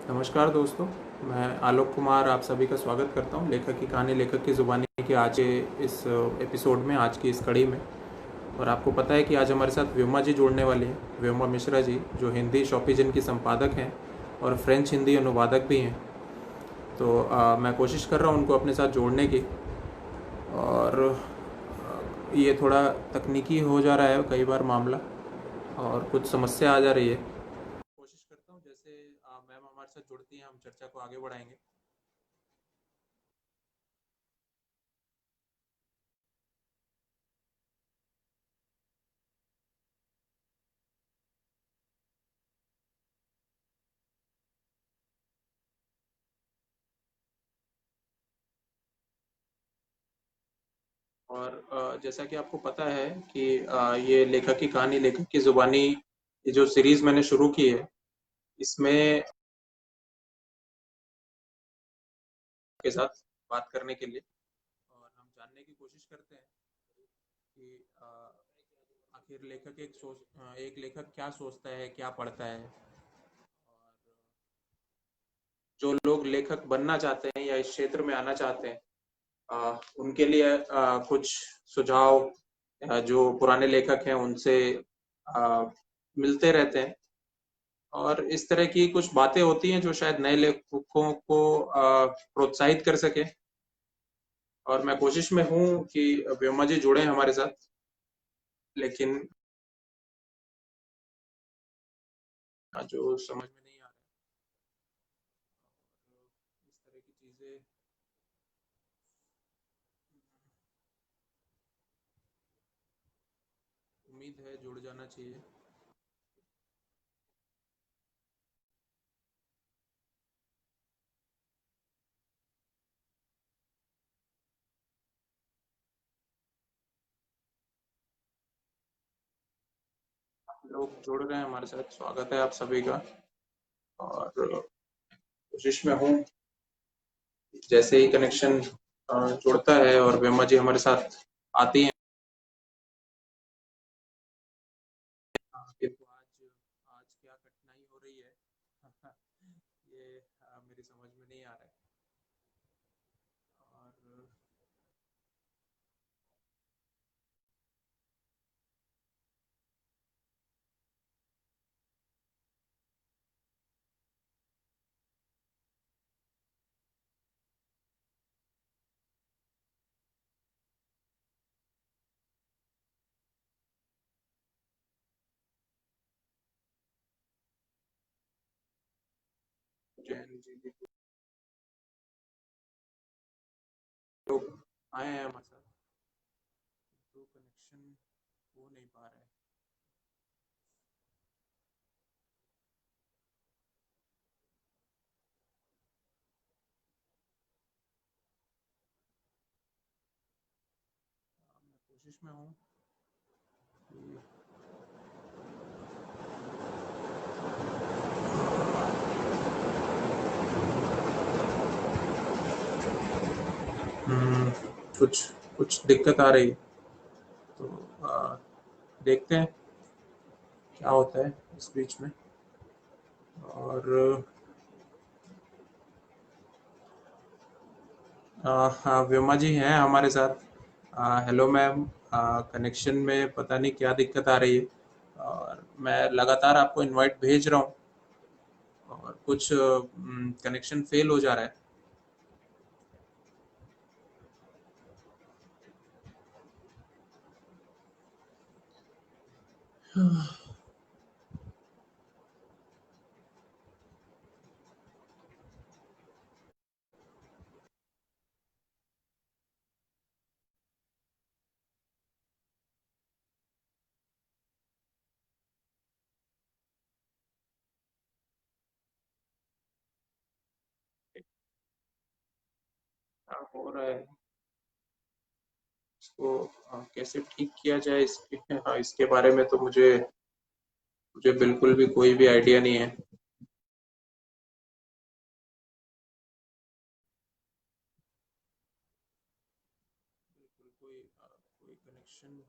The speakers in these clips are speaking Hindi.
नमस्कार दोस्तों, मैं आलोक कुमार आप सभी का स्वागत करता हूँ लेखक की कहानी लेखक की ज़ुबानी के आज के इस एपिसोड में, आज की इस कड़ी में। और आपको पता है कि आज हमारे साथ व्योमा जी जुड़ने वाली हैं, व्योमा मिश्रा जी, जो हिंदी शॉपिजन की संपादक हैं और फ्रेंच हिंदी अनुवादक भी हैं। तो मैं कोशिश कर रहा हूँ उनको अपने साथ जोड़ने की। और ये थोड़ा तकनीकी हो जा रहा है कई बार मामला, और कुछ समस्या आ जा रही है। कोशिश करता हूँ जैसे मैम हमारे साथ जुड़ती हैं हम चर्चा को आगे बढ़ाएंगे। और जैसा कि आपको पता है कि ये लेखक की कहानी लेखक की ज़ुबानी, ये जो सीरीज़ मैंने शुरू की है, इसमें के साथ बात करने के लिए, और हम जानने की कोशिश करते हैं कि आखिर लेखक एक लेखक क्या सोचता है, क्या पढ़ता है। और जो लोग लेखक बनना चाहते हैं या इस क्षेत्र में आना चाहते हैं, उनके लिए कुछ सुझाव जो पुराने लेखक हैं उनसे अ, मिलते रहते हैं। और इस तरह की कुछ बातें होती हैं जो शायद नए लेखकों को प्रोत्साहित कर सके। और मैं कोशिश में हूँ कि व्योमा जी जुड़े हमारे साथ, लेकिन जो समझ में नहीं आ रहा है। और इस तरह की चीज़ें, उम्मीद है जुड़ जाना चाहिए। लोग जुड़ रहे हैं हमारे साथ, स्वागत है आप सभी का। और कोशिश में हूँ जैसे ही कनेक्शन जुड़ता है और व्योमा जी हमारे साथ आती हैं। किंतु आज आज क्या कठिनाई हो रही है ये मेरी समझ में नहीं आ रहा है। और जैन जी भी लोग आए हैं हमारे साथ, तो कनेक्शन हो नहीं पा रहा है। मैं कोशिश में हूँ कि हम्म, कुछ कुछ दिक्कत आ रही है। तो देखते हैं क्या होता है इस बीच में। और हाँ, व्योमा जी हैं हमारे साथ। हेलो मैम, कनेक्शन में पता नहीं क्या दिक्कत आ रही है। और मैं लगातार आपको इनवाइट भेज रहा हूँ, और कुछ कनेक्शन फेल हो जा रहा है। हो रहा है, इसको कैसे ठीक किया जाए, इसके बारे में तो मुझे मुझे बिल्कुल भी कोई भी आइडिया नहीं है। बिल्कुल कोई कनेक्शन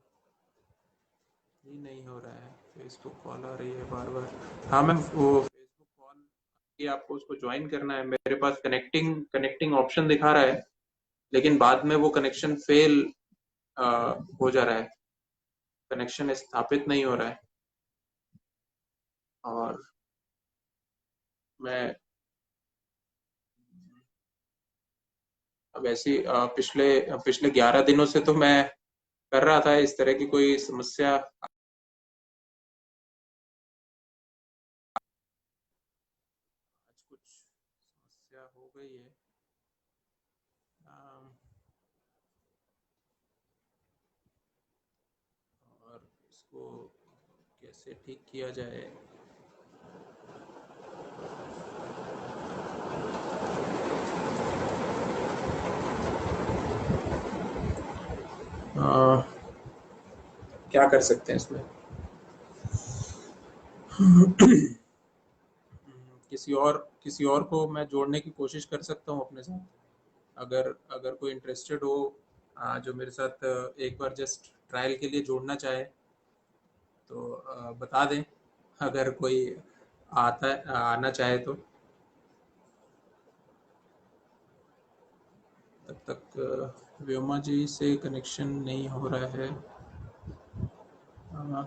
ही नहीं हो रहा है। फेसबुक कॉल आ रही है बार बार। हाँ मैम, वो फेसबुक कॉल कि आपको उसको ज्वाइन करना है। मेरे पास कनेक्टिंग कनेक्टिंग ऑप्शन दिखा रहा है, लेकिन बाद में वो कनेक्शन फेल हो जा रहा है, कनेक्शन स्थापित नहीं हो रहा है। और मैं अब ऐसी पिछले पिछले 11 दिनों से तो मैं कर रहा था, इस तरह की कोई समस्या आज कुछ समस्या हो गई है। अम, और इसको कैसे ठीक किया जाए। क्या कर सकते हैं इसमें। किसी और को मैं जोड़ने की कोशिश कर सकता हूँ अपने साथ, अगर अगर कोई इंटरेस्टेड हो, जो मेरे साथ एक बार जस्ट ट्रायल के लिए जोड़ना चाहे तो बता दें, अगर कोई आना चाहे तो। तब तक व्योमा जी से कनेक्शन नहीं हो रहा है। अ,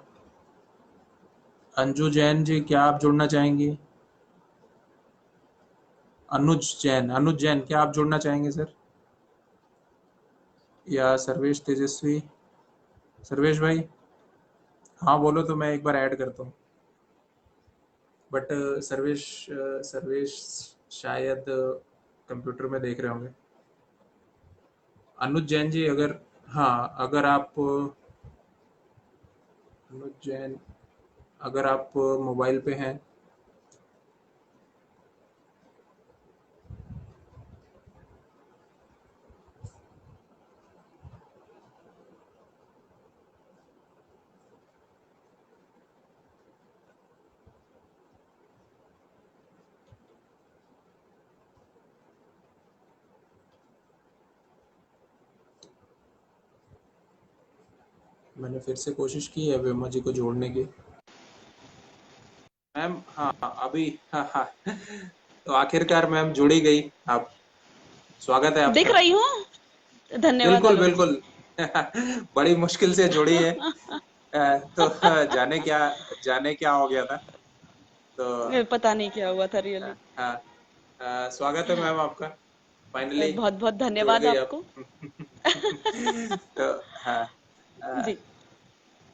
अंजू जैन जी, क्या आप जुड़ना चाहेंगी? अनुज जैन, क्या आप जुड़ना चाहेंगे सर? या सर्वेश तेजस्वी? सर्वेश भाई, हाँ बोलो तो मैं एक बार ऐड करता हूँ। बट सर्वेश शायद कंप्यूटर में देख रहे होंगे। अनुज जैन जी, अगर हाँ, अगर आप अनुज जैन, अगर आप मोबाइल पे हैं। मैंने फिर से कोशिश की है वेमा जी को जोड़ने की। मैम हाँ, अभी हाँ हाँ, तो आखिरकार मैम जुड़ी गई आप। स्वागत है दिख आपका। रही हूँ। धन्यवाद बिल्कुल आलोक जी। बिल्कुल। बड़ी मुश्किल से जुड़ी है। तो जाने क्या हो गया था। तो पता नहीं क्या हुआ था हाँ रियली। हाँ, स्वागत है हाँ, मैम आपका। फाइनली बहुत बहुत जुड़ धन्यवाद गई आप। आपको। तो हाँ, अ, जी।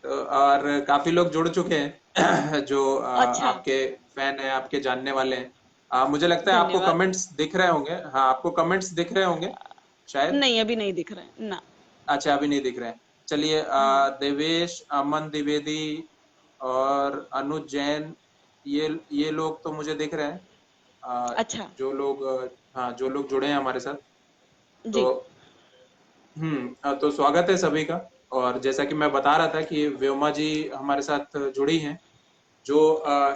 तो और काफी लोग जुड़ चुके हैं जो अच्छा। आपके फैन हैं, आपके जानने वाले हैं। मुझे लगता है आपको धन्यवाद। कमेंट्स दिख रहे होंगे। हाँ, आपको कमेंट्स दिख रहे होंगे शायद। नहीं, अभी नहीं दिख रहे हैं ना। अच्छा, अभी नहीं दिख रहे हैं। चलिए, देवेश, अमन द्विवेदी और अनुज जैन, ये लोग तो मुझे दिख रहे हैं। अ, अच्छा। जो लोग हाँ, जो लोग जुड़े हैं हमारे साथ। तो जी। तो स्वागत है सभी का। और जैसा कि मैं बता रहा था कि व्योमा जी हमारे साथ जुड़ी हैं, जो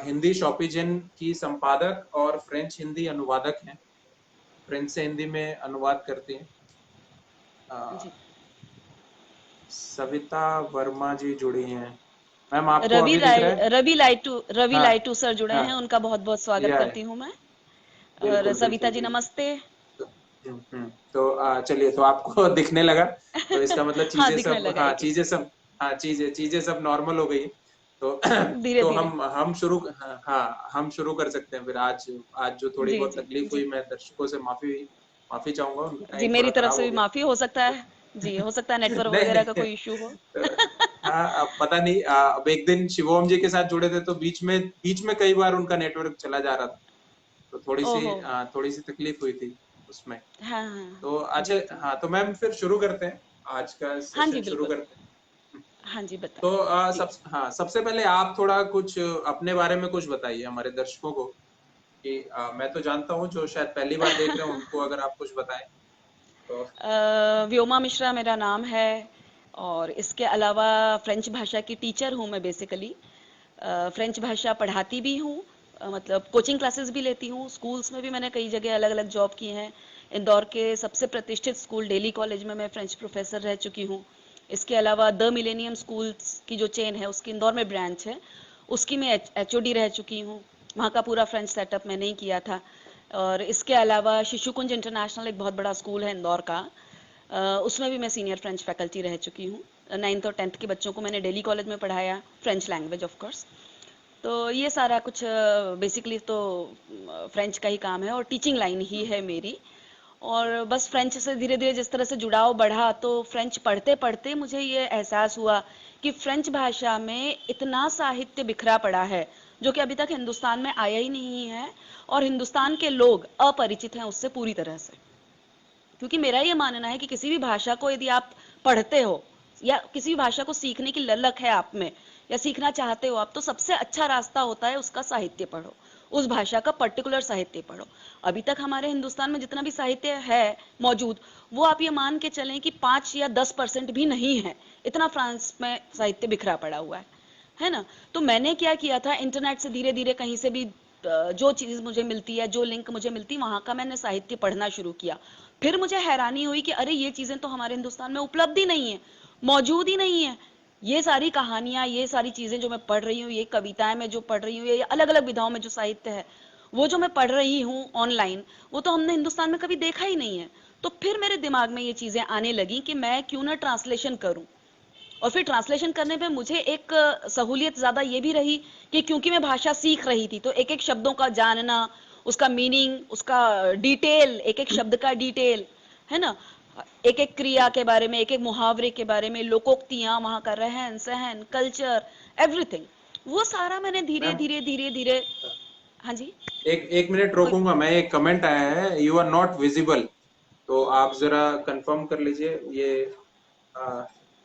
हिंदी शॉपिजन की संपादक और फ्रेंच हिंदी अनुवादक हैं। फ्रेंच से हिंदी में अनुवाद करती हैं। अ, जी। सविता वर्मा जी जुड़ी हैं। मैम आपको अभी दिख रहा है? रवि हाँ लाइटू सर जुड़े हाँ, हैं, उनका बहुत बहुत स्वागत या करती हूँ मैं। और बिल्कुल सविता बिल्कुल जी, बिल्कुल। नमस्ते। तो तो चलिए, तो आपको दिखने लगा, तो इसका मतलब हाँ, चीजें दिखने सब, लगा हाँ एक एक। चीजें सब, हाँ चीजें सब नॉर्मल हो गई। तो धीरे तो धीरे। हम शुरू, हाँ हाँ, हम शुरू कर सकते हैं फिर। आज आज जो थोड़ी जी बहुत जी तकलीफ जी। हुई, मैं दर्शकों से माफी माफी चाहूंगा, उनका जी, टाइम थोड़ा मेरी तरफ खराब से हो भी गया। माफी, हो सकता तो है। जी, हो सकता है नेटवर्क नहीं वगैरह का नहीं, कोई इशू हो। तो हाँ, अब पता नहीं, अब एक दिन शिवोम जी के साथ जुड़े थे तो बीच में कई बार उनका नेटवर्क चला जा रहा था, तो ओहो। थोड़ी सी तकलीफ हुई थी उसमें। हाँ तो हाँ, अच्छा, जी जी। हाँ, तो मैम फिर शुरू करते हैं, आज का हाँ जी, सेशन शुरू बिल्कुल। करते हैं। हाँ जी, तो बताइए। जी। सबसे पहले आप थोड़ा कुछ अपने बारे में कुछ बताइए हमारे दर्शकों को, कि मैं तो जानता हूँ, जो शायद पहली बार देख रहे हैं उनको अगर आप कुछ बताएं तो। व्योमा मिश्रा मेरा नाम है। और इसके अलावा फ्रेंच भाषा की टीचर हूँ मैं बेसिकली। फ्रेंच भाषा पढ़ाती भी हूँ। मतलब कोचिंग क्लासेस भी लेती हूँ, स्कूल्स में भी मैंने कई जगह अलग अलग जॉब की हैं। इंदौर के सबसे प्रतिष्ठित स्कूल डेली कॉलेज में मैं फ्रेंच प्रोफेसर रह चुकी हूँ। इसके अलावा द मिलेनियम स्कूल्स की जो चेन है, उसकी इंदौर में ब्रांच है, उसकी मैं एचओडी रह चुकी हूँ। वहाँ का पूरा फ्रेंच सेटअप मैंने ही किया था। और इसके अलावा शिशुकुंज इंटरनेशनल एक बहुत बड़ा स्कूल है इंदौर का, उसमें भी मैं सीनियर फ्रेंच फैकल्टी रह चुकी हूँ। 9th और 10th के बच्चों को मैंने डेली कॉलेज में पढ़ाया, फ्रेंच लैंग्वेज ऑफ कोर्स। तो ये सारा कुछ बेसिकली तो फ्रेंच का ही काम है और टीचिंग लाइन ही है मेरी। और बस फ्रेंच से धीरे धीरे जिस तरह से जुड़ाव बढ़ा, तो फ्रेंच पढ़ते पढ़ते मुझे ये एहसास हुआ कि फ्रेंच भाषा में इतना साहित्य बिखरा पड़ा है जो कि अभी तक हिंदुस्तान में आया ही नहीं है, और हिंदुस्तान के लोग अपरिचित हैं उससे पूरी तरह से। क्योंकि मेरा ये मानना है कि किसी भी भाषा को यदि आप पढ़ते हो या किसी भी भाषा को सीखने की ललक है आप में या सीखना चाहते हो आप, तो सबसे अच्छा रास्ता होता है उसका साहित्य पढ़ो, उस भाषा का पर्टिकुलर साहित्य पढ़ो। अभी तक हमारे हिंदुस्तान में जितना भी साहित्य है मौजूद, वो आप ये मान के चलें कि 5 या 10% भी नहीं है, इतना फ्रांस में साहित्य बिखरा पड़ा हुआ है ना। तो मैंने क्या किया था, इंटरनेट से धीरे धीरे कहीं से भी जो चीज मुझे मिलती है, जो लिंक मुझे मिलती, वहां का मैंने साहित्य पढ़ना शुरू किया। फिर मुझे हैरानी हुई कि अरे ये चीजें तो हमारे हिंदुस्तान में उपलब्ध ही नहीं है, मौजूद ही नहीं है। ये सारी कहानियां, ये सारी चीजें जो मैं पढ़ रही हूँ, ये कविताएं मैं जो पढ़ रही हूँ, ये अलग अलग विधाओं में जो साहित्य है वो जो मैं पढ़ रही हूँ ऑनलाइन, वो तो हमने हिंदुस्तान में कभी देखा ही नहीं है। तो फिर मेरे दिमाग में ये चीजें आने लगी कि मैं क्यों ना ट्रांसलेशन करूं। और फिर ट्रांसलेशन करने पे मुझे एक सहूलियत ज्यादा ये भी रही कि क्योंकि मैं भाषा सीख रही थी, तो एक एक शब्दों का जानना, उसका मीनिंग, उसका डिटेल, एक एक शब्द का डिटेल, है ना, एक एक क्रिया के बारे में, एक एक मुहावरे के बारे में, लोकोक्तियां, वहां का रहन सहन, कल्चर, एवरीथिंग, वो सारा मैंने धीरे मैम, धीरे धीरे धीरे। हाँ जी। एक एक मिनट कोई। रोकूंगा मैं, एक कमेंट आया है, यू आर नॉट विजिबल, तो आप जरा कंफर्म कर लीजिए ये। आ,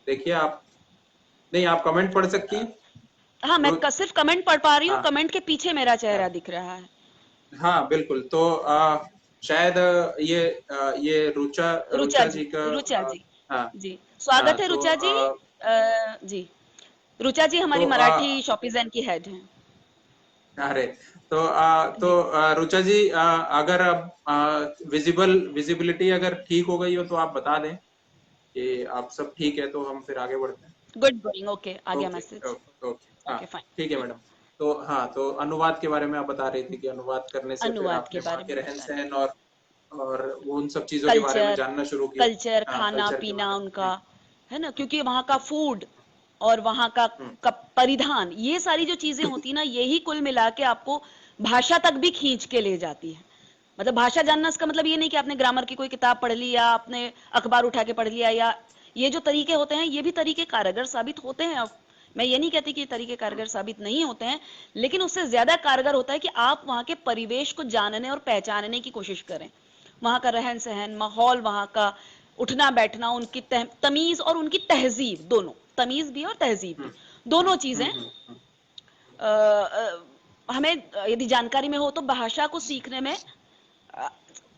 देखिए आप, नहीं आप कमेंट पढ़ सकती हैं। हाँ, मैं रो- सिर्फ कमेंट पढ़ पा रही हूँ, हाँ कमेंट के पीछे मेरा चेहरा हाँ दिख रहा है। हाँ, बिल्कुल। तो शायद ये रुचा रुचा रुचा जी। जी का रुचा जी। हाँ जी, हाँ। स्वागत है तो रुचा जी। जी, रुचा जी हमारी तो मराठी शॉपिज़न की हेड हैं। अरे, तो जी। रुचा जी, अगर अब विजिबिलिटी अगर ठीक हो गई हो तो आप बता दें कि आप सब ठीक है, तो हम फिर आगे बढ़ते हैं। गुड गोइंग, ओके, आ गया ओके मैसेज। ओके ओके, हाँ ओके, फाइन। ठीक है मैडम। तो हाँ, तो अनुवाद के बारे में आप बता रही थी कि अनुवाद करने से फिर अनुवाद के आपने वहाँ बारे के में रहन बता रही सहन थी। और वो उन सब चीजों के बारे में कल्चर, जानना शुरू किया। कल्चर, हाँ, खाना कल्चर के पीना बारे में। उनका, है ना, क्योंकि वहाँ का फूड और वहाँ का हम्म, परिधान, ये सारी जो चीजें होती ना, यही कुल मिला के आपको भाषा तक भी खींच के ले जाती है। मतलब भाषा जानना, इसका मतलब ये नहीं कि आपने ग्रामर की कोई किताब पढ़ ली या आपने अखबार उठा के पढ़ लिया, या ये जो तरीके होते हैं ये भी तरीके कारगर साबित होते हैं। अब मैं ये नहीं कहती कि ये तरीके हम्म, कारगर साबित नहीं होते हैं, लेकिन उससे ज्यादा कारगर होता है कि आप वहाँ के परिवेश को जानने और पहचानने की कोशिश करें। वहाँ का रहन सहन, माहौल, वहाँ का उठना बैठना, उनकी तमीज और उनकी तहजीब, दोनों, तमीज भी और तहजीब हम्म, भी, दोनों हम्म, चीजें हम्म, हम्म, हमें यदि जानकारी में हो तो भाषा को सीखने में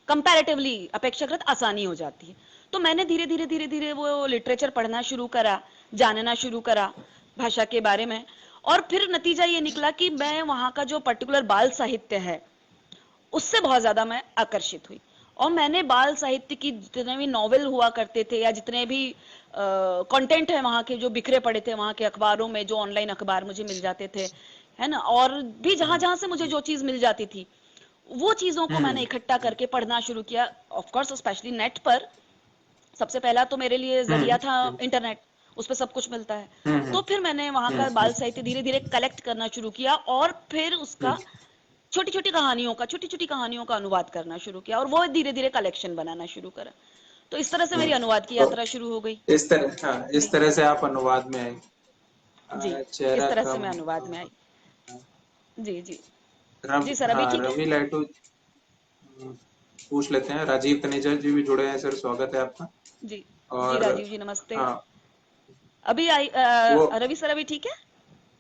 कंपैरेटिवली, अपेक्षाकृत आसानी हो जाती है। तो मैंने धीरे धीरे धीरे धीरे वो लिटरेचर पढ़ना शुरू करा, जानना शुरू करा भाषा के बारे में। और फिर नतीजा ये निकला कि मैं वहाँ का जो पर्टिकुलर बाल साहित्य है उससे बहुत ज्यादा मैं आकर्षित हुई। और मैंने बाल साहित्य की जितने भी नॉवेल हुआ करते थे या जितने भी कंटेंट है वहाँ के जो बिखरे पड़े थे वहाँ के अखबारों में, जो ऑनलाइन अखबार मुझे मिल जाते थे, है ना, और भी जहां हम्म, जहां से मुझे जो चीज मिल जाती थी, वो चीजों को मैंने हम्म, इकट्ठा करके पढ़ना शुरू किया। ऑफ कोर्स स्पेशली नेट पर। सबसे पहला तो मेरे लिए हम्म, जरिया था हम्म, इंटरनेट, उस पर सब कुछ मिलता है। हम्म, तो फिर मैंने वहां हम्म, का बाल साहित्य धीरे धीरे कलेक्ट करना शुरू किया, और फिर हम्म, उसका छोटी छोटी कहानियों का अनुवाद करना शुरू किया, और वो धीरे धीरे कलेक्शन बनाना शुरू करा। तो इस तरह से मेरी अनुवाद की तो यात्रा शुरू हो गई। इस तरह, हाँ, इस जी। तरह से आप अनुवाद में आए। जी, इस चेहरा तरह से कम। मैं अनुवाद में आई। जी जी। जी रवि, सर, अभी हाँ, ठीक है। रवि लाइटू। पूछ लेते हैं, राजीव तनेजा जी भी जुड़े हैं, सर स्वागत है आपका। जी। जी और राजीव जी, नमस्ते। हाँ, अभी आई वो, रवि सर, अभी ठीक है।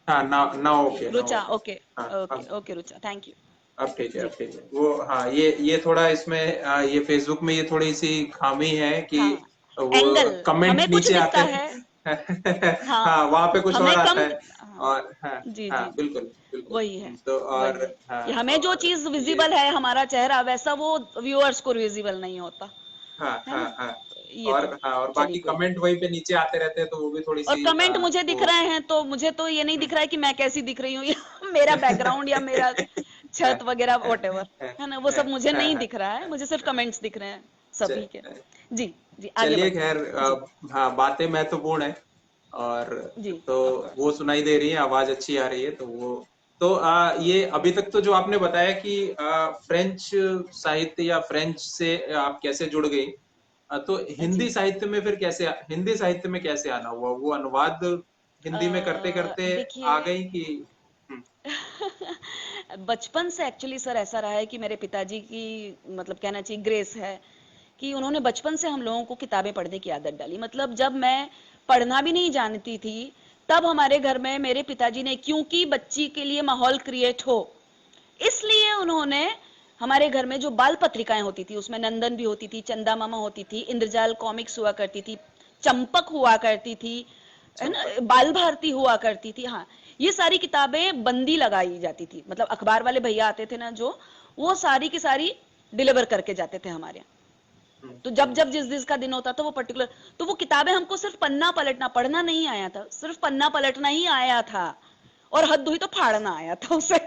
हाँ, ना ना, ओके ना, रुचा, ओके। ओके। हाँ, ओके अब ओके रुचा, थैंक यू। अब ठीक है, जी। अब ठीक है। वो, हाँ, ये थोड़ा इसमें ये फेसबुक में ये थोड़ी सी खामी है कि हाँ, वो एंगल कमेंट हमें कुछ नीचे दिखता आते है। हैं। हाँ, हाँ, वहां पे कुछ और हमें आता कम। है। हाँ। और हाँ, जी हाँ, जी जी। बिल्कुल बिल्कुल। वही है। तो वही और है हाँ, कि हमें जो और चीज ये, विजिबल है, हमारा चेहरा, वैसा वो व्यूअर्स को विजिबल नहीं होता, हाँ है हाँ ना। हाँ, ये और तो हाँ, और चलिए बाकी कोई नहीं। कमेंट वहीं पे नीचे आते रहते हैं, तो वो भी थोड़ी और सी कमेंट मुझे दिख वो। रहे हैं तो मुझे तो ये नहीं दिख रहा है कि मैं कैसी दिख रही हूँ या मेरा बैकग्राउंड या मेरा छत वगैरह व्हाटएवर, है ना, वो सब मुझे नहीं दिख रहा है, मुझे सिर्फ कमेंट्स दिख रहे हैं सभी के। च- जी जी, आगे चलिए, बढ़ते खैर, हैं। जी हाँ, बातें महत्वपूर्ण है। और जी, तो ऑफ कोर्स। वो सुनाई दे रही है, आवाज अच्छी आ रही है, तो वो तो ये अभी तक तो जो आपने बताया कि फ्रेंच साहित्य या फ्रेंच से आप कैसे जुड़ गई, तो जी, हिंदी साहित्य में कैसे आना हुआ, वो अनुवाद हिंदी में करते करते आ देखिए, गई कि? हम्म। बचपन से एक्चुअली सर ऐसा रहा है कि मेरे पिताजी की, मतलब कहना चाहिए ग्रेस है कि उन्होंने बचपन से हम लोगों को किताबें पढ़ने की आदत डाली। मतलब जब मैं पढ़ना भी नहीं जानती थी, तब हमारे घर में मेरे पिताजी ने, क्योंकि बच्ची के लिए माहौल क्रिएट हो, इसलिए उन्होंने हमारे घर में जो बाल पत्रिकाएं होती थी, उसमें नंदन भी होती थी, चंदा मामा होती थी, इंद्रजाल कॉमिक्स हुआ करती थी, चंपक हुआ करती थी, है ना, चंपक। बाल भारती हुआ करती थी, हाँ, ये सारी किताबें बंदी लगाई जाती थी। मतलब अखबार वाले भैया आते थे ना, जो वो सारी की सारी डिलीवर करके जाते थे हमारे यहाँ। हम्म। तो जब हम्म। जब जिस जिस का दिन होता था वो पर्टिकुलर, तो वो किताबें हमको सिर्फ पन्ना पलटना, पढ़ना नहीं आया था, सिर्फ पन्ना पलटना ही आया था, और हद हुई तो फाड़ना आया था उसे।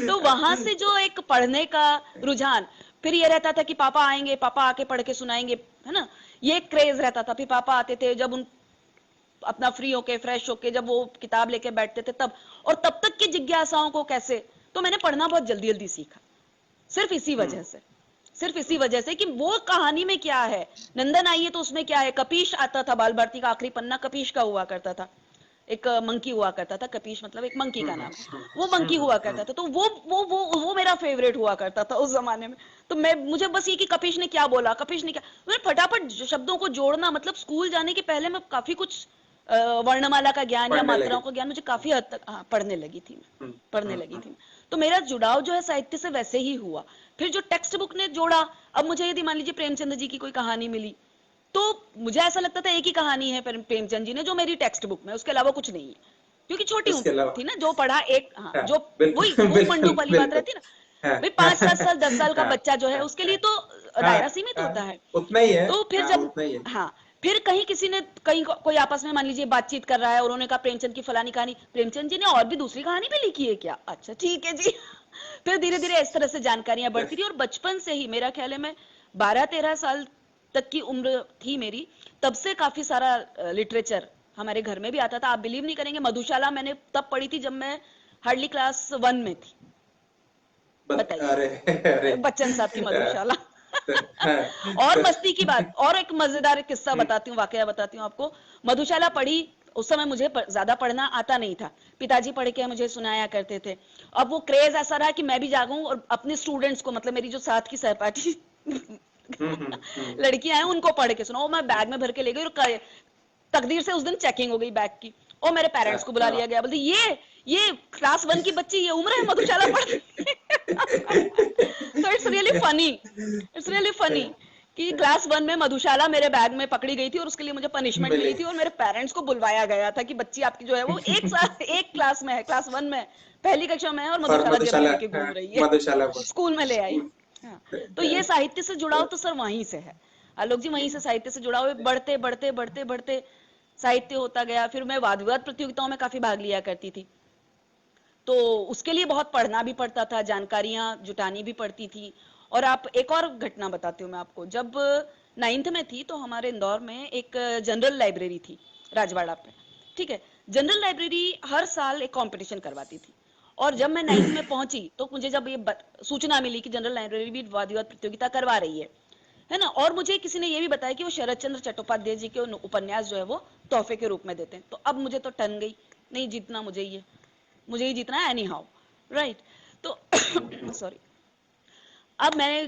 तो वहां से जो एक पढ़ने का रुझान, फिर ये रहता था कि पापा आएंगे, पापा आके पढ़ के सुनाएंगे, है ना, ये एक क्रेज रहता था। फिर पापा आते थे जब उन अपना फ्री होके फ्रेश होके जब वो किताब लेके बैठते थे तब, और तब तक की जिज्ञासाओं को कैसे, तो मैंने पढ़ना बहुत जल्दी जल्दी सीखा, सिर्फ इसी हम्म। वजह से, सिर्फ इसी वजह से कि वो कहानी में क्या है। नंदन आई है तो उसमें क्या है, कपीश आता था, बाल भारती का आखिरी पन्ना कपीश का हुआ करता था, एक मंकी हुआ करता था, कपीश मतलब एक मंकी का हम्म। नाम है, वो मंकी हुआ करता था, तो वो मेरा फेवरेट हुआ करता था उस जमाने में। तो मैं, मुझे बस ये कि कपीश ने क्या बोला, कपीश ने क्या, मैं फटाफट शब्दों को जोड़ना, मतलब स्कूल जाने के पहले मैं काफी कुछ वर्णमाला का ज्ञान या पढ़ने लगे। मात्राओं का ज्ञान मुझे काफी हद तक, हाँ, पढ़ने लगी थी मैं, हम्म। पढ़ने हम्म। लगी थी मैं। तो मेरा जुड़ाव जो है साहित्य से वैसे ही हुआ। फिर जो टेक्स्ट बुक ने जोड़ा, अब मुझे यदि मान लीजिए प्रेमचंद जी की कोई कहानी मिली, तो मुझे ऐसा लगता था एक ही कहानी है प्रेमचंद जी ने जो मेरी टेक्स्ट बुक में, उसके अलावा कुछ नहीं है, क्योंकि छोटी उसके अलावा। थी ना, जो पढ़ा एक, हाँ, हाँ, जो वही बिल्कुल वो बिल्कुल मंडूक वाली बात बिल्कुल। रहती है ना, हाँ भाई हाँ 5 7 साल 10 साल का हाँ बच्चा जो है हाँ उसके लिए तो हाँ दायरा सीमित हाँ, होता है। उतना ही है। तो फिर हाँ, जब, उतना ही है। हाँ, फिर कहीं किसी ने, कहीं कोई आपस में मान लीजिए बातचीत कर रहा है, और उन्होंने कहा प्रेमचंद की फलानी कहानी, प्रेमचंद जी ने और भी दूसरी कहानी भी लिखी है क्या, अच्छा ठीक है जी। फिर धीरे धीरे इस तरह से जानकारियां बढ़ती थी, और बचपन से ही मेरा ख्याल है, मैं 12 13 साल तक की उम्र थी मेरी, तब से काफी सारा लिटरेचर हमारे घर में भी आता था। आप बिलीव नहीं करेंगे, मधुशाला मैंने तब पढ़ी थी जब मैं हार्डली क्लास 1 में थी, बताइए, अरे अरे। बच्चन साहब की मधुशाला। हाँ, और तो मस्ती की बात, और एक मजेदार किस्सा बताती हूँ, वाकया बताती हूँ आपको। मधुशाला पढ़ी, उस समय मुझे ज्यादा पढ़ना आता नहीं था, पिताजी पढ़ के मुझे सुनाया करते थे। अब वो क्रेज ऐसा रहा कि मैं भी जागूं और अपने स्टूडेंट्स को, मतलब मेरी जो साथ की सहपाठी हम्म। लड़कियां हैं, उनको पढ़ के सुनाओ। मैं बैग में भर के ले गई, और तकदीर से उस दिन चेकिंग हो गई बैग की, और मेरे पेरेंट्स को बुला अच्छा। लिया गया, बोलते ये क्लास 1 की बच्ची, ये उम्र है मधुशाला पढ़। तो it's really funny, it's really funny कि क्लास 1 में मधुशाला मेरे बैग में पकड़ी गई थी, और उसके लिए मुझे पनिशमेंट मिले। मिली थी, और मेरे पेरेंट्स को बुलवाया गया था कि बच्ची आपकी जो है वो एक साल एक क्लास में है, क्लास 1 में, पहली कक्षा में है, और और मधुशाला जेब में मधुशाला, लेके हाँ, घूम रही है। मधुशाला पर। स्कूल में ले आई। हाँ, तो ये साहित्य से जुड़ाव तो सर वहीं से है, आलोक जी, वहीं से साहित्य से जुड़ाव है। बढ़ते बढ़ते बढ़ते बढ़ते साहित्य होता गया। फिर मैं वाद विवाद प्रतियोगिताओं में काफी भाग लिया करती थी, तो उसके लिए बहुत पढ़ना भी पड़ता था, जानकारियां जुटानी भी पड़ती थी। और आप, एक और घटना बताती हूँ मैं आपको, जब 9th में थी तो हमारे इंदौर में एक जनरल लाइब्रेरी थी, राजवाड़ा पे, ठीक है। जनरल लाइब्रेरी हर साल एक कंपटीशन करवाती थी, और जब मैं 9th में पहुंची तो मुझे जब ये सूचना मिली कि जनरल लाइब्रेरी भी वाद विवाद प्रतियोगिता करवा रही है ना, और मुझे किसी ने ये भी बताया कि वो शरद चंद्र चट्टोपाध्याय जी के उपन्यास जो है वो तोहफे के रूप में देते हैं, तो अब मुझे तो टन गई, नहीं जीतना मुझे ही जीतना है एनी हाउ, राइट। तो सॉरी, अब मैंने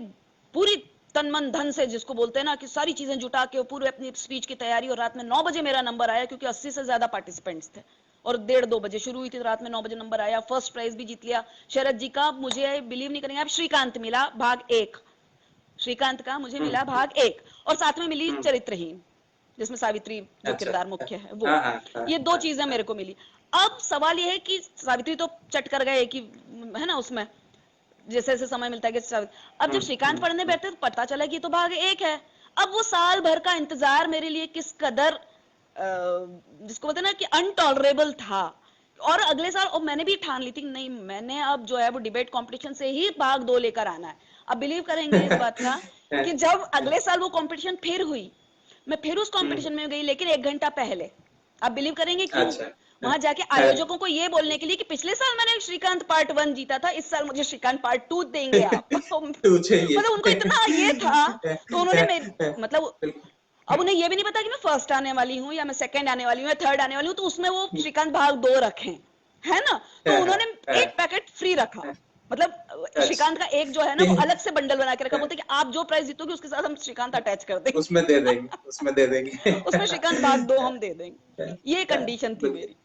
पूरी तन मन धन से, जिसको बोलते हैं ना कि सारी चीजें जुटा के, पूरे अपनी स्पीच की तैयारी, और रात में 9 बजे मेरा नंबर आया, क्योंकि 80 से ज्यादा पार्टिसिपेंट्स थे, और 1:30 2 बजे शुरू हुई थी, तो रात में 9 बजे नंबर आया, फर्स्ट प्राइज भी जीत लिया शरद जी का। मुझे बिलीव नहीं करेंगे आप, श्रीकांत मिला भाग 1, श्रीकांत का मुझे मिला भाग 1, और साथ में मिली हम्म। चरित्रहीन, जिसमें सावित्री जो अच्छा। किरदार मुख्य है वो, हाँ हाँ हाँ ये 2 हाँ चीजें हाँ। मेरे को मिली। अब सवाल ये है कि सावित्री तो चट कर गए कि, है ना, उसमें जैसे जैसे समय मिलता है कि अब जब श्रीकांत पढ़ने बैठे तो पता चला कि ये तो भाग 1 है। अब वो साल भर का इंतजार मेरे लिए किस कदर जिसको बोलते हैं ना कि अनटॉलरेबल था, और अगले साल, और मैंने भी ठान ली थी नहीं, मैंने अब जो है वो डिबेट कंपटीशन से ही भाग 2 लेकर आना है। अब बिलीव करेंगे इस बात का कि जब अगले साल वो कंपटीशन फिर हुई, मैं फिर उस कंपटीशन में गई, लेकिन 1 घंटा पहले। आप बिलीव करेंगे क्यों? अच्छा। वहां जाके आयोजकों को ये बोलने के लिए कि पिछले साल मैंने श्रीकांत पार्ट 1 जीता था, इस साल मुझे श्रीकांत पार्ट 2 देंगे आप। तू चाहिए। मतलब उनको इतना ये था, तो उन्होंने मतलब अब उन्हें ये भी नहीं पता कि मैं फर्स्ट आने वाली हूँ या मैं सेकंड आने वाली हूँ या थर्ड आने वाली हूँ, तो उसमें वो श्रीकांत भाग 2 रखें, है ना? तो उन्होंने एक पैकेट फ्री रखा, मतलब श्रीकांत का एक जो है ना वो अलग से बंडल बना के रखा, बोलते कि आप जो प्राइस जीतोगे उसके साथ हम श्रीकांत अटैच कर देंगे। उसमें दे देंगे, उसमें दे देंगे। उसमें श्रीकांत भाग 2 हम दे देंगे, ये कंडीशन थी मेरी,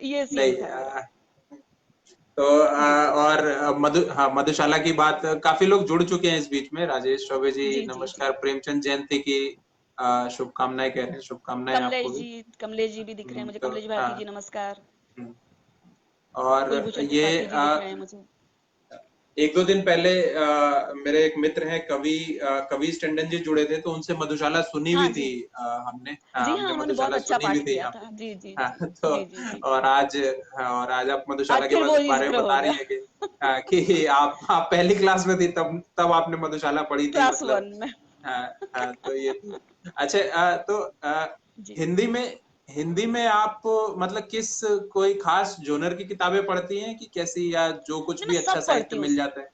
ये सीन नहीं था मेरा। तो जी और हाँ, मधुशाला की बात, काफी लोग जुड़ चुके हैं इस बीच में। राजेश चौबे जी जी जी जी। नमस्कार, प्रेमचंद जयंती की शुभकामनाएं कह रहे हैं, शुभकामनाएं आपको भी। कमलेश जी भी दिख रहे हैं मुझे, तो कमलेश भारती जी नमस्कार। हम्म, और कुलभूषण ये त्रिपाठी जी दिख रहे हैं मुझे। एक दो दिन पहले मेरे एक मित्र हैं कवि, कवि टंडन जी जुड़े थे, तो उनसे मधुशाला सुनी हाँ हुई थी। जी हमने, जी, हाँ हमने उन्होंने बहुत मधुशाला अच्छा सुनी हुई पाठ थी किया यहाँ था। पे। जी जी हाँ, जी तो जी जी जी। और आज, हाँ, और आज आप मधुशाला आज के फिर वो बारे में जिक्र बता हो रही गया। है कि कि आप पहली क्लास में थी, तब आपने मधुशाला पढ़ी थी, क्लास मतलब। 1 में। हाँ, हाँ, तो ये थी। अच्छा, तो जी। हिंदी में हिंदी में आप मतलब किस, कोई खास जोनर की किताबें पढ़ती हैं कि कैसी, या जो कुछ नहीं, मैं भी अच्छा सब साहित्य पढ़ती हूँ, मिल जाता है?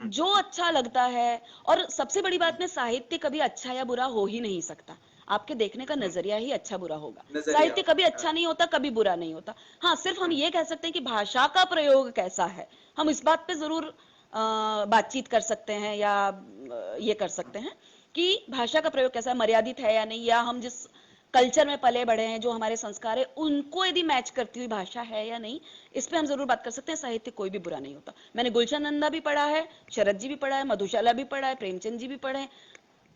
जो अच्छा लगता है। और सबसे बड़ी बात में, साहित्य कभी अच्छा या बुरा हो ही नहीं सकता, आपके देखने का हम्म, नजरिया ही अच्छा बुरा होगा। नजरिया साहित्य कभी होता है। अच्छा नहीं होता, कभी बुरा नहीं होता। हाँ, सिर्फ हम ये कह सकते हैं कि भाषा का प्रयोग कैसा है, हम इस बात पे जरूर बातचीत कर सकते हैं, या ये कर सकते हैं कि भाषा का प्रयोग कैसा है, मर्यादित है या नहीं, या हम जिस कल्चर में पले बढ़े हैं, जो हमारे संस्कार है, उनको यदि मैच करती हुई भाषा है या नहीं, इस पे हम जरूर बात कर सकते हैं। साहित्य कोई भी बुरा नहीं होता। मैंने गुलशन नंदा भी पढ़ा है, शरद जी भी पढ़ा है, मधुशाला भी पढ़ा है, प्रेमचंद जी भी पढ़े हैं,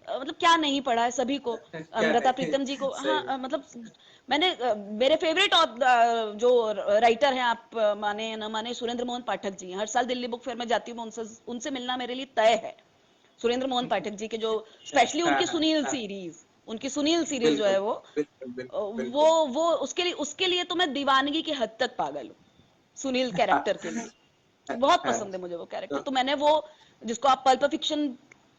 मतलब क्या नहीं पढ़ा है सभी को, क्या अमृता नहीं, प्रीतम जी को। सही हाँ, में। मतलब मैंने मेरे फेवरेट जो राइटर हैं, आप माने या न माने, सुरेंद्र मोहन पाठक जी हैं। हर साल दिल्ली बुक फेयर में जाती हूँ मैं, उनसे उनसे मिलना मेरे लिए तय है। सुरेंद्र मोहन पाठक जी के जो, स्पेशली हाँ, उनकी हाँ, सुनील हाँ, सीरीज, उनकी सुनील सीरीज जो बिल्कुल, है वो, बिल्कुल, बिल्कुल, वो बिल्कुल। वो उसके लिए तो मैं दीवानगी की हद तक पागल हूँ, सुनील कैरेक्टर के लिए। बहुत हाँ, पसंद है मुझे वो कैरेक्टर। तो तो मैंने वो, जिसको आप पल्प फिक्शन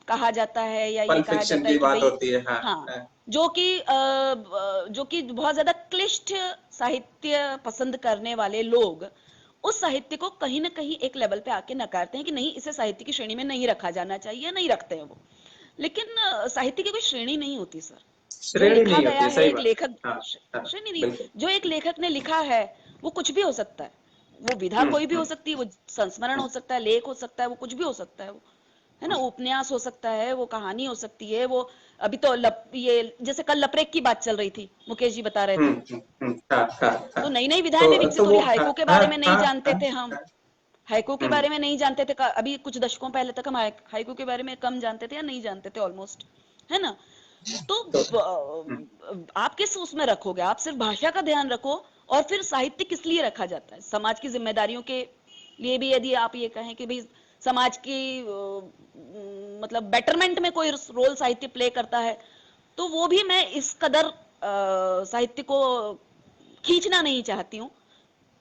कहा जाता है, या ये पल्प कहा फिक्शन जाता है की कि बात भाई, होती है। हाँ, हाँ, हाँ, जो कि बहुत ज्यादा क्लिष्ट साहित्य पसंद करने वाले लोग उस साहित्य को कहीं ना कहीं एक लेवल पे आके नकारते हैं कि नहीं, इसे साहित्य की श्रेणी में नहीं रखा जाना चाहिए, नहीं रखते हैं वो। लेकिन साहित्य की कोई श्रेणी नहीं होती सर। जो श्रेणी लिखा नहीं गया होती है, है सही एक बात। लेखक, हाँ, हाँ, श्रेणी नहीं, बिल्कुल। जो एक लेखक ने लिखा है वो कुछ भी हो सकता है। वो विधा कोई भी हो हम्म, सकती है, वो संस्मरण हो सकता है, लेख हो सकता है, वो कुछ भी हो सकता है वो, है ना, उपन्यास हो सकता है, वो कहानी हो सकती है, वो अभी तो ये जैसे कल लपरेक की बात चल रही थी, मुकेश जी बता रहे थे, हाँ, हाँ, हाँ। तो नई नई विधाएं भी तो विकसित हो रही वो, है। हाँ, हाइकू के हाँ, बारे में नहीं हाँ, जानते हाँ, थे हम, हाँ, हाइकू के हम्म, बारे में नहीं जानते थे, अभी कुछ दशकों पहले तक हम हाइकू के बारे में कम जानते थे या नहीं जानते थे ऑलमोस्ट, है ना? तो तो आप किस उसमें रखोगे? आप सिर्फ भाषा का ध्यान रखो। और फिर साहित्य किस लिए रखा जाता है? समाज की जिम्मेदारियों के लिए भी यदि आप ये कहें कि भाई समाज की मतलब बेटरमेंट में कोई रोल साहित्य प्ले करता है, तो वो भी मैं इस कदर साहित्य को खींचना नहीं चाहती हूँ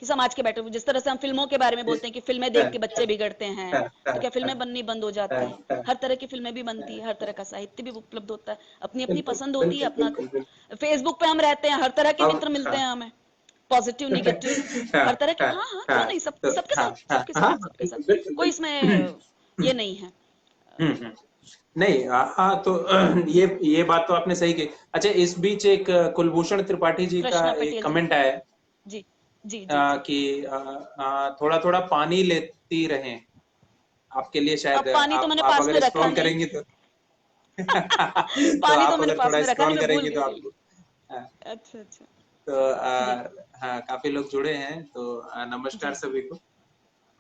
कि समाज के बेटर, जिस तरह से हम फिल्मों के बारे में बोलते हैं कि फिल्में देख के बच्चे बिगड़ते हैं, तो क्या फिल्में बननी बंद हो जाती हैं? हर तरह की फिल्में भी बनती है, हर तरह का साहित्य भी उपलब्ध होता है, अपनी अपनी बिल्कुल, पसंद होती है, बिल्कुल, अपना। बिल्कुल, बिल्कुल। फेसबुक पे हम रहते हैं, हर तरह के अब मित्र मिलते हाँ, हैं हमें, पॉजिटिव निगेटिव, हाँ, हर तरह के। हाँ, हाँ हाँ, हाँ, क्यों नहीं, सब तो सबके हाँ, साथ, हाँ, सबके हाँ, साथ, सबके बिल्कुल, साथ बिल्कुल, कोई बिल्कुल। इसमें ये नहीं है। हम्म। नहीं, हाँ, तो ये बात तो आपने सही की। अच्छा, इस बीच एक कुलभूषण त्रिपाठी जी का कृष्णा एक पटेल जी कमेंट आया है, जी जी जी जी। कि थोड़ा थोड़ा पानी लेती रहें, आपके लिए शायद, अब पानी तो मैंने आप पास में अगर रखा स्क्रॉल नहीं। करेंगी तो तो पानी तो आप मैंने अगर पास थोड़ा में रखा नहीं, स्क्रॉल मैं भूल करेंगी तो गई थी। आपको, हाँ, अच्छा अच्छा। तो जी हाँ, काफी लोग जुड़े हैं, तो नमस्कार जी। सभी को।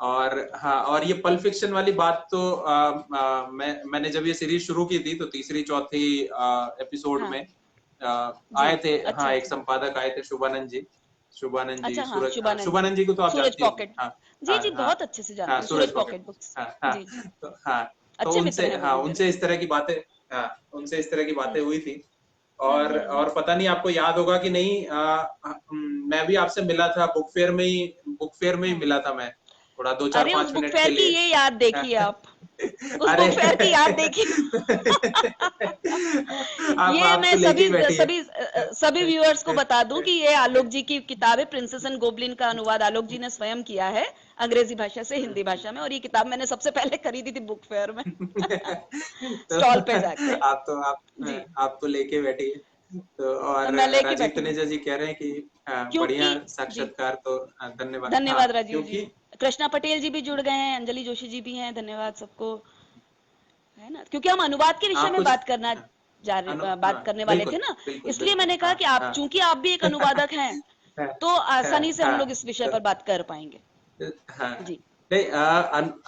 और हाँ, और ये पल्प फिक्शन वाली बात तो मैंने जब ये सीरीज शुरू की थी, तो तीसरी चौथी एपिसोड हाँ में जी। आए थे। अच्छा हाँ, एक अच्छा। संपादक आए थे, शुभानंद जी। शुभानंद जी, अच्छा हाँ, सूरज, हाँ, शुभानंद जी। शुभानंद जी को तो आप सूरज जानती होंगी। पॉकेट। हाँ, जी हाँ, जी, हाँ, बहुत अच्छे से हाँ, जानती हूँ, Suraj Suraj pocket. Pocket books. हाँ, हाँ, जी जी। तो हाँ, तो अच्छे मित्र उनसे, हैं वो हाँ, भी मेरे। उनसे इस तरह की बातें, हाँ, उनसे इस तरह की बातें हुई थी। और पता नहीं आपको याद होगा कि नहीं, मैं भी आपसे मिला था बुक फेयर में ही हाँ। मिला था मैं, थोड़ा दो चार अरे उस पांच बुक मिनट के फेयर की लिए। ये याद देखिए आप, उस अरे बुक फेयर की याद देखिए। ये आप मैं तो लेके सभी ही बैठी है। सभी व्यूअर्स को बता दूं कि ये आलोक जी की किताब है, प्रिंसेस एंड गोबलिन का अनुवाद आलोक जी ने स्वयं किया है अंग्रेजी भाषा से हिंदी भाषा में, और ये किताब मैंने सबसे पहले खरीदी थी बुक फेयर में। तो स्टॉल पे जाके। आप तो आप जी। आप तो लेके बैठी है। तो और मैं लेके राजीव बैठी हूँ तनेजा जी कह रहे हैं कि बढ़िया क्योंकि, जी, साक्षात्कार, तो धन्यवाद। हाँ, धन्यवाद राजीव जी। क्योंकि कृष्णा पटेल जी भी जुड़ गए हैं, अंजलि जोशी जी भी हैं, धन्यवाद सबको, है ना, क्योंकि हम अनुवाद के विषय आप में कुछ, हाँ, बात करने वाले थे बिल्कुल ना, बिल्कुल इसलिए बिल्कुल, मैंने कहा हाँ कि आप, हाँ चूंकि आप भी एक अनुवादक हैं, हाँ तो हाँ आसानी से हम हाँ। लोग इस विषय तो पर बात कर पाएंगे। हाँ, जी। नहीं,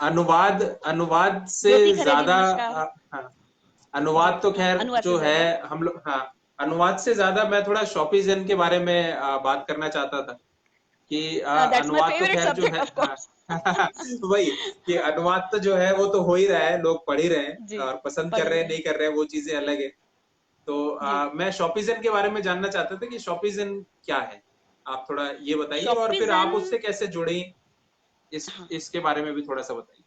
अनुवाद अनुवाद से ज्योति खरे जी ज्यादा, नमस्कार। हाँ, जी, अनुवाद तो हाँ, खैर अनुवाद से जो है, ज्यादा। हम लोग, हाँ, अनुवाद से ज्यादा मैं थोड़ा शॉपिजन के बारे में बात करना चाहता था कि दैट्स माय अनुवाद तो फेवरेट खैर जो सब्जेक्ट है, ऑफ हाँ, कोर्स। वही, कि अनुवाद तो जो है वो तो हो ही रहा है, लोग पढ़ ही रहे हैं, जी, और पसंद पढ़ कर ही रहे हैं रहे नहीं हैं। कर रहे हैं वो चीजें अलग है। तो जी। मैं शॉपिजन के बारे में जानना चाहता था कि शॉपिजन क्या है, आप थोड़ा ये बताइए, और फिर शॉपिजन। आप उससे कैसे जुड़ी, हाँ। इसके बारे में भी थोड़ा सा बताइए।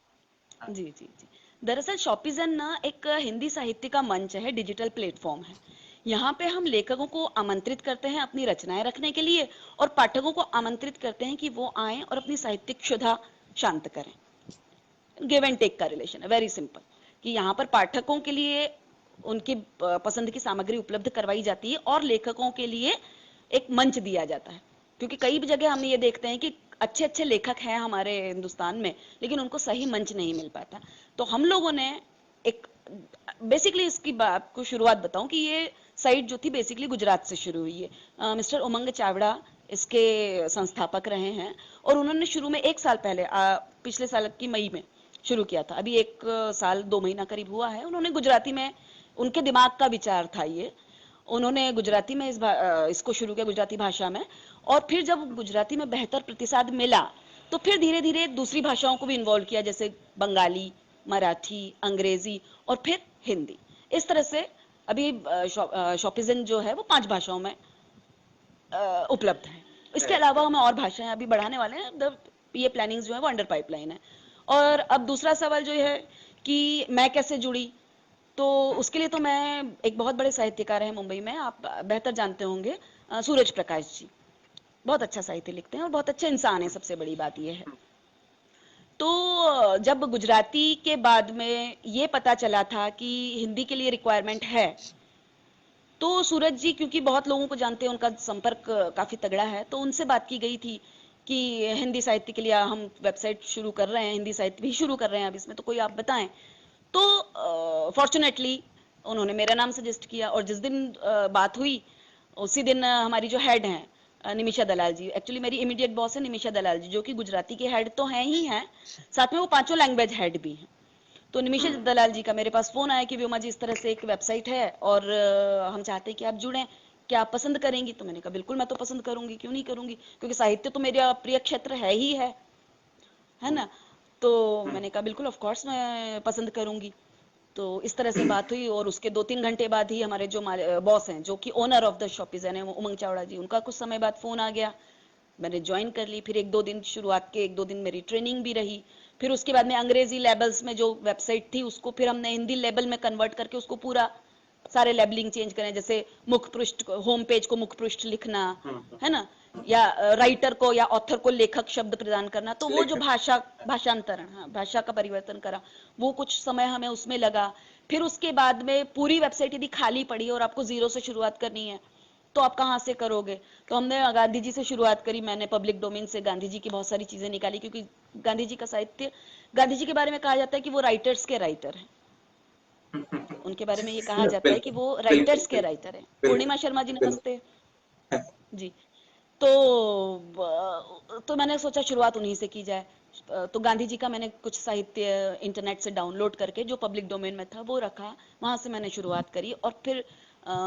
हाँ। जी जी जी। दरअसल शॉपिजन ना एक हिंदी साहित्य का मंच है, डिजिटल प्लेटफॉर्म है। यहाँ पे हम लेखकों को आमंत्रित करते हैं अपनी रचनाएं रखने के लिए, और पाठकों को आमंत्रित करते हैं कि वो आएं और अपनी साहित्यिक क्षुधा शांत करें। गिव एंड टेक का रिलेशन है, वेरी सिंपल, कि यहाँ पर पाठकों के लिए उनकी पसंद की सामग्री उपलब्ध करवाई जाती है, और लेखकों के लिए एक मंच दिया जाता है। क्योंकि कई जगह हम ये देखते हैं कि अच्छे अच्छे लेखक हैं हमारे हिंदुस्तान में, लेकिन उनको सही मंच नहीं मिल पाता। तो हम लोगों ने एक, बेसिकली इसकी बात को शुरुआत बताऊं कि ये साइट जो थी बेसिकली गुजरात से शुरू हुई है। मिस्टर उमंग चावड़ा इसके संस्थापक रहे हैं, और उन्होंने शुरू में एक साल पहले, पिछले साल की मई में शुरू किया था, अभी एक साल 2 महीना करीब हुआ है। उन्होंने गुजराती में, उनके दिमाग का विचार था ये, उन्होंने गुजराती में इसको शुरू किया, गुजराती भाषा में। और फिर जब गुजराती में बेहतर प्रतिसाद मिला, तो फिर धीरे धीरे दूसरी भाषाओं को भी इन्वॉल्व किया, जैसे बंगाली, मराठी, अंग्रेजी, और फिर हिंदी। इस तरह से अभी शॉपिजन जो है वो 5 भाषाओं में उपलब्ध है। इसके करेक्ट अलावा करेक्ट। हमें और भाषाएं अभी बढ़ाने वाले हैं, ये प्लानिंग्स जो है वो अंडर पाइपलाइन है। और अब दूसरा सवाल जो है कि मैं कैसे जुड़ी, तो उसके लिए तो मैं, एक बहुत बड़े साहित्यकार हैं मुंबई में, आप बेहतर जानते होंगे, सूरज प्रकाश जी, बहुत अच्छा साहित्य लिखते हैं और बहुत अच्छे इंसान हैं, सबसे बड़ी बात यह है। तो जब गुजराती के बाद में ये पता चला था कि हिंदी के लिए रिक्वायरमेंट है, तो सूरज जी, क्योंकि बहुत लोगों को जानते हैं, उनका संपर्क काफी तगड़ा है, तो उनसे बात की गई थी कि हिंदी साहित्य के लिए हम वेबसाइट शुरू कर रहे हैं, हिंदी साहित्य भी शुरू कर रहे हैं अब इसमें, तो कोई आप बताएं। तो फॉर्चुनेटली उन्होंने मेरा नाम सजेस्ट किया, और जिस दिन बात हुई, उसी दिन हमारी जो हेड हैं, निमिषा दलाल जी, एक्चुअली मेरी इमीडिएट बॉस है निमिषा दलाल जी, जो कि गुजराती के हेड तो हैं ही हैं, साथ में वो 5 लैंग्वेज हेड भी हैं। तो निमिषा हम्म। दलाल जी का मेरे पास फोन आया कि व्योमा जी, इस तरह से एक वेबसाइट है, और हम चाहते हैं कि आप जुड़ें, क्या आप पसंद करेंगी? तो मैंने कहा बिल्कुल, मैं तो पसंद करूंगी, क्यों नहीं करूंगी, क्योंकि साहित्य तो मेरा प्रिय क्षेत्र है ही है ना। तो हम्म। मैंने कहा बिल्कुल, ऑफ कोर्स मैं पसंद करूंगी। तो इस तरह से बात हुई, और उसके 2-3 घंटे बाद ही हमारे जो बॉस हैं, जो कि ओनर ऑफ द शॉपिजन है, उमंग चावड़ा जी, उनका कुछ समय बाद फोन आ गया। मैंने ज्वाइन कर ली। फिर 1-2 दिन, शुरुआत के 1-2 दिन मेरी ट्रेनिंग भी रही। फिर उसके बाद में अंग्रेजी लेबल्स में जो वेबसाइट थी, उसको फिर हमने हिंदी लेबल में कन्वर्ट करके उसको पूरा, सारे लेबलिंग चेंज करें, जैसे मुख पृष्ठ, होम पेज को मुख पृष्ठ लिखना, हम्म। है ना, या राइटर को या ऑथर को लेखक शब्द प्रदान करना, तो वो जो लेखक। भाषांतरण, हाँ, भाषा का परिवर्तन करा, वो कुछ समय हमें उसमें लगा। फिर उसके बाद में पूरी वेबसाइट यदि खाली पड़ी और आपको जीरो से शुरुआत करनी है, तो आप कहाँ से करोगे? तो हमने गांधी जी से शुरुआत करी, मैंने पब्लिक डोमेन से गांधी जी की बहुत सारी चीजें निकाली, क्योंकि गांधी जी का साहित्य, गांधी जी के बारे में कहा जाता है कि वो राइटर्स के राइटर हैं। उनके बारे में ये कहा जाता है कि बिल्कुल वो बिल्कुल राइटर्स के बिल्कुल राइटर हैं। बिल्कुल पूर्णिमा शर्मा जी बिल्कुल। नमस्ते। जी। तो तो मैंने सोचा शुरुआत उन्हीं से की जाए। तो गांधी जी का मैंने कुछ साहित्य इंटरनेट से डाउनलोड करके, जो पब्लिक डोमेन में था, वो रखा, वहां से मैंने शुरुआत करी। और फिर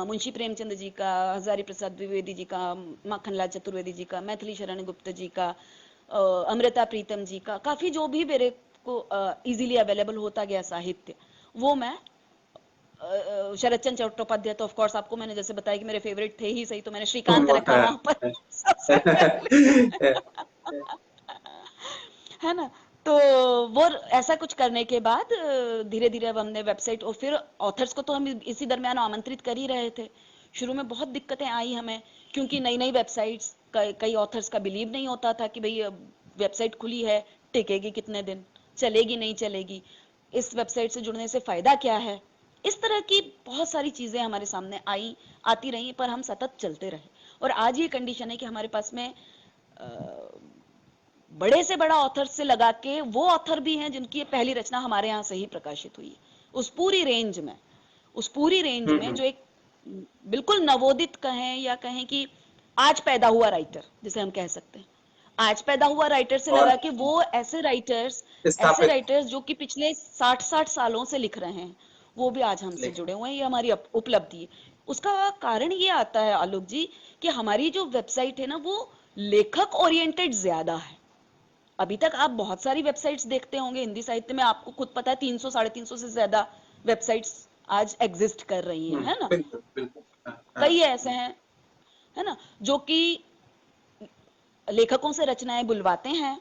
मुंशी प्रेमचंद जी का, हजारी प्रसाद द्विवेदी जी का, माखनलाल चतुर्वेदी जी का, मैथिली शरण गुप्त जी का, अमृता प्रीतम जी का, काफी जो भी मेरे को इजीली अवेलेबल होता गया साहित्य, वो मैं शरद चंद्र चट्टोपाध्याय तो ऑफ कोर्स आपको मैंने जैसे बताया कि मेरे फेवरेट थे ही सही, तो मैंने श्रीकांत वो रखा है। वहां पर सबसे पहले। है ना। तो वो ऐसा कुछ करने के बाद धीरे धीरे अब हमने वेबसाइट, और फिर ऑथर्स को तो हम इसी दरमियान आमंत्रित कर ही रहे थे। शुरू में बहुत दिक्कतें आई हमें, क्योंकि नई नई वेबसाइट्स, कई ऑथर्स का बिलीव नहीं होता था कि भाई वेबसाइट खुली है, टिकेगी कितने दिन, चलेगी नहीं चलेगी, इस वेबसाइट से जुड़ने से फायदा क्या है। इस तरह की बहुत सारी चीजें हमारे सामने आई, आती रही, पर हम सतत चलते रहे। और आज ये कंडीशन है कि हमारे पास में बड़े से बड़ा ऑथर से लगा के वो ऑथर भी हैं जिनकी ये पहली रचना हमारे यहाँ से ही प्रकाशित हुई है। उस पूरी रेंज में, उस पूरी रेंज में जो एक बिल्कुल नवोदित कहें या कहें कि आज पैदा हुआ राइटर, जिसे हम कह सकते हैं, आज पैदा हुआ राइटर से और लगा कि वो ऐसे स्थापित राइटर्स जो कि पिछले 60-60 सालों से लिख रहे हैं, वो भी आज हमसे लेख। जुड़े हुए हैं। ये हमारी उपलब्धि है। उसका कारण ये आता है आलोक जी कि हमारी जो वेबसाइट है ना, वो लेखक ओरिएंटेड ज्यादा है। अभी तक आप बहुत सारी वेबसाइट्स देखते होंगे हिंदी साहित्य में, आपको खुद पता है 300 350 से ज्यादा वेबसाइट्स आज एग्जिस्ट कर रही हैं, है ना। बिल्कुल बिल्कुल। हाँ, कई हाँ। ऐसे हैं, है ना, जो कि लेखकों से रचनाएं बुलवाते हैं,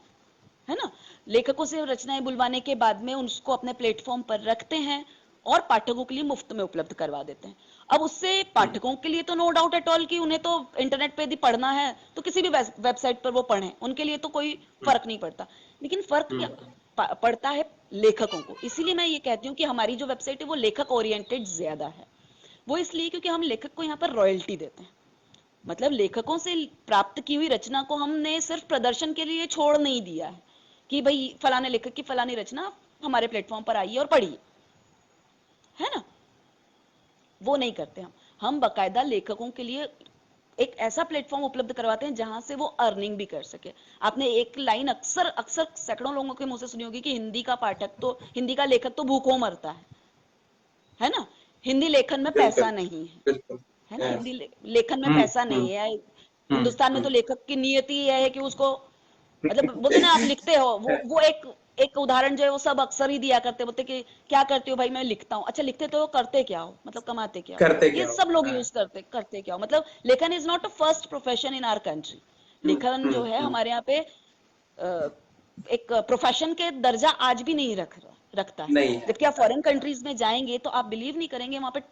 है ना। लेखकों से रचनाएं बुलवाने के बाद में उसको अपने प्लेटफॉर्म पर रखते हैं और पाठकों के लिए मुफ्त में उपलब्ध करवा देते हैं। अब उससे पाठकों के लिए तो नो डाउट एट ऑल कि उन्हें तो इंटरनेट पे यदि पढ़ना है तो किसी भी वेबसाइट पर वो पढ़ें, उनके लिए तो कोई फर्क नहीं पड़ता। लेकिन फर्क क्या पड़ता है लेखकों को। इसीलिए मैं ये कहती हूँ कि हमारी जो वेबसाइट है वो लेखक ओरिएंटेड ज्यादा है। वो इसलिए क्योंकि हम लेखक को यहाँ पर रॉयल्टी देते हैं। मतलब लेखकों से प्राप्त की हुई रचना को हमने सिर्फ प्रदर्शन के लिए छोड़ नहीं दिया है कि भाई फलाने लेखक की फलानी रचना हमारे प्लेटफॉर्म पर आइए और पढ़िए, है ना। वो नहीं करते हम बकायदा लेखकों के लिए एक ऐसा प्लेटफॉर्म उपलब्ध करवाते हैं जहां से वो अर्निंग भी कर सके। आपने एक लाइन अक्सर अक्सर सैकड़ों लोगों के मुंह से सुनी होगी कि हिंदी का लेखक तो भूखों मरता है ना। हिंदी लेखन में पैसा बिल्कुल नहीं बिल्कुल। है ना। यस। हिंदी लेखन में पैसा हम्म। नहीं है। हम्म। हिंदुस्तान में तो लेखक की नियति यह है कि उसको, मतलब बोलते ना आप लिखते हो, वो एक एक उदाहरण जो है वो सब अक्सर ही दिया करते, बोलते कि क्या करते हो भाई, मैं लिखता हूँ। अच्छा लिखते तो करते क्या हो, मतलब कमाते क्या हो। करते ये क्या हो। सब लोग हाँ। यूज करते क्या हो, मतलब लेखन is not a first profession in our country. लेखन जो है हम्म। हमारे यहाँ पे एक प्रोफेशन के दर्जा आज भी नहीं रखता है। नहीं है। जबकि आप फॉरेन कंट्रीज में जाएंगे तो आप बिलीव नहीं करेंगे, वहां पे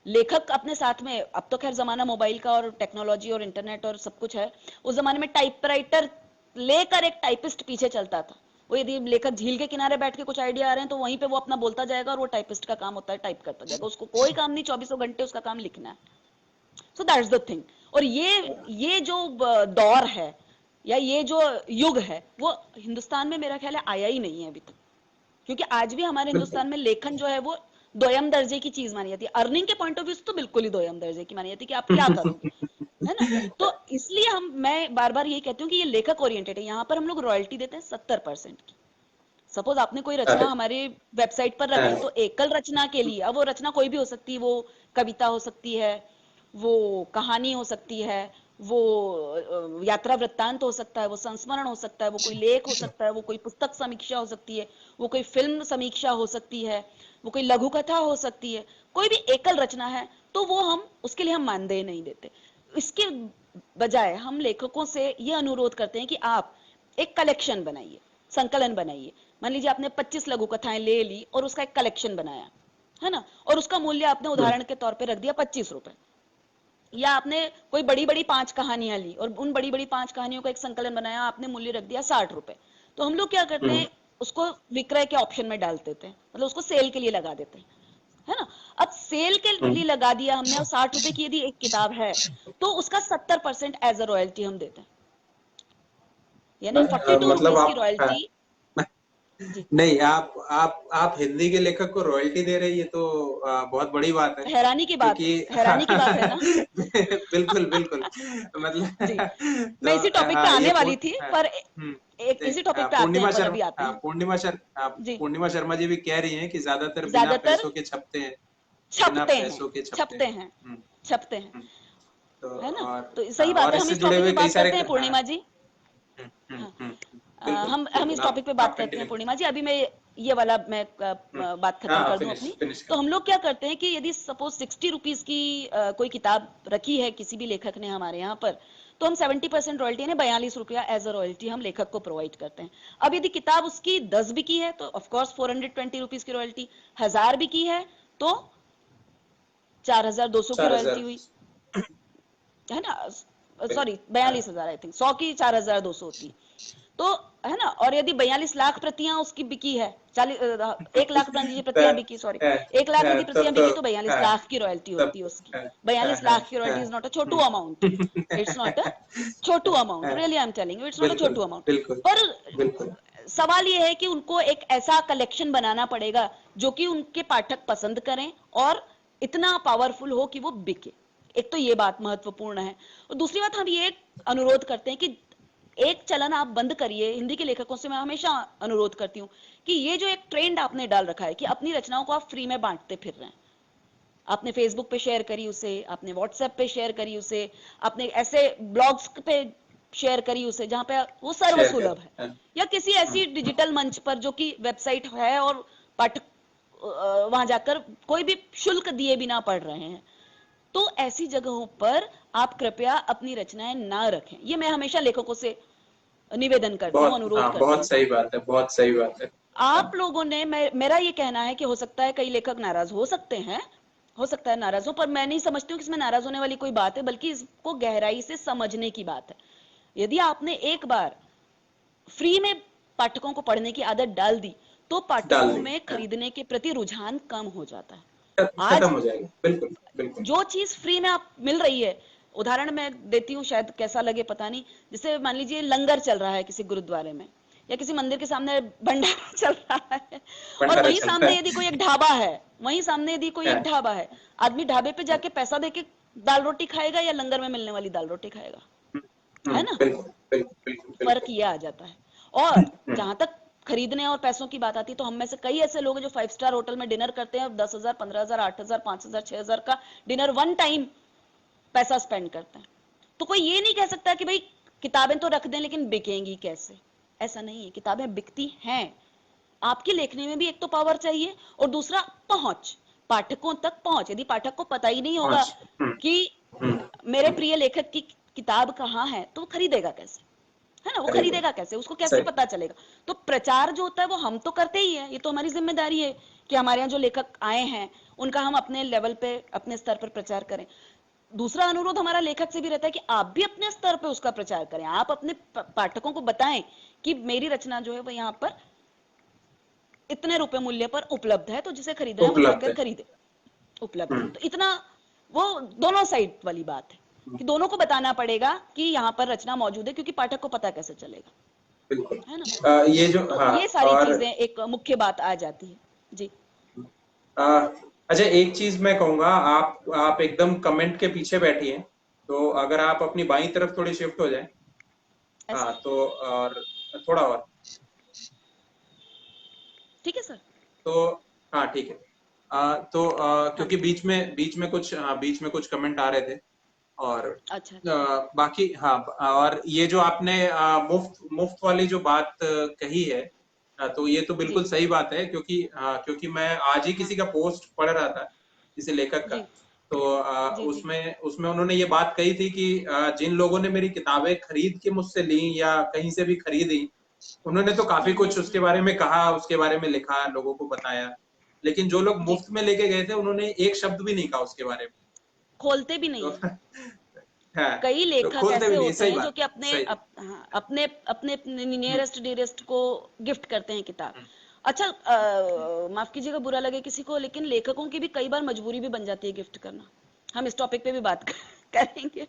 लेखक अपने साथ में, अब तो खैर जमाना मोबाइल का और टेक्नोलॉजी और इंटरनेट और सब कुछ है, उस जमाने में टाइपराइटर लेकर एक टाइपिस्ट पीछे चलता था। वो यदि लेखक झील के किनारे बैठ के कुछ आइडिया आ रहे हैं तो वहीं पे वो अपना बोलता जाएगा और वो टाइपिस्ट का काम होता है टाइप करता जाएगा, उसको कोई काम नहीं, 24 घंटे उसका काम लिखना है। So that's the thing. और ये जो दौर है या ये जो युग है वो हिंदुस्तान में मेरा ख्याल है आया ही नहीं है अभी तक। क्योंकि आज भी हमारे बिल्कुल। हिंदुस्तान में लेखन जो है वो दोयम दर्जे की चीज मानी जाती है। अर्निंग के पॉइंट ऑफ व्यू से तो बिल्कुल ही दोयम दर्जे की मानी जाती है कि आप क्या करोगे, है ना। तो इसलिए मैं बार बार यही कहती हूँ कि ये लेखक ओरिएंटेड है। यहाँ पर हम लोग रॉयल्टी देते हैं 70% की। सपोज आपने कोई रचना अरे। हमारी वेबसाइट पर रखी, हाँ। तो एकल रचना के लिए, अब वो रचना कोई भी हो सकती है, वो कविता हो सकती है, वो कहानी हो सकती है, वो यात्रा वृत्तांत हो सकता है, वो संस्मरण हो सकता है, वो कोई लेख हो सकता है, वो कोई पुस्तक समीक्षा हो सकती है, वो कोई फिल्म समीक्षा हो सकती है, वो कोई लघु कथा हो सकती है। कोई भी एकल रचना है तो वो हम उसके लिए हम मानदेय नहीं देते। इसके बजाय हम लेखकों से ये अनुरोध करते हैं कि आप एक कलेक्शन बनाइए, संकलन बनाइए। मान लीजिए आपने 25 लघु कथाएं ले ली और उसका एक कलेक्शन बनाया, है ना, और उसका मूल्य आपने उदाहरण के तौर पे रख दिया 25 रुपए। या आपने कोई बड़ी बड़ी 5 कहानियां ली और उन बड़ी बड़ी 5 कहानियों का एक संकलन बनाया, आपने मूल्य रख दिया 60 रुपए। तो हम लोग क्या करते हैं, उसको विक्रय के ऑप्शन में डाल देते हैं, मतलब उसको सेल के लिए लगा देते हैं, है ना। अब सेल के लिए लगा दिया हमने और 60 रुपए की यदि एक किताब है तो उसका 70% एज अ रॉयल्टी हम देते हैं, यानी 42 मतलब रुपीज की आप, हाँ, रॉयल्टी। जी। नहीं, आप हिंदी के लेखक को रॉयल्टी दे रहे हैं, ये तो बहुत बड़ी बात है। क्योंकि हैरानी की बात है ना। बिल्कुल बिल्कुल। मतलब जी, मैं तो इसी टॉपिक पे ये आने वाली थी, पर एक नहीं, इसी टॉपिक पे आते हैं, पर अभी आते हैं। जी। पूर्णिमा शर्मा जी भी कह रही हैं कि ज्यादातर बिना ज्यादातर पैसों के छपते हैं। बिना छपते हैं, पैसों के छपते छपते हैं। हैं, छपते हैं, हम्म। तो है ना। और तो सही बात और है, हम इससे इस जुड़े टॉपिक हुए पे कई बात सारे करते हैं हाँ। पूर्णिमा जी। हाँ, बिल्कुल हम बिल्कुल। इस टॉपिक पे बात आप करते हैं कंटिन्यू। पूर्णिमा जी। अभी मैं ये वाला मैं बात खत्म हाँ, कर दूं फिनिश अपनी। फिनिश तो कर। हम लोग क्या करते हैं कि यदि सपोज 60 रुपीज की कोई किताब रखी है किसी भी लेखक ने हमारे यहाँ पर, तो हम 70% रॉयल्टी यानी 42 रुपया एज अ रॉयल्टी हम लेखक को प्रोवाइड करते हैं। अब यदि किताब उसकी 10 भी की है तो ऑफकोर्स 420 रुपीज की रॉयल्टी, 1000 भी की है तो 4200 की चार रॉयल्टी हजार हुई, है ना। सॉरी 42,000, आई थिंक 100 की 4200 होती, तो है ना। और यदि 42 लाख प्रतियां उसकी बिकी है, 1 लाख मान लीजिए प्रतियां बिकी, सॉरी, 1 लाख यदि तब प्रतियां तो बिकी तो 42 लाख की रॉयल्टी तब होती है उसकी। है, 42 लाख की रॉयल्टी है, इज नॉट अ छोटू अमाउंट, इट्स नॉट अ छोटू अमाउंट, है, really I am telling you, it's not a बिल्कुल छोटू अमाउंट। बिल्कुल पर बिल्कुल। सवाल ये है कि उनको एक ऐसा कलेक्शन बनाना पड़ेगा जो कि उनके पाठक पसंद करें और इतना पावरफुल हो कि वो बिके। एक तो ये बात महत्वपूर्ण है। और दूसरी बात हम ये अनुरोध करते हैं कि एक चलन आप बंद करिए। हिंदी के लेखकों से मैं हमेशा अनुरोध करती हूँ कि ये जो एक ट्रेंड आपने डाल रखा है कि अपनी रचनाओं को आप फ्री में बांटते फिर रहे हैं, आपने फेसबुक पे शेयर करी उसे, आपने व्हाट्सएप पे शेयर करी उसे, आपने ऐसे ब्लॉग्स पे शेयर करी उसे जहां पे वो शेयर सर्वसुलभ है, कर। या किसी ऐसी डिजिटल मंच पर जो कि वेबसाइट है और पाठक वहां जाकर कोई भी शुल्क दिए बिना पढ़ रहे हैं, तो ऐसी जगहों पर आप कृपया अपनी रचनाएं ना रखें। ये मैं हमेशा लेखकों से निवेदन करती हूँ, बहुत, अनुरोध हाँ, करती बहुत हूँ। सही बात है, बहुत सही बात है। आप हाँ, लोगों ने मेरा ये कहना है कि हो सकता है कई लेखक नाराज हो सकते हैं, हो सकता है नाराज हो, पर मैं नहीं समझती हूँ कि इसमें नाराज होने वाली कोई बात है, बल्कि इसको गहराई से समझने की बात है। यदि आपने एक बार फ्री में पाठकों को पढ़ने की आदत डाल दी तो डाल पाठकों दी, में हाँ, खरीदने के प्रति रुझान कम हो जाता है। खत्म आज हो जाएगा, बिल्कुल बिल्कुल। जो चीज फ्री में आप मिल रही है, उदाहरण मैं देती हूँ, शायद कैसा लगे पता नहीं, जैसे मान लीजिए लंगर चल रहा है किसी गुरुद्वारे में या किसी मंदिर के सामने भंडारा चल रहा है, और भंडारा वहीं चल रहा सामने यदि कोई एक ढाबा है, वहीं सामने यदि कोई एक है। ढाबा है, आदमी ढाबे पे जाके पैसा देके दाल रोटी खाएगा या लंगर में मिलने वाली दाल रोटी खाएगा, है ना। बिल्कुल बिल्कुल बिल्कुल फर्क बिल्कुल। ये आ जाता है। और जहां तक खरीदने और पैसों की बात आती है तो हम में से कई ऐसे लोग हैं जो 5 स्टार होटल में डिनर करते हैं और 10,000, 15,000, 8,000, 5,000, 6,000 का डिनर वन टाइम पैसा स्पेंड करते हैं। तो कोई ये नहीं कह सकता कि भाई किताबें तो रख दें लेकिन बिकेंगी कैसे। ऐसा नहीं है, किताबें बिकती हैं। आपके लेखने में भी एक तो पावर चाहिए और दूसरा पहुंच, पाठकों तक पहुंच। यदि पाठक को पता ही नहीं होगा पाँच। कि मेरे प्रिय लेखक की किताब कहाँ है तो वो खरीदेगा कैसे, है ना। वो खरीदे, खरीदेगा कैसे, उसको कैसे सही। पता चलेगा। तो प्रचार जो होता है वो हम तो करते ही है, ये तो हमारी जिम्मेदारी है कि हमारे यहाँ जो लेखक आए हैं उनका हम अपने लेवल पे अपने स्तर पर प्रचार करें। दूसरा अनुरोध हमारा लेखक से भी रहता है कि आप भी अपने स्तर पे उसका प्रचार करें। आप अपने पाठकों को बताएं कि मेरी रचना जो है वो यहाँ पर इतने रुपए मूल्य पर उपलब्ध है, तो जिसे खरीदना है वो उपलब्ध जाकर है। खरीदे। उपलब्ध है तो इतना, वो दोनों साइड वाली बात है कि दोनों को बताना पड़ेगा कि यहाँ पर रचना मौजूद है, क्योंकि पाठक को पता कैसे चलेगा, बिल्कुल। है ना। ये जो, तो हाँ, ये सारी और चीजें एक मुख्य बात आ जाती है जी। अ, अच्छा, एक चीज मैं कहूंगा, आप एकदम कमेंट के पीछे बैठी हैं, तो अगर आप अपनी बाईं तरफ थोड़ी शिफ्ट हो जाए। ऐसे हाँ, तो और थोड़ा और, ठीक है सर। तो हाँ, ठीक है। तो हाँ क्योंकि बीच में कुछ कमेंट आ रहे थे, और अच्छा अच्छा। बाकी हाँ, और ये जो आपने मुफ्त मुफ्त वाली जो बात कही है, तो ये तो जी बिल्कुल सही बात है, क्योंकि मैं आज ही हाँ किसी का पोस्ट पढ़ रहा था, किसी लेखक का। जी तो जी जी उसमें उसमें उन्होंने ये बात कही थी कि जिन लोगों ने मेरी किताबें खरीद के मुझसे ली या कहीं से भी खरीदी, उन्होंने तो काफी कुछ उसके बारे में कहा, उसके बारे में लिखा, लोगों को बताया। लेकिन जो लोग जी। मुफ्त में लेके गए थे, उन्होंने एक शब्द भी नहीं कहा उसके बारे में। खोलते भी तो नहीं है। हाँ, कई तो लेखक खोलते ऐसे भी नहीं, होते सही हैं जो बात, कि अपने सही। हाँ, अपने अपने हम्म, नियरेस्ट डियरेस्ट को गिफ्ट करते हैं किताब। हम्म, अच्छा, माफ कीजिएगा बुरा लगे किसी को, लेकिन लेखकों की भी कई बार मजबूरी भी बन जाती है गिफ्ट करना। हम इस टॉपिक पे भी बात करेंगे,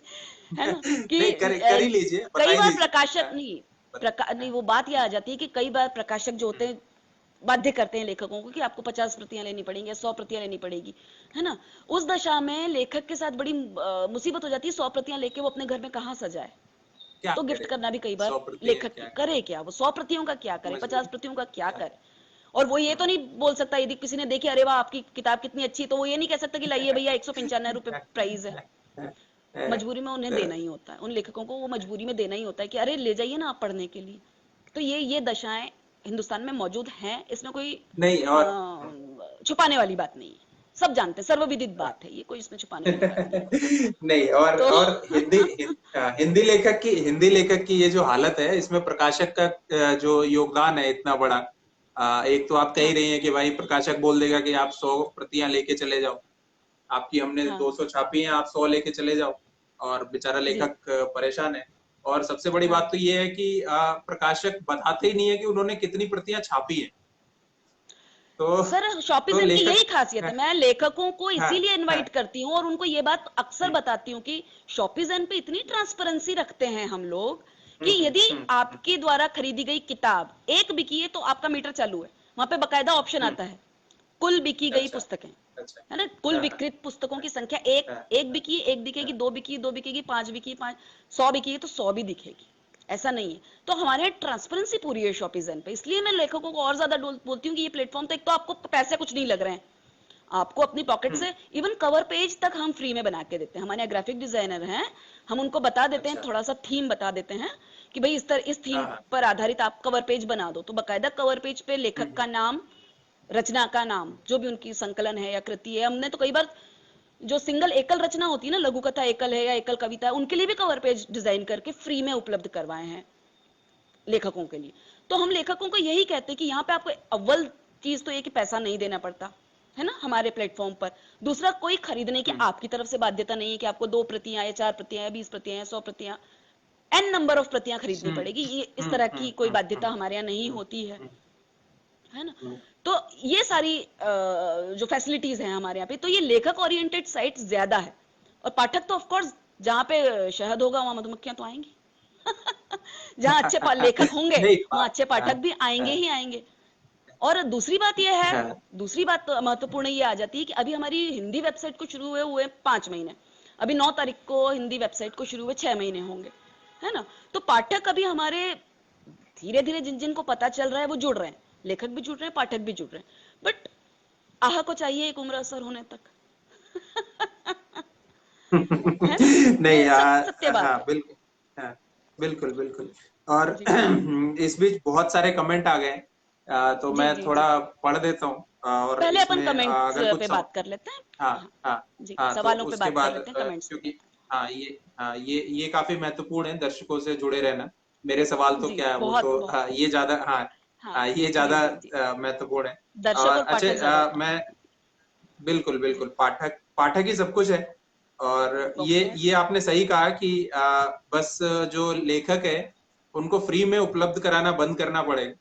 है ना। कि नहीं, कर ही लीजिए, बता कई ही बार लीजिए। प्रकाशक हाँ, नहीं, नहीं, हाँ, वो बात यह आ जाती है कि कई बार प्रकाशक जो होते हैं बाध्य करते हैं लेखकों को कि आपको 50 प्रतियां लेनी पड़ेंगी, 100 प्रतियां लेनी पड़ेगी, है ना। उस दशा में लेखक के साथ बड़ी मुसीबत हो जाती है। 100 प्रतियां लेके वो अपने घर में कहाँ सजाए। क्या तो गिफ्ट करे, करना भी कई बार 100 प्रति है, लेखक की क्या करे, करे, क्या वो 100 प्रतियों का क्या करे, 50 मजबूरी, प्रतियों का क्या क्या करे। और वो ये तो नहीं बोल सकता यदि किसी ने देखी अरे वाह आपकी किताब कितनी अच्छी, तो वो ये नहीं कह सकता कि लाइए भैया 195 रुपए प्राइस है। करे। मजबूरी में उन्हें देना ही होता है, उन लेखकों को वो मजबूरी में देना ही होता है कि अरे ले जाइए ना आप पढ़ने के लिए। तो ये दशाएं हिंदुस्तान में मौजूद हैं, इसमें कोई नहीं। और छुपाने वाली बात नहीं है, सब जानते हैं, सर्वविदित बात है ये, कोई इसमें छुपाने वाली बात नहीं है। नहीं। तो और हिंदी लेखक की ये जो हालत है, इसमें प्रकाशक का जो योगदान है इतना बड़ा। एक तो आप कह ही हाँ रही हैं कि भाई प्रकाशक बोल देगा कि आप 100 प्रतियां लेके चले जाओ, आपकी हमने हाँ 200 छापी हैं, आप 100 लेके चले जाओ, और बेचारा जी लेखक परेशान है। और सबसे बड़ी हाँ बात तो ये है कि प्रकाशक बताते ही नहीं है कि उन्होंने कितनी प्रतियां छापी हैं। तो सर, तो शॉपिजन की यही लेखक। खासियत हाँ, है, मैं लेखकों को हाँ, इसीलिए इनवाइट हाँ, करती हूँ और उनको ये बात अक्सर हम्म, बताती हूँ कि शॉपिजन पे इतनी ट्रांसपेरेंसी रखते हैं हम लोग कि हम्म, यदि हम्म, आपके द्वारा खरीदी गई किताब एक बिकी है तो आपका मीटर चालू है, वहां पे बकायदा ऑप्शन हम्म, आता है कुल बिकी गई अच्छा, पुस्तकें, अच्छा, है ना, कुल हाँ, हाँ, विकृत पुस्तकों की संख्या एक, हाँ, एक बिकी, एक दिखेगी, हाँ, दो बिकी, दो बिकेगी, पांच बिकी, पांच, 100 बिकी है तो 100 भी दिखेगी, ऐसा नहीं है। तो हमारे यहाँ ट्रांसपेरेंसी पूरी है शॉपिजन पे, इसलिए मैं लेखकों को और ज्यादा बोलती हूँ कि ये प्लेटफॉर्म तो एक तो आपको पैसे कुछ नहीं लग रहे हैं, आपको अपनी पॉकेट हम्म, से इवन कवर पेज तक हम फ्री में बना के देते हैं, हमारे यहाँ ग्राफिक डिजाइनर हैं, हम उनको बता देते हैं, अच्छा, थोड़ा सा थीम बता देते हैं कि भाई इस हाँ, थीम हाँ, पर आधारित आप कवर पेज बना दो, तो बकायदा कवर पेज पे लेखक हम्म, का नाम, रचना का नाम, जो भी उनकी संकलन है या कृति है, हमने तो कई बार जो सिंगल एकल रचना होती है ना, लघु कथा एकल है या एकल कविता है, उनके लिए भी कवर पेज डिजाइन करके फ्री में उपलब्ध करवाए हैं लेखकों के लिए। तो हम लेखकों को यही कहते हैं कि यहाँ पे आपको अव्वल चीज तो ये कि पैसा नहीं देना पड़ता है ना हमारे प्लेटफॉर्म पर, दूसरा कोई खरीदने की हम्म, आपकी तरफ से बाध्यता नहीं है कि आपको 2 प्रतियां या 4 प्रतियां या 20 प्रतियां या 100 प्रतियां, एन नंबर ऑफ प्रतियां खरीदनी हम्म, पड़ेगी, ये इस हम्म, तरह हम्म, की कोई हम्म, बाध्यता हम्म, हमारे यहाँ नहीं हम्म, होती है ना। हम्म, तो ये सारी जो फैसिलिटीज हैं हमारे यहाँ पे, तो ये लेखक ओरिएंटेड साइट ज्यादा है, और पाठक तो ऑफ कोर्स, जहाँ पे शहद होगा वहां मधुमक्खियां तो आएंगी। जहाँ अच्छे लेखक होंगे नहीं। वहां अच्छे हाँ, पाठक भी आएंगे हाँ, ही आएंगे। और दूसरी बात यह है, हाँ, दूसरी बात तो महत्वपूर्ण ये आ जाती है कि अभी हमारी हिंदी वेबसाइट को शुरू हुए 5 महीने, अभी 9 तारीख को हिंदी वेबसाइट को शुरू हुए 6 महीने होंगे, है ना। तो पाठक अभी हमारे धीरे धीरे जिन जिन को पता चल रहा है वो जुड़ रहे हैं, लेखक भी जुड़ रहे हैं, पाठक भी जुड़ रहे हैं, बट आह को चाहिए एक उम्र असर होने तक। है ना, नहीं। ये सत्य हाँ, बात है। बिल्कुल। हाँ, बिल्कुल, बिल्कुल। और जी इस बीच बहुत सारे कमेंट आ गए हैं, तो जी मैं जी जी, थोड़ा पढ़ देता हूँ, और पहले अपन इसमें कमेंट्स अगर पे कुछ बात कर लेते हैं। हाँ, हाँ हाँ, जी, हाँ, तो सवालों पे उसके बात कर बाद लेते हैं कमेंट्स पे। क्योंकि ये काफी महत्वपूर्ण है, दर्शकों से जुड़े रहना। मेरे सवाल तो जी क्या है, वो बहुत तो बहुत, ये ज्यादा, हाँ, हाँ हाँ, ये जी ज्यादा जी जी, महत्वपूर्ण है। दर्शक और और अच्छा, पाठक ज्यादा मैं महत्वपूर्ण बिल्कुल, है जी। बिल्कुल, पाठक पाठक ही सब कुछ है। और ओके ये आपने सही कहा कि बस जो लेखक है उनको फ्री में उपलब्ध कराना बंद करना पड़ेगा।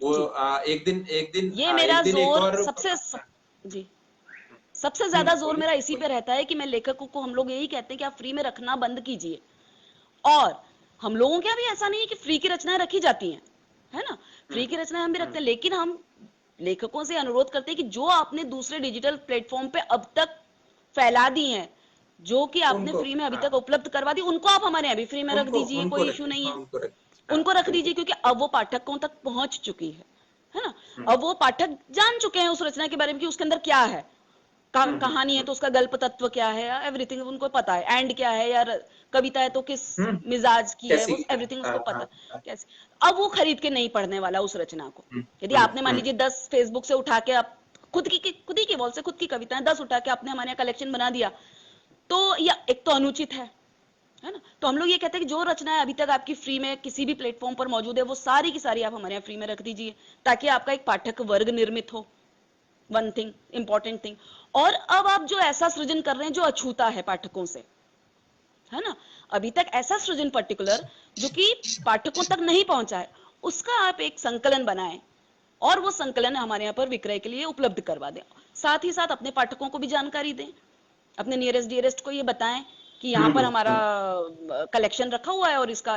वो जी, ये मेरा एक दिन एक जोर और। जी, सबसे ज्यादा जोर बोलिए, मेरा इसी पे बोलिए। रहता है कि मैं लेखकों को, हम लोग यही कहते हैं कि आप फ्री में रखना बंद कीजिए। और हम लोगों के यहाँ भी ऐसा नहीं है कि फ्री की रचनाएं रखी जाती हैं, है ना, हम्म, फ्री की रचनाएं हम भी हम्म, रखते हैं, लेकिन हम लेखकों से अनुरोध करते हैं कि जो आपने दूसरे डिजिटल प्लेटफॉर्म पे अब तक फैला दी हैं, जो कि आपने उनको, फ्री में अभी हाँ, तक उपलब्ध करवा दी, उनको आप हमारे यहाँ भी फ्री में रख उनको दीजिए, उनको कोई इशू रखिए, नहीं हाँ, है। उनको रखिए, हाँ, उनको रख बिल्कुल। दीजिए क्योंकि अब वो पाठकों तक पहुंच चुकी है ना। हम्म, अब वो पाठक जान चुके हैं उस रचना के बारे में कि उसके अंदर क्या है, हम्म, कहानी है तो उसका गल्प तत्व क्या है, एवरीथिंग उनको पता है, एंड क्या है यार, कविता है तो किस हम्म, मिजाज की है, कैसी, वो हाँ, एवरीथिंग उसको हाँ, पता हाँ, कैसे। अब वो खरीद के नहीं पढ़ने वाला उस रचना को। हम्म, यदि हम्म, आपने मान लीजिए 10 फेसबुक से उठा के आप खुद की वॉल से खुद की कविताएं 10 उठा के आपने हमारे यहाँ कलेक्शन बना दिया, तो या एक तो अनुचित है ना। तो हम लोग ये कहते हैं कि जो रचनाएं अभी तक आपकी फ्री में किसी भी प्लेटफॉर्म पर मौजूद है वो सारी की सारी आप हमारे यहाँ फ्री में रख दीजिए, ताकि आपका एक पाठक वर्ग निर्मित हो, वन थिंग, इंपॉर्टेंट थिंग। और अब आप जो ऐसा सृजन कर रहे हैं जो अछूता है पाठकों से, है ना, अभी तक ऐसा सृजन पर्टिकुलर जो कि पाठकों तक नहीं पहुंचा है, उसका आप एक संकलन बनाएं और वो संकलन हमारे यहाँ पर विक्रय के लिए उपलब्ध करवा दें। साथ ही साथ अपने पाठकों को भी जानकारी दें, अपने नियरेस्ट डियरेस्ट को ये बताएं कि यहाँ पर हमारा कलेक्शन रखा हुआ है और इसका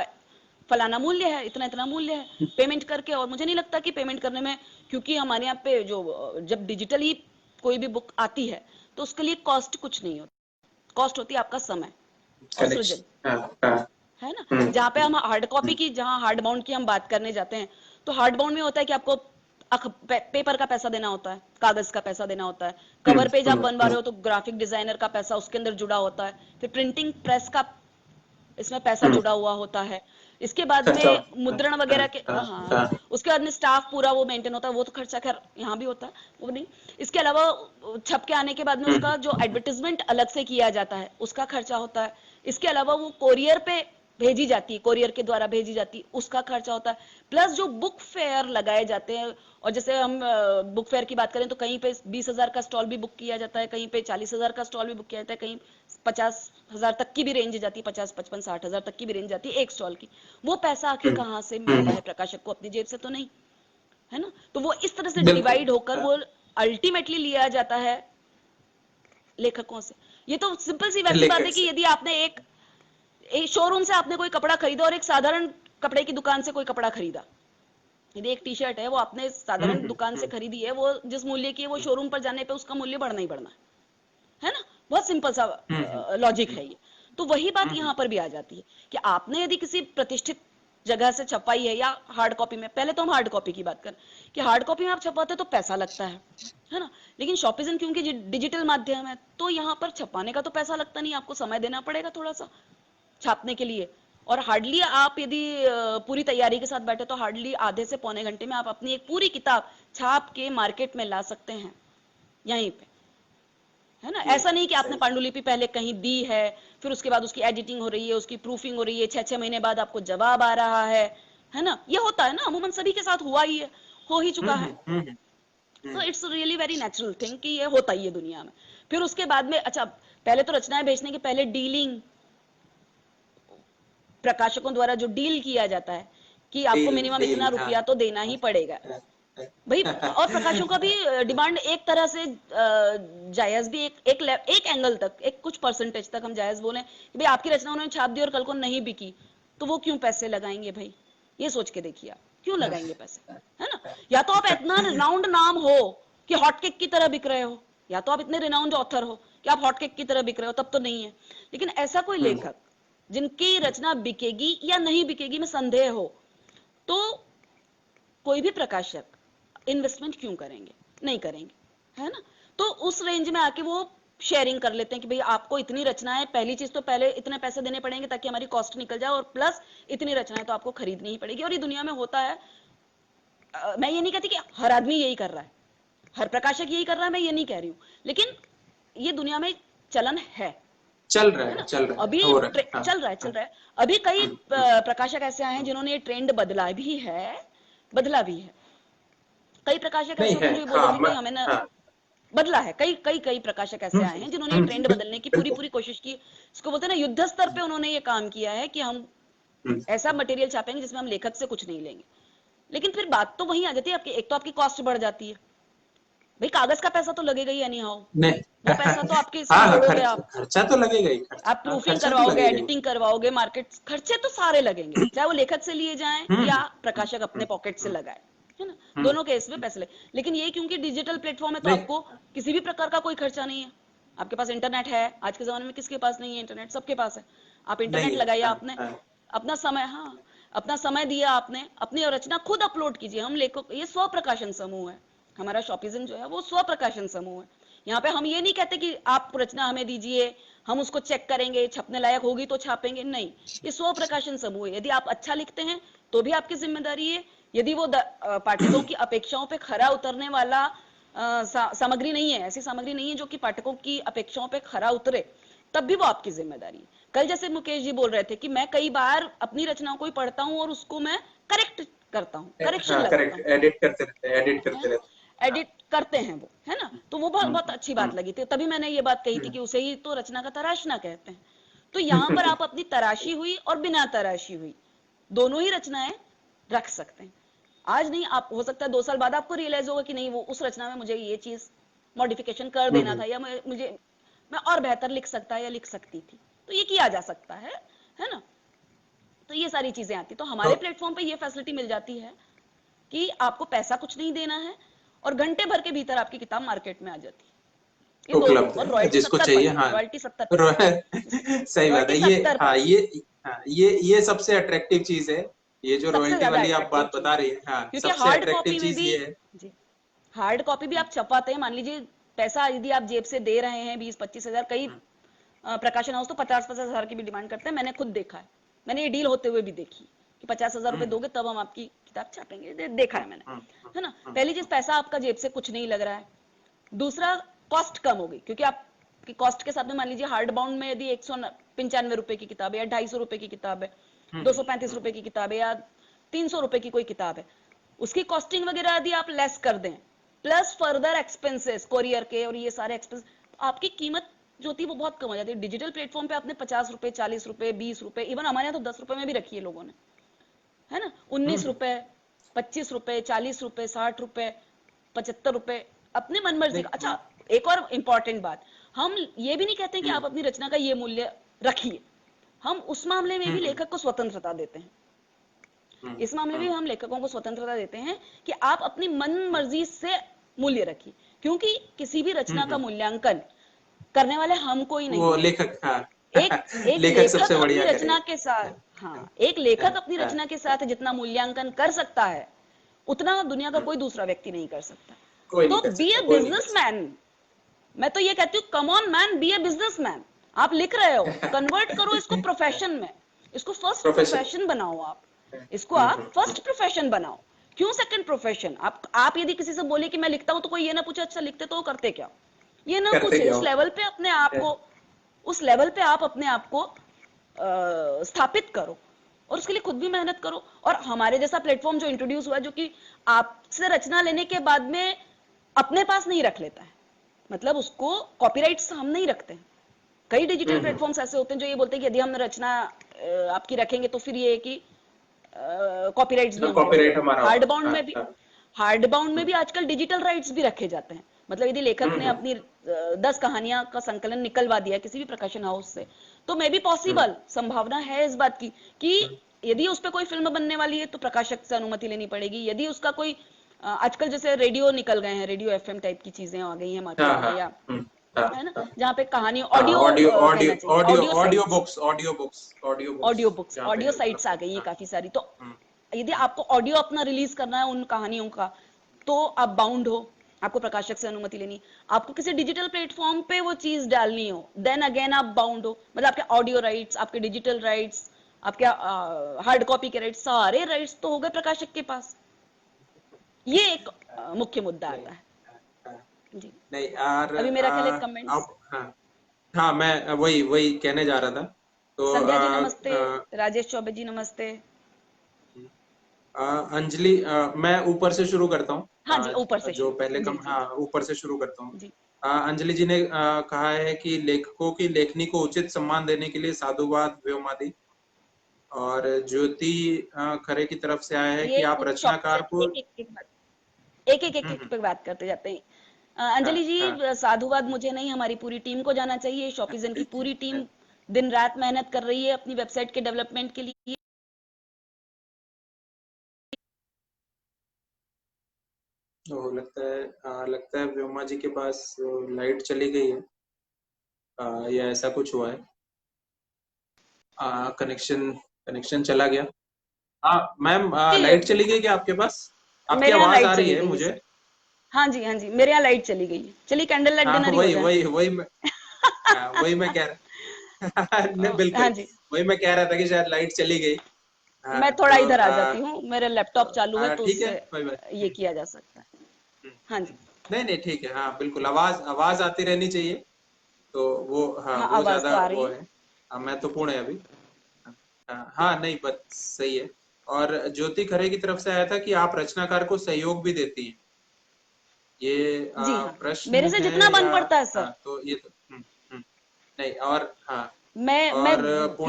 फलाना मूल्य है, इतना इतना मूल्य है, पेमेंट करके। और मुझे नहीं लगता कि पेमेंट करने में, क्योंकि हमारे यहाँ पे जो जब डिजिटली कोई भी बुक आती है तो उसके लिए कॉस्ट कुछ नहीं होती, कॉस्ट होती है आपका समय और सृजन, कनेक्शन, हाँ, हाँ, है ना। हम्म, जहाँ पे हम हार्ड कॉपी हम्म, की, जहाँ हार्ड बाउंड की हम बात करने जाते हैं, तो हार्ड बाउंड में होता है कि आपको पेपर का पैसा देना होता है, कागज का पैसा देना होता है, हम्म, कवर पेज आप बनवा हम्म, रहे हो तो ग्राफिक डिजाइनर का पैसा उसके अंदर जुड़ा होता है, फिर प्रिंटिंग प्रेस का इसमें पैसा हम्म, जुड़ा हुआ होता है, इसके बाद खर्चा। में मुद्रण वगैरह के, हाँ, हाँ, हाँ, उसके बाद में स्टाफ पूरा वो मेंटेन होता है, वो तो खर्चा खैर यहाँ भी होता है, वो नहीं। इसके अलावा छप के आने के बाद में हम्म, उसका जो एडवर्टीजमेंट अलग से किया जाता है, उसका खर्चा होता है। इसके अलावा वो कोरियर पे भेजी जाती है, कोरियर के द्वारा भेजी जाती है, उसका खर्चा होता है। प्लस जो बुक फेयर लगाए जाते हैं, और जैसे हम बुक फेयर की बात करें तो कहीं पे 20,000 का स्टॉल भी बुक किया जाता है, कहीं पे 40,000 का स्टॉल भी बुक किया जाता है, कहीं 50,000 तक की भी रेंज जाती है, 50, 55, 60,000 तक की भी रेंज जाती है एक स्टॉल की। वो पैसा आखिर हम्म, कहाँ से मिल रहा हम्म, है प्रकाशक को? अपनी जेब से तो नहीं, है ना? तो वो इस तरह से बिल्कुल। डिवाइड होकर वो अल्टीमेटली लिया जाता है लेखकों से। ये तो सिंपल सी वैसी बात है लेखक कि से। यदि आपने एक शोरूम से आपने कोई कपड़ा खरीदा और एक साधारण कपड़े की दुकान से कोई कपड़ा खरीदा, यदि एक टी शर्ट है वो आपने हम्म, साधारण दुकान से खरीदी है, वो जिस मूल्य की है वो शोरूम पर जाने पे उसका मूल्य बढ़ना ही बढ़ना है ना? बहुत सिंपल सा हम्म, लॉजिक है ये। तो वही बात हम्म, यहाँ पर भी आ जाती है कि आपने यदि किसी प्रतिष्ठित जगह से छपाई है या हार्ड कॉपी में, पहले तो हम हार्ड कॉपी की बात करें कि हार्ड कॉपी में आप छपाते तो पैसा लगता है ना? लेकिन शॉपिजन क्योंकि डिजिटल माध्यम है तो यहाँ पर छपाने का तो पैसा लगता नहीं, आपको समय देना पड़ेगा थोड़ा सा छापने के लिए। और हार्डली आप यदि पूरी तैयारी के साथ बैठे तो हार्डली आधे से पौने घंटे में आप अपनी एक पूरी किताब छाप के मार्केट में ला सकते हैं यहीं पे, है ना? ये ऐसा नहीं कि आपने सही। पांडुलिपि पहले कहीं दी है, फिर उसके बाद उसकी एडिटिंग हो रही है, उसकी प्रूफिंग हो रही है, 6-6 महीने बाद आपको जवाब आ रहा है ना? ये होता है ना, अमूमन सभी के साथ हुआ ही है, हो ही चुका है। तो hmm, it's really very natural thing कि ये होता ही है दुनिया में। फिर उसके बाद में अच्छा, पहले तो रचनाएं बेचने के पहले डीलिंग, प्रकाशकों द्वारा जो डील किया जाता है कि आपको डील मिनिमम डील, इतना हाँ, रुपया तो देना ही पड़ेगा हाँ, भाई। और प्रकाशों का भी डिमांड एक तरह से जायज भी, एक एंगल तक, एक कुछ परसेंटेज तक हम जायज बोले कि भाई आपकी रचना उन्होंने छाप दी और कल को नहीं बिकी तो वो क्यों पैसे लगाएंगे भाई? ये सोच के देखिए आप क्यों लगाएंगे पैसे, है ना? या तो आप इतना रिनाउंड नाम हो कि हॉटकेक की तरह बिक रहे हो, या तो आप इतने रिनाउंड ऑथर हो कि आप हॉटकेक की तरह बिक रहे हो, तब तो नहीं है। लेकिन ऐसा कोई हम्म, लेखक जिनकी रचना बिकेगी या नहीं बिकेगी में संदेह हो, तो कोई भी प्रकाशक इन्वेस्टमेंट क्यों करेंगे? नहीं करेंगे, है ना? तो उस रेंज में आके वो शेयरिंग कर लेते हैं कि भाई आपको इतनी रचनाएं, पहली चीज तो पहले इतने पैसे देने पड़ेंगे ताकि हमारी कॉस्ट निकल जाए, और प्लस इतनी रचनाएं तो आपको खरीदनी ही पड़ेगी। और ये दुनिया में होता है। मैं ये नहीं कहती कि हर आदमी यही कर रहा है, हर प्रकाशक यही कर रहा है, मैं ये नहीं कह रही हूँ, लेकिन ये दुनिया में चलन है ना? चल रहा है, अभी हो रहा है, हाँ, चल रहा है, चल हाँ, रहा है। अभी कई हम्म, प्रकाशक ऐसे आए हैं जिन्होंने ये ट्रेंड बदला भी है, बदला भी है। कई प्रकाशक ऐसे नहीं होते है, हैं जो ये बोलते हाँ, हैं कि भाई हमें ना, हाँ, बदला है। कई कई कई प्रकाशक ऐसे आए हैं जिन्होंने ये ट्रेंड बदलने की पूरी बिल्कुल, पूरी कोशिश की। इसको बोलते हैं ना, युद्ध स्तर पे उन्होंने ये काम किया है कि हम हम्म, ऐसा मटेरियल छापेंगे जिसमें हम लेखक से कुछ नहीं लेंगे। लेकिन फिर बात तो वहीं आ जाती है आपकी, एक तो आपकी कॉस्ट बढ़ जाती है, भाई कागज का पैसा तो लगेगा ही एनी हाउ, नहीं। वो पैसा तो आपके इसमें हाँ, हाँ, जोड़ोगे आप खर्चा तो लगेगा ही, आप खर्चा, हाँ, प्रूफिंग खर्चा तो करवाओगे, लगेगा ही। एडिटिंग करवाओगे, मार्केट खर्चे तो सारे लगेंगे, चाहे वो लेखक से लिए जाएं हम्म, या प्रकाशक अपने हम्म, पॉकेट से हम्म, लगाए, है ना? हम्म, दोनों केस में पैसे लगे। लेकिन ये क्योंकि डिजिटल प्लेटफॉर्म है तो नहीं, आपको किसी भी प्रकार का कोई खर्चा नहीं है। आपके पास इंटरनेट है, आज के जमाने में किसके पास नहीं है इंटरनेट? सबके पास है। आप इंटरनेट नहीं है, लगाइए, हाँ, आपने हाँ, अपना समय, हाँ, अपना समय दिया, आपने अपनी रचना खुद अपलोड कीजिए। हम लेखक, ये स्व प्रकाशन समूह है, हमारा शॉपिज्म जो है वो स्व प्रकाशन समूह है। यहाँ पे हम ये नहीं कहते कि आप रचना हमें दीजिए, हम उसको चेक करेंगे, छपने लायक होगी तो छापेंगे, नहीं। ये स्व प्रकाशन समूह है। यदि आप अच्छा लिखते हैं तो भी आपकी जिम्मेदारी है, यदि वो पाठकों की अपेक्षाओं पे खरा उतरने वाला सामग्री नहीं है, ऐसी सामग्री नहीं है जो कि पाठकों की अपेक्षाओं पे खरा उतरे, तब भी वो आपकी जिम्मेदारी है। कल जैसे मुकेश जी बोल रहे थे कि मैं कई बार अपनी रचनाओं को ही पढ़ता हूँ और उसको मैं करेक्ट करता हूँ, करेक्शन हाँ, लगाता करेक्ट, हूँ, एडिट है करते ना? रहते हैं, हाँ, एडिट करते हैं वो, है ना? तो वो बहुत बहुत अच्छी बात हम्म, लगी थी, तभी मैंने ये बात कही थी हम्म, कि उसे ही तो रचना का तराशना कहते हैं। तो यहाँ पर आप अपनी तराशी हुई और बिना तराशी हुई दोनों ही रचनाएं रख सकते हैं। आज नहीं, आप हो सकता है 2 साल बाद आपको रियलाइज होगा कि नहीं, वो उस रचना में मुझे ये चीज मॉडिफिकेशन कर देना था, या मुझे मैं और बेहतर लिख सकता या लिख सकती थी। तो ये किया जा सकता है ना? तो ये सारी चीजें आती, तो तो हमारे प्लेटफॉर्म पे ये फैसिलिटी मिल जाती है कि आपको पैसा कुछ नहीं देना है और घंटे भर के भीतर आपकी किताब मार्केट में आ जाती है। ये दोनों, उपलब्ध और है रॉयल्टी जिसको सत्तर चाहिए, हाँ, परसेंट रॉयल्टी सत्तर परसेंट सही बात रॉयल्टी है ये, सत्तर हाँ, परसेंट हाँ, ये सबसे अट्रैक्टिव चीज है। ये जो सबसे रॉयल्टी ज्यादा वाली आप अट्रैक्टिव बात चीज बता है। रही है, हाँ, क्योंकि सबसे हार्ड अट्रैक्टिव कॉपी में चीज भी, ये है। जी, हार्ड कॉपी भी आप छपाते हैं, मान लीजिए पैसा यदि आप जेब से दे रहे हैं 20-25 हजार, कई प्रकाशन हाउस तो 50-50 हजार की भी डिमांड करते हैं, मैंने खुद देखा है, मैंने ये डील होते हुए भी देखी, कि 50,000 रुपए दोगे तब हम आपकी किताब छापेंगे, देखा है मैंने, है ना। पहली चीज, पैसा आपका जेब से कुछ नहीं लग रहा है। दूसरा, कॉस्ट कम होगी, क्योंकि आपकी कॉस्ट के साथ में मान लीजिए हार्ड बाउंड में यदि 195 रुपए की किताब है या 250 रुपए की किताब है, 235 रुपए की किताब है या 300 रुपए की कोई किताब है, उसकी कॉस्टिंग वगैरह यदि आप लेस कर दें, प्लस फर्दर एक्सपेंसेस कोरियर के और ये सारे एक्सपेंस, तो आपकी कीमत जो होती है वो बहुत कम हो जाती है। डिजिटल प्लेटफॉर्म पे आपने 50 रुपए, 40 रुपए, 20 रुपए, इवन हमारे यहाँ तो 10 रुपए में भी रखी है लोगों ने, है ना, 19 रुपए, 25 रुपए, 40 रुपए, 60 रुपए, 75 रुपए, अपने मन मर्जी का। अच्छा, एक और इंपॉर्टेंट बात, हम ये भी नहीं कहते कि आप अपनी रचना का ये मूल्य रखिए, हम उस मामले में भी लेखक को स्वतंत्रता देते हैं। इस मामले में भी हम लेखकों को स्वतंत्रता देते हैं कि आप अपनी मन मर्जी से मूल्य रखिए, क्योंकि किसी भी रचना का मूल्यांकन करने वाले हम कोई नहीं वो है। लेखक, हाँ। एक लेखक सबसे अपनी बढ़िया रचना के साथ, हाँ, एक लेखक अपनी रचना के साथ जितना मूल्यांकन कर सकता है, उतना दुनिया का कोई दूसरा व्यक्ति नहीं कर सकता। तो बी ए बिजनेसमैन, मैं तो ये कहती हूँ, come on man, be a businessman. आप लिख रहे हो, कन्वर्ट करो इसको प्रोफेशन में, इसको फर्स्ट प्रोफेशन बनाओ, आप इसको आप फर्स्ट प्रोफेशन बनाओ। क्यों सेकंड प्रोफेशन? आप यदि किसी से बोले कि मैं लिखता हूं, तो कोई ये ना पूछे अच्छा लिखते तो हो, करते क्या, ये ना पूछे। उस लेवल पे अपने आप को, उस लेवल पे आप अपने आप को स्थापित करो और उसके लिए खुद भी मेहनत करो। और हमारे जैसा प्लेटफॉर्म जो इंट्रोड्यूस हुआ है, जो कि आपसे रचना लेने के बाद में अपने पास नहीं रख लेता है, मतलब उसको कॉपीराइट्स हम नहीं रखते हैं। कई डिजिटल प्लेटफॉर्म्स ऐसे होते हैं जो ये बोलते हैं कि यदि हम रचना आपकी रखेंगे तो फिर ये कि कॉपीराइट्स भी कॉपीराइट हमारा। हार्ड बाउंड में भी आजकल डिजिटल राइट्स भी रखे जाते हैं। मतलब यदि लेखक ने अपनी 10 कहानियां का संकलन निकलवा दिया किसी भी प्रकाशन हाउस से, तो मे बी पॉसिबल, संभावना है इस बात की कि यदि उस पर कोई फिल्म बनने वाली है तो प्रकाशक से अनुमति लेनी पड़ेगी। यदि उसका कोई आजकल जैसे रेडियो निकल गए हैं, रेडियो एफएम टाइप की चीजें आ गई हैं मार्केट में, या है ना, जहाँ पे कहानी ऑडियो साइट्स आ गई हैं काफी सारी। तो यदि आपको ऑडियो अपना रिलीज करना है उन कहानियों का, तो आप बाउंड हो, आपको प्रकाशक से अनुमति लेनी। आपको किसी डिजिटल प्लेटफॉर्म पे वो चीज डालनी हो, देन अगेन आप बाउंड हो। मतलब आपके ऑडियो राइट्स, आपके डिजिटल राइट्स, आपके हार्ड कॉपी के राइट्स, सारे राइट्स तो हो गए प्रकाशक के पास। ये एक मुख्य मुद्दा आता है जी। नहीं, और अभी मेरा ख्याल है कमेंट्स। हाँ, मैं वही कहने जा रहा था। तो संध्या जी नमस्ते, राजेश चौबे जी नमस्ते। अंजलि, मैं ऊपर से शुरू करता हूँ। हाँ जी, ऊपर से जो पहले ऊपर से शुरू करता हूँ। अंजलि जी ने कहा है कि लेखकों की लेखनी को उचित सम्मान देने के लिए साधुवाद व्योमादि। और ज्योति खरे की तरफ से आया है कि आप रचनाकार को एक पे बात करते जाते हैं। अंजलि जी, साधुवाद मुझे नहीं, हमारी पूरी टीम को जाना चाहिए। शॉपिजन की पूरी टीम दिन रात मेहनत कर रही है अपनी वेबसाइट के डेवलपमेंट के लिए। लगता है व्योमा जी के पास लाइट चली गई है, या ऐसा कुछ हुआ है। कनेक्शन चला गया। हाँ मैम, लाइट चली गई क्या आपके पास? आपकी आवाज आ रही है मुझे। हाँ जी, मेरे यहाँ लाइट चली गई है। चलिए कैंडल लाइट डिनर ही हो जाए। वही मैं कह रहा बिल्कुल। हाँ जी, वही मैं कह रहा था कि शायद लाइट चली गई। मैं थोड़ा इधर आ जाती हूँ, मेरा लैपटॉप चालू है तो उससे ये किया जा सकता है। हाँ जी, नहीं ठीक है। हाँ बिल्कुल, आवाज आती रहनी चाहिए। तो वो वो ज्यादा वो है, महत्वपूर्ण है अभी। हाँ नहीं, बस सही है। और ज्योति खरे की तरफ से आया था कि आप रचनाकार को सहयोग भी देती हैं। ये प्रश्न मेरे से जितना बन पड़ता है सर। तो ये तो नहीं, और मैं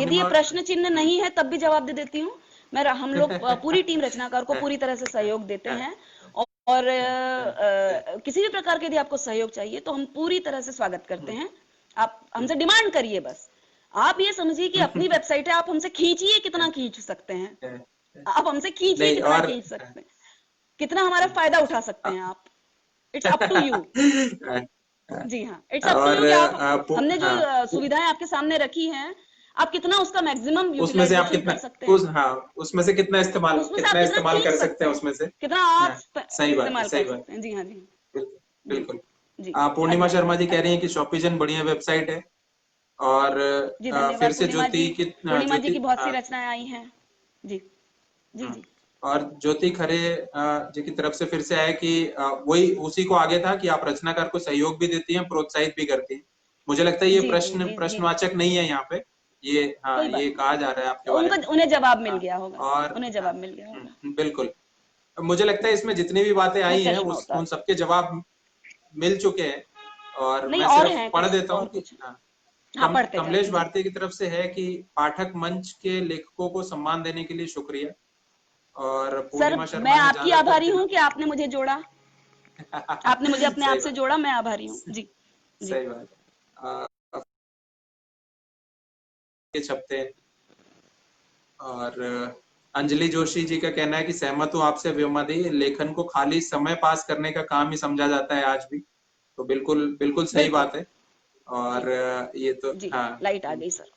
यदि ये प्रश्न चिन्ह नहीं है तब भी जवाब दे देती हूँ। हम लोग पूरी टीम रचनाकार को पूरी तरह से सहयोग देते हैं, और किसी भी प्रकार के यदि आपको सहयोग चाहिए तो हम पूरी तरह से स्वागत करते हैं। आप हमसे डिमांड करिए, बस आप ये समझिए कि अपनी वेबसाइट है, आप हमसे खींचिए, कितना खींच सकते हैं आप हमसे, खींचिए कितना खींच सकते हैं, कितना हमारा फायदा उठा सकते हैं आप। It's up to you. जी हाँ, इट्स अप टू यू कि आप हमने जो सुविधाएं आपके सामने रखी हैं, आप कितना उसका मैक्सिमम यूटिलाइजेशन कर सकते हैं। उसमें से कितना इस्तेमाल कर सकते हैं, उसमें से कितना आप इस्तेमाल कर सकते हैं। जी हाँ जी, बिल्कुल। पूर्णिमा शर्मा जी कह रही हैं कि शॉपिजन बढ़िया वेबसाइट है। और फिर से ज्योति की पूर्णिमा जी की बहुत सी रचनाएं आई हैं जी। जी जी और ज्योति खरे जी की तरफ से फिर से आया कि वही उसी को आगे था कि आप रचनाकार को सहयोग भी देती हैं, प्रोत्साहित भी करती हैं। मुझे लगता है ये जी जी जी जी जी प्रश्नवाचक नहीं है यहाँ पे, ये हाँ कोई ये बात नहीं, कहा जा रहा है आपके तो बारे उनका में। उन्हें जवाब मिल हाँ, गया होगा, और उन्हें हाँ, जवाब मिल गया होगा। बिल्कुल। मुझे लगता है इसमें जितनी भी बातें मैं आई हैं चश्मा उस उतार उन दूं? सबके जवाब मिल चुके हैं। और नहीं मैं और सिर्फ हैं पढ़ कुछ, देता और हूँ कि कुछ। हाँ, हाँ पढ़ते कमलेश जाइए जी। भारती की तरफ से है कि पाठक मंच के लेखकों को सम्मान देने के लिए शुक्रिया। और सर पूर्णिमा मैं शर्मा ने आपकी जहां तक आभारी हूँ कि आपने मुझे जोड़ा, आपने मुझे अपने आप सही से बात, जोड़ा, मैं आभारी हूँ जी। जी सही बात है। के छपते हैं। और अंजलि जोशी जी का कहना है कि सहमत हूँ आपसे व्योमा दी, लेखन को खाली समय पास करने का काम ही समझा जाता है आज भी। तो बिल्कुल बिल्कुल सही बिल्कुल बात है। जी और ये तो जी। हाँ। लाइट आ गई सर।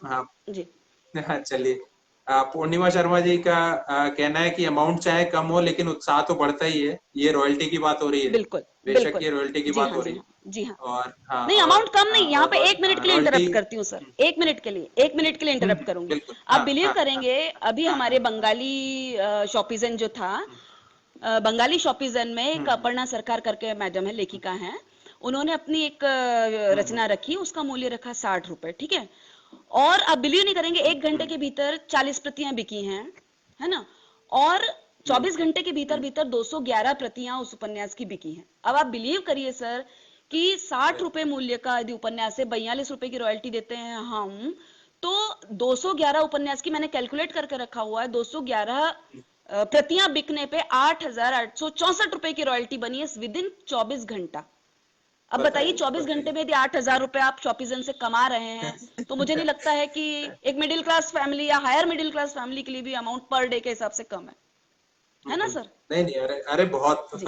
हाँ। जी हाँ, चलिए। पूर्णिमा शर्मा जी का कहना है कि अमाउंट चाहे कम हो लेकिन उत्साह तो बढ़ता ही है, ये रॉयल्टी की बात हो रही है। बिल्कुल बेशक बिल्कुल। ये रॉयल्टी की जी बात हाँ हो जी रही है। हाँ जी हाँ। और हाँ, नहीं अमाउंट कम नहीं, यहाँ पे एक मिनट के लिए रॉयल्टी। इंटरप्ट करती हूँ सर, एक मिनट के लिए, एक मिनट के लिए इंटरप्ट करूंगी। बिल्कुल। आप हाँ बिलीव हाँ हाँ करेंगे, अभी हाँ हमारे हाँ हाँ। बंगाली शॉपिजन जो था, बंगाली शॉपिजन में एक हम्म अपर्णा सरकार करके मैडम है, लेखिका हैं, उन्होंने अपनी एक हम्म रचना रखी, उसका मूल्य रखा 60 रुपए, ठीक है। और आप बिलीव नहीं करेंगे, एक घंटे हम्म के भीतर 40 प्रतियां बिकी हैं, है ना। और हम्म 24 घंटे के भीतर हम्म। भीतर 211 प्रतियां उस उपन्यास की बिकी हैं। अब आप बिलीव करिए सर कि 60 रुपए मूल्य का यदि उपन्यास है, 42 रुपए की रॉयल्टी देते हैं हम, तो 211 उपन्यास की मैंने कैलकुलेट करके रखा हुआ है, 211 प्रतियां बिकने पे 8,864 रुपए की रॉयल्टी बनी है विद इन 24 घंटा। अब बताइए, बताइए 24 घंटे बताइए। में यदि 8,000 रुपए आप शॉपिजन से कमा रहे हैं, तो मुझे नहीं लगता है कि एक मिडिल क्लास फैमिली या हायर मिडिल क्लास फैमिली के लिए भी अमाउंट पर डे के हिसाब से कम है ना सर। नहीं नहीं, अरे अरे बहुत जी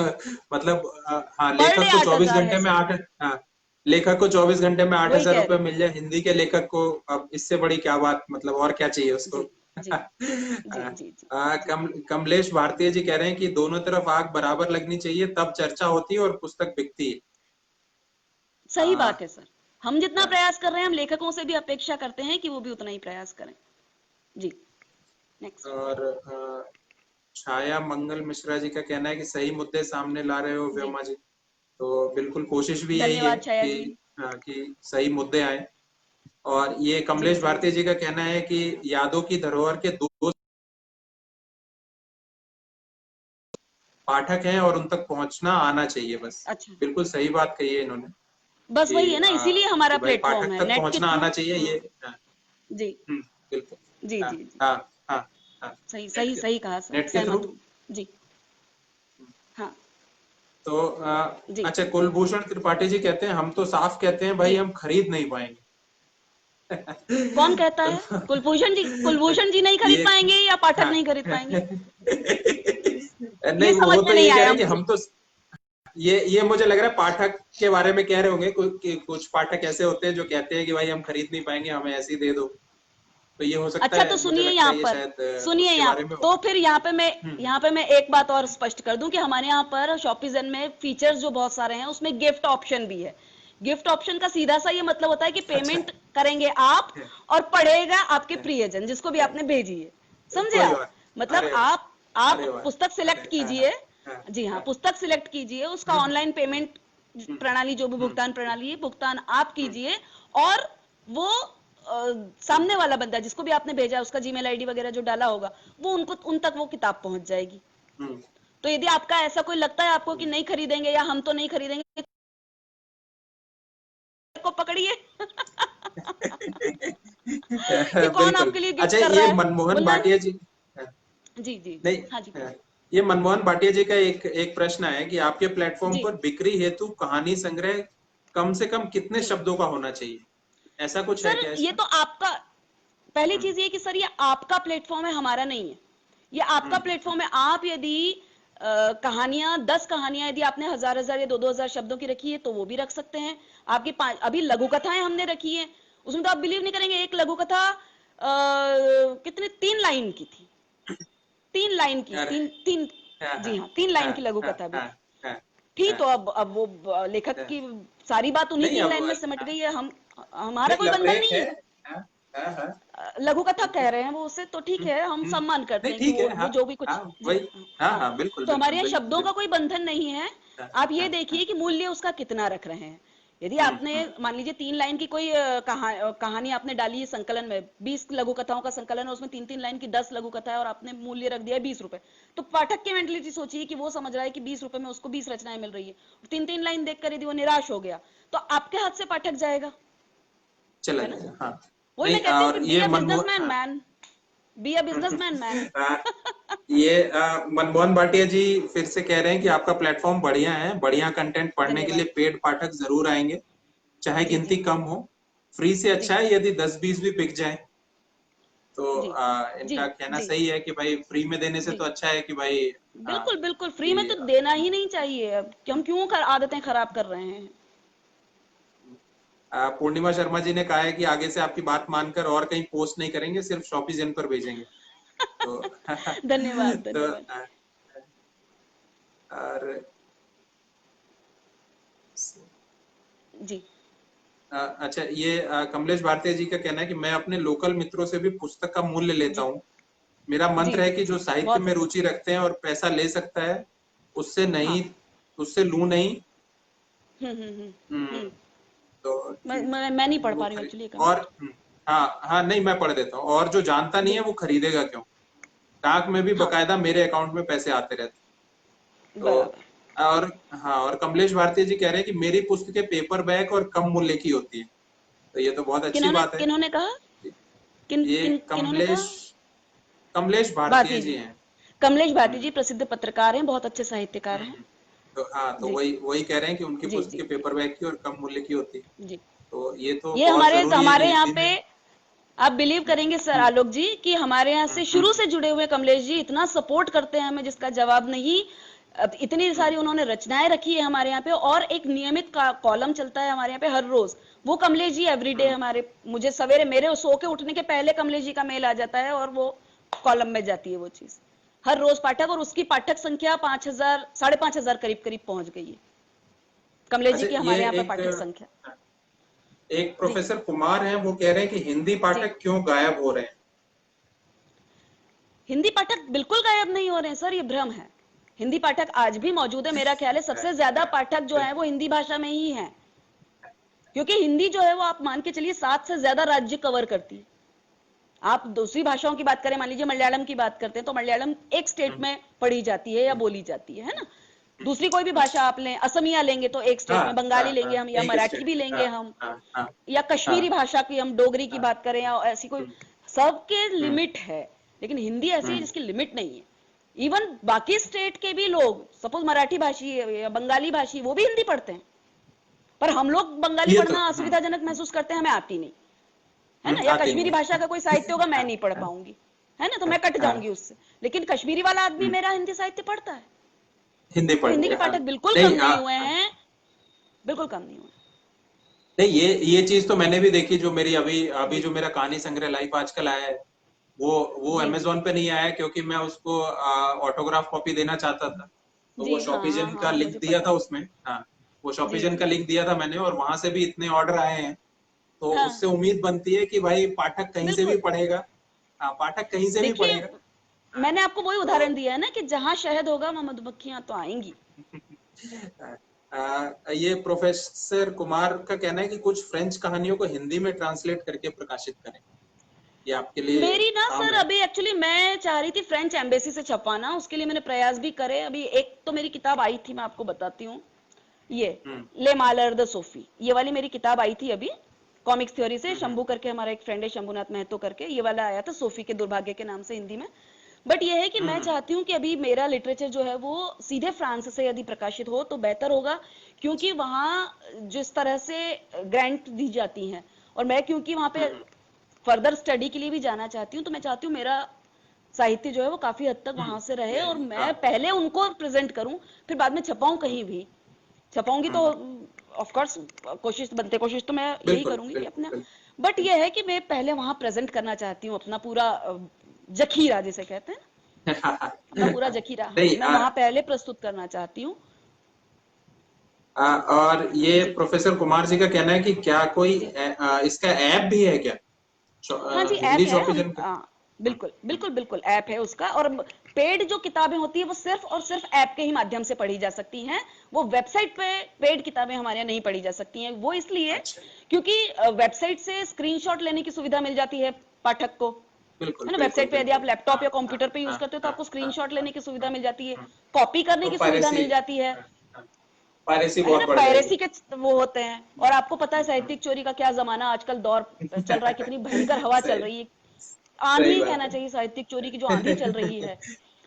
मतलब हाँ, पर डे लेखक को आठ 24 हजार है घंटे में सर, 8। हाँ, लेखक को 24 घंटे में आठ वही हजार कह रुपए रही हूँ। मिल जाए, हिंदी के लेखक को अब इससे बड़ी क्या बात, मतलब और क्या चाहिए उसको। जी जी जी जी जी जी। कमलेश भारतीय जी कह रहे हैं कि दोनों तरफ आग बराबर लगनी चाहिए, तब चर्चा होती है और पुस्तक बिकती है। सही बात है सर, हम जितना हाँ, प्रयास कर रहे हैं, हम लेखकों से भी अपेक्षा करते हैं कि वो भी उतना ही प्रयास करें। जी नेक्स्ट। और छाया मंगल मिश्रा जी का कहना है कि सही मुद्दे सामने ला रहे हो जी व्योमा जी। तो बिल्कुल कोशिश भी यही है धन्यवाद छाया कि जी। कि सही मुद्दे आए। और ये जी कमलेश जी भारती जी। जी का कहना है कि यादों की धरोहर के दो पाठक हैं और उन तक पहुंचना आना चाहिए बस। अच्छा, बिल्कुल सही बात कही है इन्होंने बस वही कि है ना, इसीलिए हमारा कि भाई प्लेटफॉर्म पाठक है तक नेट के पहुंचना थ्रू। आना चाहिए हाँ ये। हाँ, जी बिल्कुल। जी हाँ जी जी। हाँ हाँ हाँ। सही नेट सही के सही कहा सर, नेट के थ्रू। सहमत हूँ। जी हाँ तो जी। अच्छा, कुलभूषण त्रिपाठी जी कहते हैं हम तो साफ कहते हैं भाई जी हम खरीद नहीं पाएंगे। कौन कहता है? तो कुलभूषण जी, कुलभूषण जी नहीं खरीद ये पाएंगे या पाठक हाँ नहीं खरीद पाएंगे? नहीं, ये समझ वो में तो नहीं ये कह रहे आया हैं कि मुझे। हम तो ये मुझे लग रहा है पाठक के बारे में कह रहे होंगे, कुछ पाठक ऐसे होते हैं जो कहते हैं कि भाई हम खरीद नहीं पाएंगे, हमें ऐसे ही दे दो। तो ये हो सकता अच्छा तो है, मुझे सुनिए लगता यहाँ है ये पर, शायद सुनिए उसके यहाँ बारे में हो। तो फिर हम्म यहाँ पे मैं एक बात और स्पष्ट कर दूं कि हमारे यहाँ पर शॉपिजन में फीचर्स जो बहुत सारे हैं, उसमें गिफ्ट ऑप्शन भी है। गिफ्ट ऑप्शन का सीधा सा ये मतलब होता है कि अच्छा। पेमेंट करेंगे आप और पढ़ेगा आपके प्रियजन जिसको भी आपने भेजी है, समझे कोई आप। बात। मतलब अरे वाह, आप अरे वाह। पुस्तक सिलेक्ट अरे हाँ हाँ कीजिए। हाँ जी हाँ, हाँ। पुस्तक सिलेक्ट कीजिए, उसका हम्म ऑनलाइन पेमेंट हम्म प्रणाली जो भी हम्म भुगतान प्रणाली है, भुगतान आप हम्म कीजिए। और वो सामने वाला बंदा जिसको भी आपने भेजा, उसका जीमेल आईडी वगैरह जो डाला होगा, वो उनको उन तक वो किताब पहुंच जाएगी। हम्म तो यदि आपका ऐसा कोई लगता है आपको कि हम्म। नहीं खरीदेंगे या हम तो नहीं खरीदेंगे, को पकड़िए कि कौन बिल्कुल। आपके लिए गिफ्ट अच्छा, कर रहा ये है। मनमोहन मुन्ना जी। भाटिया जी। जी जी जी नहीं, हाँ जी बोलिए। ये मनमोहन भाटिया जी का एक एक प्रश्न है कि आपके प्लेटफॉर्म जी पर बिक्री हेतु कहानी संग्रह कम से कम कितने जी शब्दों का होना चाहिए? ऐसा कुछ है सर, क्या ये इसमें? तो आपका, पहली हम्म चीज ये कि सर ये आपका प्लेटफॉर्म है, हमारा नहीं है। ये आपका हम्म। प्लेटफॉर्म है। आप यदि कहानियां 10 कहानियां यदि आपने हजार हजार या दो दो हजार शब्दों की रखी है तो वो भी रख सकते हैं। आपकी अभी लघु कथाएं हमने रखी है, उसमें तो आप बिलीव नहीं करेंगे, एक लघु कथा कितने 3 लाइन की थी, 3 लाइन की, अरे तीन तीन। हाँ जी हाँ हाँ, 3 लाइन हाँ की लघु हाँ कथा भी हाँ थी। हाँ थी हाँ तो अब वो लेखक हाँ। की सारी बात उन्हीं नहीं, तीन अब लाइन में सिमट हाँ, गई है। हम, हमारा नहीं कोई बंधन लपेट नहीं है। है। हाँ लघु कथा कह रहे हैं वो, उससे तो ठीक है, हम सम्मान करते नहीं हैं कि ठीक है, वो हाँ जो भी कुछ। हाँ जी वही, हाँ हाँ हाँ। हाँ बिल्कुल तो बिल्कुल हमारे यहाँ बिल्कुल शब्दों का बिल्कुल। कोई बंधन नहीं है। हाँ, आप ये हाँ, देखिए कि मूल्य उसका कितना रख रहे हैं। यदि आपने हम्म। मान लीजिए 3 लाइन की कोई कहानी आपने डाली है संकलन में, 20 लघु कथाओं का संकलन है, उसमें 3-3 लाइन की 10 लघु कथा है और आपने मूल्य रख दिया है 20 रुपए, तो पाठक की मेंटलिटी सोचिए कि वो समझ रहा है कि 20 रुपए में उसको 20 रचनाएं मिल रही है, 3-3 लाइन देखकर यदि वो निराश हो गया तो आपके हाथ से पाठक जाएगा, चला है ना। जाएगा, हाँ। वही नहीं, मैं कहती हूँ कि और बी ये अ मनमोहन, बिजनेसमैन हाँ। Man, be a businessman man. ये मनमोहन भाटिया जी फिर से कह रहे हैं कि आपका प्लेटफॉर्म बढ़िया है, बढ़िया कंटेंट पढ़ने के लिए धन्यवाद। पेड पाठक जरूर आएंगे, चाहे जी गिनती जी कम हो। फ्री से जी अच्छा है यदि 10-20 भी बिक जाए तो जी जी इनका कहना जी सही है कि भाई फ्री में देने से जी। तो अच्छा है कि भाई, हाँ, बिल्कुल बिल्कुल, फ्री में कि तो देना ही नहीं चाहिए। अब कि हम क्यों आदतें खराब कर रहे हैं। पूर्णिमा शर्मा जी ने कहा है कि आगे से आपकी बात मानकर और कहीं पोस्ट नहीं करेंगे, सिर्फ शॉपी जेन पर भेजेंगे। तो धन्यवाद तो धन्यवाद। और जी अच्छा, ये कमलेश भारतीय जी का कहना है कि मैं अपने लोकल मित्रों से भी पुस्तक का मूल्य लेता जी हूँ। मेरा जी मंत्र है जी कि जो जी, साहित्य बहुत में अच्छा। रुचि रखते हैं और पैसा ले सकता है, उससे हाँ। नहीं, उससे लूं नहीं। हम्म। हम्म, तो मैं नहीं पढ़ वो पा रही हूँ खरीद, एक्चुअली ये और कमेंट। हाँ हाँ, नहीं मैं पढ़ देता हूँ। और जो जानता नहीं है जी। वो खरीदेगा क्यों? डाक में भी हाँ। बकायदा मेरे अकाउंट में पैसे आते रहते हैं। तो बराबर। और हाँ, और कमलेश भारती जी कह रहे हैं कि मेरी पुस्तकें पेपर बैक और कम मूल्य की होती है। तो ये तो बहुत अच्छी किन्होंने बात है। किन्होंने कहा? ये किन्होंने कहा? कमलेश कमलेश भारती भारती जी जी। हैं। कमलेश भारती हम्म, जी प्रसिद्ध पत्रकार हैं, बहुत अच्छे साहित्यकार हैं। हम्म। तो हाँ, तो जी वही वही कह रहे हैं कि उनकी जी जी पुस्तकें जी पेपर बैक की और कम मूल्य की होती है। जी। तो ये तो ये बहुत हमारे जरूरी है कि हमारे यहाँ हिंदी पे, में। आप बिलीव हम्म, करेंगे सर हम्म, आलोक जी कि हमारे यहाँ से शुरू हम्म, से जुड़े हुए कमलेश जी इतना सपोर्ट करते हैं हमें जिसका जवाब नहीं। अब इतनी हम्म, सारी उन्होंने रचनाएं रखी है हमारे यहाँ पे, और एक नियमित कॉलम चलता है हमारे यहाँ पे हर रोज। वो कमलेश जी एवरीडे हम्म। हमारे, मुझे सवेरे मेरे सो के उठने के पहले कमलेश जी का मेल आ जाता है और वो कॉलम में जाती है वो चीज। हर रोज पाठक, और उसकी पाठक संख्या 5,000 5,500 करीब करीब पहुंच गई है कमलेश जी अच्छा, की ये हमारे यहाँ पे एक पाठक संख्या। एक जी। प्रोफेसर कुमार हैं, वो कह रहे हैं कि हिंदी जी। पाठक क्यों गायब हो रहे हैं? हिंदी पाठक बिल्कुल गायब नहीं हो रहे हैं सर, ये भ्रम है। हिंदी पाठक आज भी मौजूद है, मेरा ख्याल है सबसे ज्यादा पाठक जो है वो हिंदी भाषा में ही है। क्योंकि हिंदी जो है वो आप मान के चलिए 7 से ज्यादा राज्य कवर करती है। आप दूसरी भाषाओं की बात करें, मान लीजिए मलयालम की बात करते हैं, तो मलयालम एक स्टेट में पढ़ी जाती है या बोली जाती है ना। दूसरी कोई भी भाषा आप लें, असमिया लेंगे तो एक स्टेट हाँ में, हाँ बंगाली लेंगे हाँ, हम या एक मराठी स्टेट, भी हाँ लेंगे हम, हाँ हाँ या कश्मीरी हाँ भाषा की हम डोगरी की हाँ, बात करें या ऐसी कोई, हम्म, सबके हम्म, लिमिट है। लेकिन हिंदी ऐसी है हम्म, जिसकी लिमिट नहीं है। इवन बाकी स्टेट के भी लोग, सपोज मराठी भाषी है या बंगाली भाषी, वो भी हिंदी पढ़ते हैं। पर हम लोग बंगाली ये तो, पढ़ना असुविधाजनक महसूस करते हैं, हमें आती नहीं, है ना। या आती नहीं कश्मीरी है। भाषा का कोई साहित्य होगा, मैं हाँ नहीं पढ़ हाँ पाऊंगी, है ना, तो हाँ मैं कट हाँ, जाऊंगी उससे। लेकिन कश्मीरी वाला आदमी मेरा हिंदी साहित्य पढ़ता है। हिंदी तो पढ़ हिंदी के लिया, हाँ। पाठक बिल्कुल कम नहीं, नहीं हुए हैं, बिल्कुल कम नहीं हुए। नहीं, ये चीज तो मैंने भी देखी, जो मेरी अभी अभी जी जो मेरा कहानी संग्रह लाइफ आजकल आया है, वो जी जी अमेजोन पे नहीं आया है, क्योंकि मैं उसको ऑटोग्राफ कॉपी देना चाहता था। तो वो जी। हाँ हाँ शॉपिजन का हाँ, लिख मुझे दिया पता था है। उसमें, हाँ। वो जी शॉपिजन जी का लिख दिया था मैंने, और वहां से भी इतने ऑर्डर आए हैं। तो हाँ। उससे उम्मीद बनती है कि भाई पाठक कहीं से भी बिल्कुल। पाठेगा। हाँ, पाठक कहीं से भी देखिए, पढ़ेगा। हाँ, मैंने आपको वही तो उदाहरण दिया है ना कि जहां शहद होगा वहां मधुमक्खियां तो आएंगी। ये प्रोफेसर कुमार का कहना है कि कुछ फ्रेंच कहानियों को हिंदी में ट्रांसलेट करके प्रकाशित करें। ये आपके लिए मेरी ना काम सर है। अभी एक्चुअली मैं चाह रही थी फ्रेंच एम्बेसी से छपवाना, उसके लिए मैंने प्रयास भी करे। अभी एक तो मेरी किताब आई थी, मैं आपको बताती हूँ, ये हम्म, ले मालर द सोफी, ये वाली मेरी किताब आई थी अभी, कॉमिक्स थ्योरी से। हम्म, शंभू करके हमारा एक फ्रेंड है, शंभुनाथ महतो करके, ये वाला आया था सोफी के दुर्भाग्य के नाम से हिंदी में। बट ये है कि मैं हम्म, चाहती हूँ कि अभी मेरा लिटरेचर जो है वो सीधे फ्रांस से यदि प्रकाशित हो तो बेहतर होगा। क्योंकि वहाँ जिस तरह से ग्रांट दी जाती हैं, और मैं क्योंकि वहाँ पे हम्म, फर्दर स्टडी के लिए भी जाना चाहती हूँ, तो मैं चाहती हूँ मेरा साहित्य जो है वो काफी हद तक वहां से रहे और हाँ, मैं पहले उनको प्रेजेंट करूं, फिर बाद में छपाऊं कहीं भी। छपाऊंगी तो हम्म, ऑफ कोर्स कोशिश बनते कोशिश तो मैं यही बिल्कुल करूंगी कि बिल्कुल अपना, बिल्कुल बट ये है कि मैं पहले वहां प्रेजेंट करना चाहती हूँ अपना पूरा जखीरा जिसे कहते हैं ना, अपना पूरा जखीरा, हाँ नहीं, मैं वहां पहले प्रस्तुत करना चाहती हूँ। और ये जी प्रोफेसर कुमार जी का कहना है कि क्या कोई जी। इसका ऐप भी है क्या? हाँ जी, ऐप हिंदी है शॉपिजन का? बिल्कुल बिल्कुल बिल्कुल ऐप है उसका। और पेड जो किताबें होती है वो सिर्फ और सिर्फ ऐप के ही माध्यम से पढ़ी जा सकती हैं। वो वेबसाइट पे पेड किताबें हमारे यहाँ नहीं पढ़ी जा सकती हैं। वो इसलिए अच्छा, क्योंकि वेबसाइट से स्क्रीनशॉट लेने की सुविधा मिल जाती है पाठक को, बिल्कुल है ना। बिल्कुल वेबसाइट पे यदि आप बिल्कुल। लैपटॉप हाँ या हाँ कंप्यूटर पे यूज हाँ करते हो तो हाँ आपको हाँ स्क्रीनशॉट हाँ लेने की सुविधा हाँ मिल जाती है, हाँ। कॉपी करने तो की सुविधा पायरेसी, मिल जाती हाँ, हाँ, पायरेसी है बहुत ना। बढ़ पायरेसी जाएगी। के वो होते हैं। और आपको पता है साहित्यिक चोरी का क्या जमाना आजकल दौर चल रहा है, कितनी भयंकर हवा चल सही, रही है। सही आंधी बात कहना है। चाहिए, साहित्यिक चोरी की जो आंधी चल रही है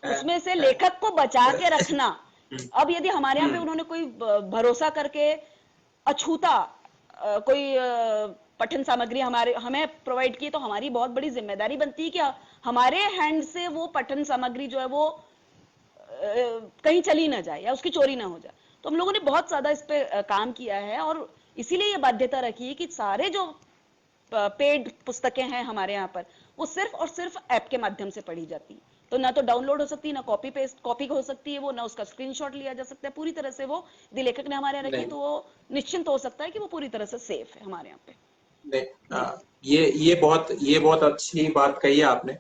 हाँ, उसमें से हाँ, लेखक को बचा के रखना। हम्म, अब यदि हमारे यहाँ पे हम्म, उन्होंने कोई भरोसा करके अछूता कोई पठन सामग्री हमारे हमें प्रोवाइड की, तो हमारी बहुत बड़ी जिम्मेदारी बनती है कि हमारे हैंड से वो पठन सामग्री जो है वो कहीं चली ना जाए या उसकी चोरी ना हो जाए। तो हम लोगों ने बहुत ज्यादा इस पे काम किया है और इसीलिए ये बाध्यता रखी है कि सारे जो पेड पुस्तकें हैं हमारे यहाँ पर वो सिर्फ और सिर्फ ऐप के माध्यम से पढ़ी जाती है। तो ना तो डाउनलोड हो सकती है, ना कॉपी पेस्ट कॉपी हो सकती है वो, ना उसका स्क्रीनशॉट लिया जा सकता है। पूरी तरह से वो यदि लेखक ने हमारे यहाँ रखी है नहीं तो वो निश्चिंत हो सकता है कि वो पूरी तरह से सेफ है हमारे यहाँ पे। नहीं, जी ये बहुत अच्छी बात कही है आपने।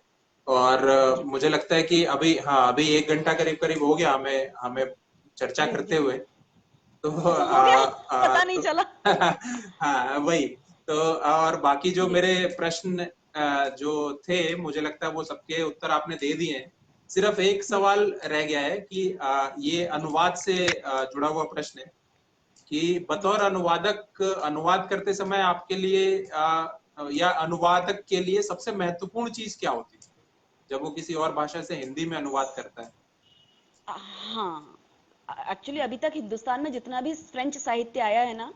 और जी मुझे लगता है कि अभी, हाँ, अभी 1 घंटा करीब करीब हो गया हमें हमें चर्चा जी करते जी। हुए। तो अच्छा हो गया, पता नहीं तो चला। हाँ वही। तो और बाकी जो जी मेरे प्रश्न जो थे, मुझे लगता है वो सबके उत्तर आपने दे दिए हैं। सिर्फ एक जी सवाल रह गया है कि ये जी अनुवाद से जुड़ा हुआ प्रश्न है कि जी। बतौर अनुवादक, अनुवाद करते समय आपके लिए या अनुवादक के लिए सबसे महत्वपूर्ण चीज क्या होती है जब वो किसी और भाषा से हिंदी में अनुवाद करता है? हाँ, एक्चुअली अभी तक हिंदुस्तान में जितना भी फ्रेंच साहित्य आया है ना,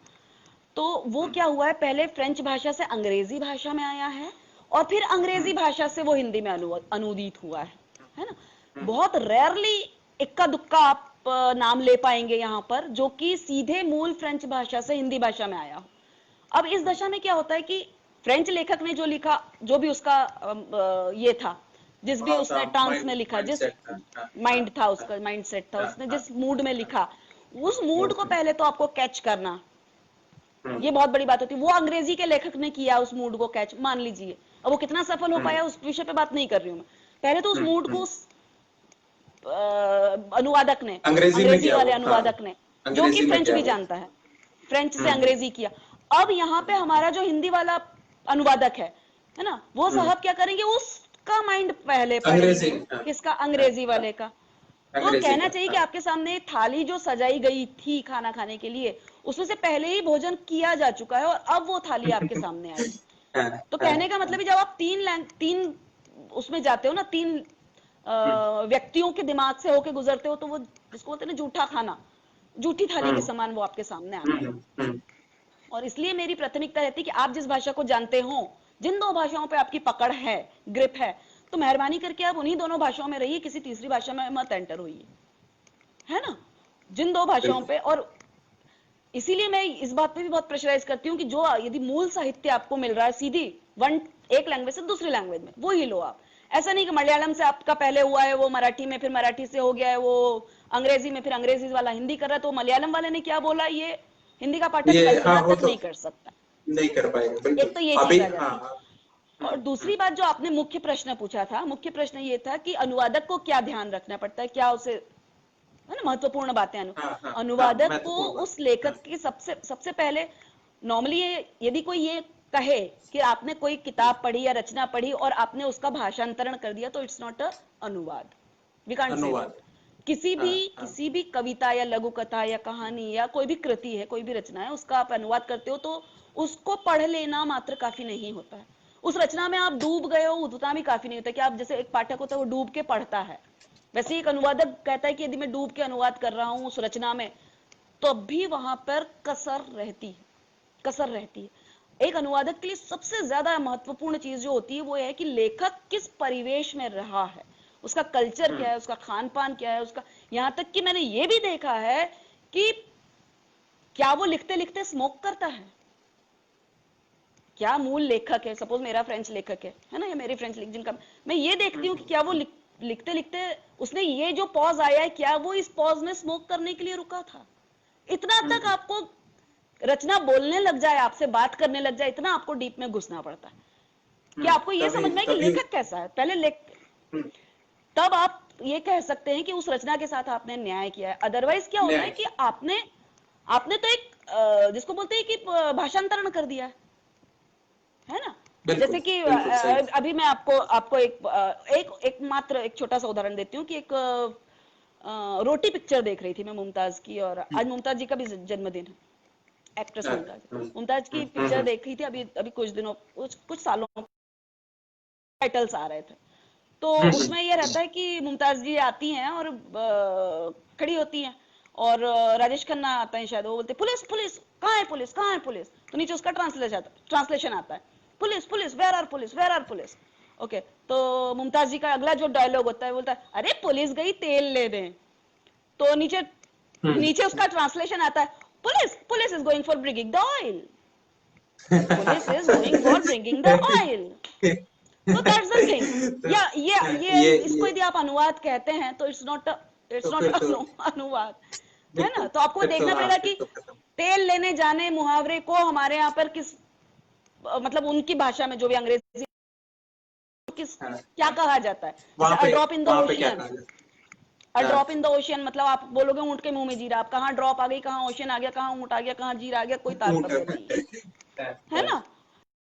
तो वो हम्म, क्या हुआ है, पहले फ्रेंच भाषा से अंग्रेजी भाषा में आया है और फिर अंग्रेजी हम्म, भाषा से वो हिंदी में अनुदित हुआ है ना। हम्म, बहुत रेयरली इक्का दुक्का आप नाम ले पाएंगे यहाँ पर जो कि सीधे मूल फ्रेंच भाषा से हिंदी भाषा में आया हो। अब इस दशा में क्या होता है कि फ्रेंच लेखक ने जो लिखा, जो भी उसका ये था, जिस भी भाव था, उसने टर्म्स में माइंड लिखा, माइंड जिस सेट था। हाँ हाँ माइंड था हाँ उसका, माइंड सेट था, हाँ उसने हाँ जिस मूड में हाँ लिखा, उस मूड मूड को में। पहले तो आपको कैच करना, हम्म, ये बहुत बड़ी बात होती है। वो अंग्रेजी के लेखक ने किया उस मूड को कैच, मान लीजिए। अब वो कितना सफल हो हम्म, पाया उस विषय पे बात नहीं कर रही हूँ मैं। पहले तो उस मूड को हम्म। उस अनुवादक ने, अंग्रेजी में अंग्रेजी किया वाले वो, हाँ, अनुवादक ने, जो कि अंग्रेजी में फ्रेंच किया भी वो। जानता है, फ्रेंच से हम्म, अंग्रेजी किया। अब यहाँ पे हमारा जो हिंदी वाला अनुवादक है ना, वो हम्म, साहब क्या करेंगे, उसका माइंड पहले अंग्रेजी, पढ़ेंगे, हाँ किसका, हाँ अंग्रेजी हाँ, वाले का। तो अंग्रेजी कहना का, चाहिए कि हाँ आपके सामने थाली जो सजाई गई थी खाना खाने के लिए, उसमें से पहले ही भोजन किया जा चुका है और अब वो थाली आपके सामने आई। हाँ तो हाँ कहने का हाँ। मतलब है जब आप तीन उसमें जाते हो ना, तीन हम्म, व्यक्तियों के दिमाग से होके गुजरते हो, तो वो जिसको बोलते हैं ना झूठा खाना, झूठी थाली के हम्म, समान वो आपके सामने आता है। हम्म। और इसलिए मेरी प्राथमिकता रहती है कि आप जिस भाषा को जानते हो, जिन दो भाषाओं पे आपकी पकड़ है, ग्रिप है, तो मेहरबानी करके आप उन्हीं दोनों भाषाओं में रहिए, किसी तीसरी भाषा में मत एंटर होइए, है ना। जिन दो भाषाओं बिल्कुल। पे। और इसीलिए मैं इस बात पे भी बहुत प्रेशराइज करती हूँ कि जो यदि मूल साहित्य आपको मिल रहा है सीधी वन एक लैंग्वेज से दूसरी लैंग्वेज में, वो ही लो आप। ऐसा नहीं कि मलयालम से आपका पहले हुआ है वो मराठी में, फिर मराठी से हो गया है वो अंग्रेजी में, फिर अंग्रेजी वाला हिंदी कर रहा है, तो मलयालम वाले ने क्या बोला ये हिंदी का पाठक ये, हाँ, कल्पना वो तक तो नहीं कर सकता। नहीं कर पाएगा, बिल्कुल। एक तो ये अभी, चीज आ हाँ जाती है। हाँ। और दूसरी बात जो आपने मुख्य प्रश्न पूछा था, मुख्य प्रश्न ये था कि अनुवादक को क्या ध्यान रखना पड़ता है, क्या उसे, है ना, महत्वपूर्ण बातें हाँ हाँ हाँ, अनुवादक को महत्वपूर्ण बात। उस हाँ, लेखक की सबसे सबसे पहले नॉर्मली यदि कोई ये कहे कि आपने कोई किताब पढ़ी या रचना पढ़ी और आपने उसका भाषांतरण कर दिया, तो इट्स नॉट अ अनुवाद, वी कांट से दैट। अनुवाद। हाँ हाँ। किसी भी कविता या लघु कथा या कहानी या कोई भी कृति है, कोई भी रचना है, उसका आप अनुवाद करते हो तो उसको पढ़ लेना मात्र काफी नहीं होता है। उस रचना में आप डूब गए हो उतना भी काफी नहीं होता कि आप, जैसे एक पाठक होता है वो डूब के पढ़ता है, वैसे एक अनुवादक कहता है कि यदि मैं डूब के अनुवाद कर रहा हूं उस रचना में, तो भी वहां पर कसर रहती है। एक अनुवादक के लिए सबसे ज्यादा महत्वपूर्ण चीज जो होती है वो है कि लेखक किस परिवेश में रहा है, उसका कल्चर क्या हम्म, है, उसका खान पान क्या है, उसका, यहां तक कि मैंने ये भी देखा है कि क्या वो लिखते लिखते स्मोक करता है, क्या मूल लेखक है, सपोज मेरा फ्रेंच लेखक है ना, या मेरी फ्रेंच लिख जिनका मैं ये देखती हूँ कि क्या वो लिखते लिखते उसने ये जो पॉज आया है, क्या वो इस पॉज में स्मोक करने के लिए रुका था। इतना तक हम्म, आपको रचना बोलने लग जाए, आपसे बात करने लग जाए, इतना आपको डीप में घुसना पड़ता है। कि आपको ये तभी समझ में है कि तभी लेखक कैसा है, पहले हम्म, तब आप ये कह सकते हैं कि उस रचना के साथ आपने न्याय किया है। अदरवाइज क्या होता है न्याय कि आपने आपने तो एक जिसको बोलते हैं कि भाषांतरण कर दिया है ना। बिल्कुल जैसे कि बिल्कुल सही। अभी मैं आपको आपको एक मात्र एक छोटा सा उदाहरण देती हूँ कि एक रोटी पिक्चर देख रही थी मैं मुमताज की, और हम्म, आज मुमताज जी का भी जन्मदिन है, एक्ट्रेस मुमताज। हम्म, मुमताज की पिक्चर देख रही थी अभी अभी कुछ दिनों कुछ सालों टाइटल्स आ रहे थे, तो उसमें ये रहता है कि मुमताज जी आती हैं और खड़ी होती हैं, और राजेश खन्ना आता है शायद, वो बोलते पुलिस पुलिस कहाँ है पुलिस, कहाँ है पुलिस, तो नीचे उसका ट्रांसलेशन आता है, police police where are police, where are police. Okay, तो मुमताज जी का अगला जो डायलॉग होता है बोलता है अरे पुलिस गई तेल लेने, तो नीचे हम्म, नीचे उसका ट्रांसलेशन आता है, police police is going for bringing the oil, police is going for bringing the oil. तो दैट्स द थिंग। तो या ये इसको ये यदि आप अनुवाद कहते हैं तो इट्स तो नॉट फिर तो अनुवाद, है ना। बिल्कुल, तो आपको फिर तो देखना हाँ पड़ेगा फिर कि तो खत्म। तेल लेने जाने मुहावरे को हमारे यहाँ पर किस मतलब उनकी भाषा में जो भी अंग्रेजी किस हाँ, क्या हाँ, कहा जाता है। जैसे अ ड्रॉप इन द वहां पे क्या ओशियन, कहा जाए। अ हाँ, ड्रॉप इन द ओशियन मतलब आप बोलोगे ऊंट के मुंह में जीरा, आप कहाँ ड्रॉप आ गई, कहाँ ओशियन आ गया, कहाँ ऊंट आ गया, कहाँ जीरा आ गया, कोई ऊँट तारतम्य नहीं हाँ, है हाँ, ना।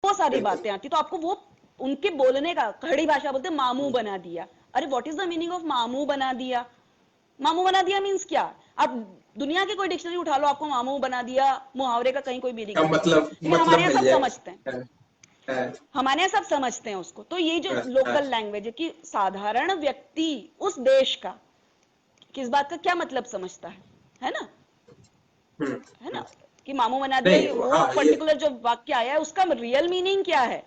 वो सारी बिल्कुल। बातें आती, तो आपको वो उनके बोलने का, खड़ी भाषा बोलते हैं मामू बना दिया। अरे what is the meaning of मामू बना दिया? मामू बना दिया मीन्स क्या? आप दुनिया की कोई डिक्शनरी उठा लो, आपको मामू बना दिया मुहावरे का कहीं कोई मीनिंग का नहीं मिलेगा, लेकिन हमारे मतलब यहाँ मिल सब समझते हैं, जाएगा। हाँ, हाँ, हमारे यहाँ सब समझते हैं उसको। तो ये जो हाँ, हाँ, लोकल लैंग्वेज है कि साधारण व्यक्ति उस देश का किस बात का क्या मतलब समझता है ना, हम्म, है ना, हम्म। कि मामू बना दिया, नहीं ये वो हाँ ये पर्टिकुलर जो वाक्य आया है उसका रियल मीनिंग क्या है।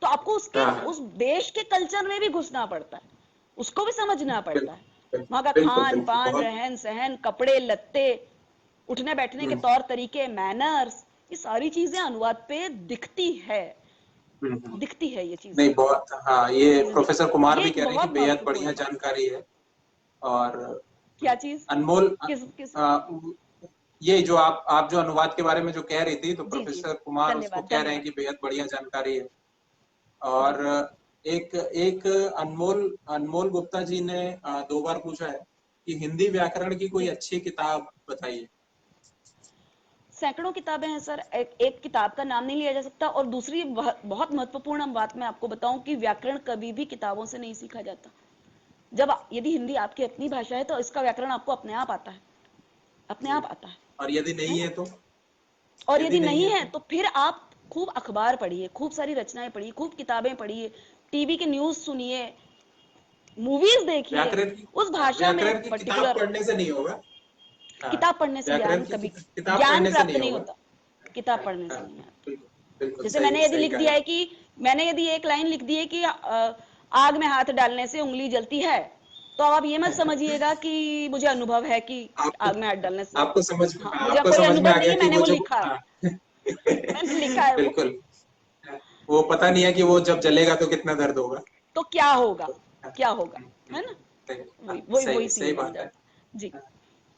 तो आपको उसके हाँ हाँ उस देश के कल्चर में भी घुसना पड़ता है, उसको भी समझना पड़ता है, बिल्कुल वहां का बिल्कुल खान बिल्कुल पान, बहुत। रहन सहन, कपड़े लत्ते, उठने बैठने के हम्म, तौर तरीके, मैनर्स, ये सारी चीजें अनुवाद पे हम्म। दिखती है ये चीजें, नहीं बहुत हाँ, ये चीज प्रोफेसर दिखती है, कुमार ये भी एक कह रहे हैं कि बहुत बेहद महत्वपूर्ण बढ़िया बात। जानकारी है। और क्या चीज? अनमोल किस किस आ, ये जो आप जो अनुवाद के बारे में जो कह रही थी, तो जी जी, प्रोफेसर कुमार उसको धन्यवाद कह रहे हैं धन्यवाद। कि बेहद बढ़िया जानकारी है। जी, और एक एक अनमोल अनमोल गुप्ता जी ने 2 बार पूछा है कि हिंदी व्याकरण की कोई जी अच्छी किताब बताइए। सैकड़ों किताबें हैं सर, एक किताब का नाम नहीं लिया जा सकता। और दूसरी बहुत महत्वपूर्ण बात मैं आपको बताऊं कि व्याकरण कभी भी किताबों से नहीं सीखा जाता। यदि हिंदी आपकी अपनी भाषा है तो इसका व्याकरण आपको अपने आप आता है, अपने जी। आप आता और यदि है नहीं ना। है तो और यदि यदि नहीं नहीं है है तो तो फिर आप खूब अखबार पढ़िए, खूब सारी रचनाएं पढ़िए, खूब किताबें पढ़िए, टीवी के न्यूज सुनिए, मूवीज देखिए, व्याकरण की उस भाषा में व्याकरण की किताब पर्टिकुलर। पढ़ने से नहीं होगा। हाँ, किताब पढ़ने से व्याकरण ज्ञान की कभी किताब ज्ञान पढ़ने से प्राप्त नहीं नहीं होगा। होता, किताब हाँ, पढ़ने से हाँ, नहीं आता। बिल्कुल बिल्कुल जैसे सही सही कहा है। मैंने यदि एक लाइन लिख दी है कि आग में हाथ डालने से उंगली जलती है, तो आप ये मत समझिएगा कि मुझे अनुभव है कि आपको आग में हाथ डालने से। हाँ, मुझे आपको कोई समझ में अनुभव आ नहीं गया है, कि मैंने वो वो जब लिखा है, हाँ मैंने लिखा है वो। बिल्कुल। वो पता नहीं है कि वो जब जलेगा तो कितना दर्द होगा। तो क्या होगा, तो हाँ, क्या होगा, हम्म, है ना। सही वही हाँ, वही सही वही सही सीन बन बात है। जाता है जी।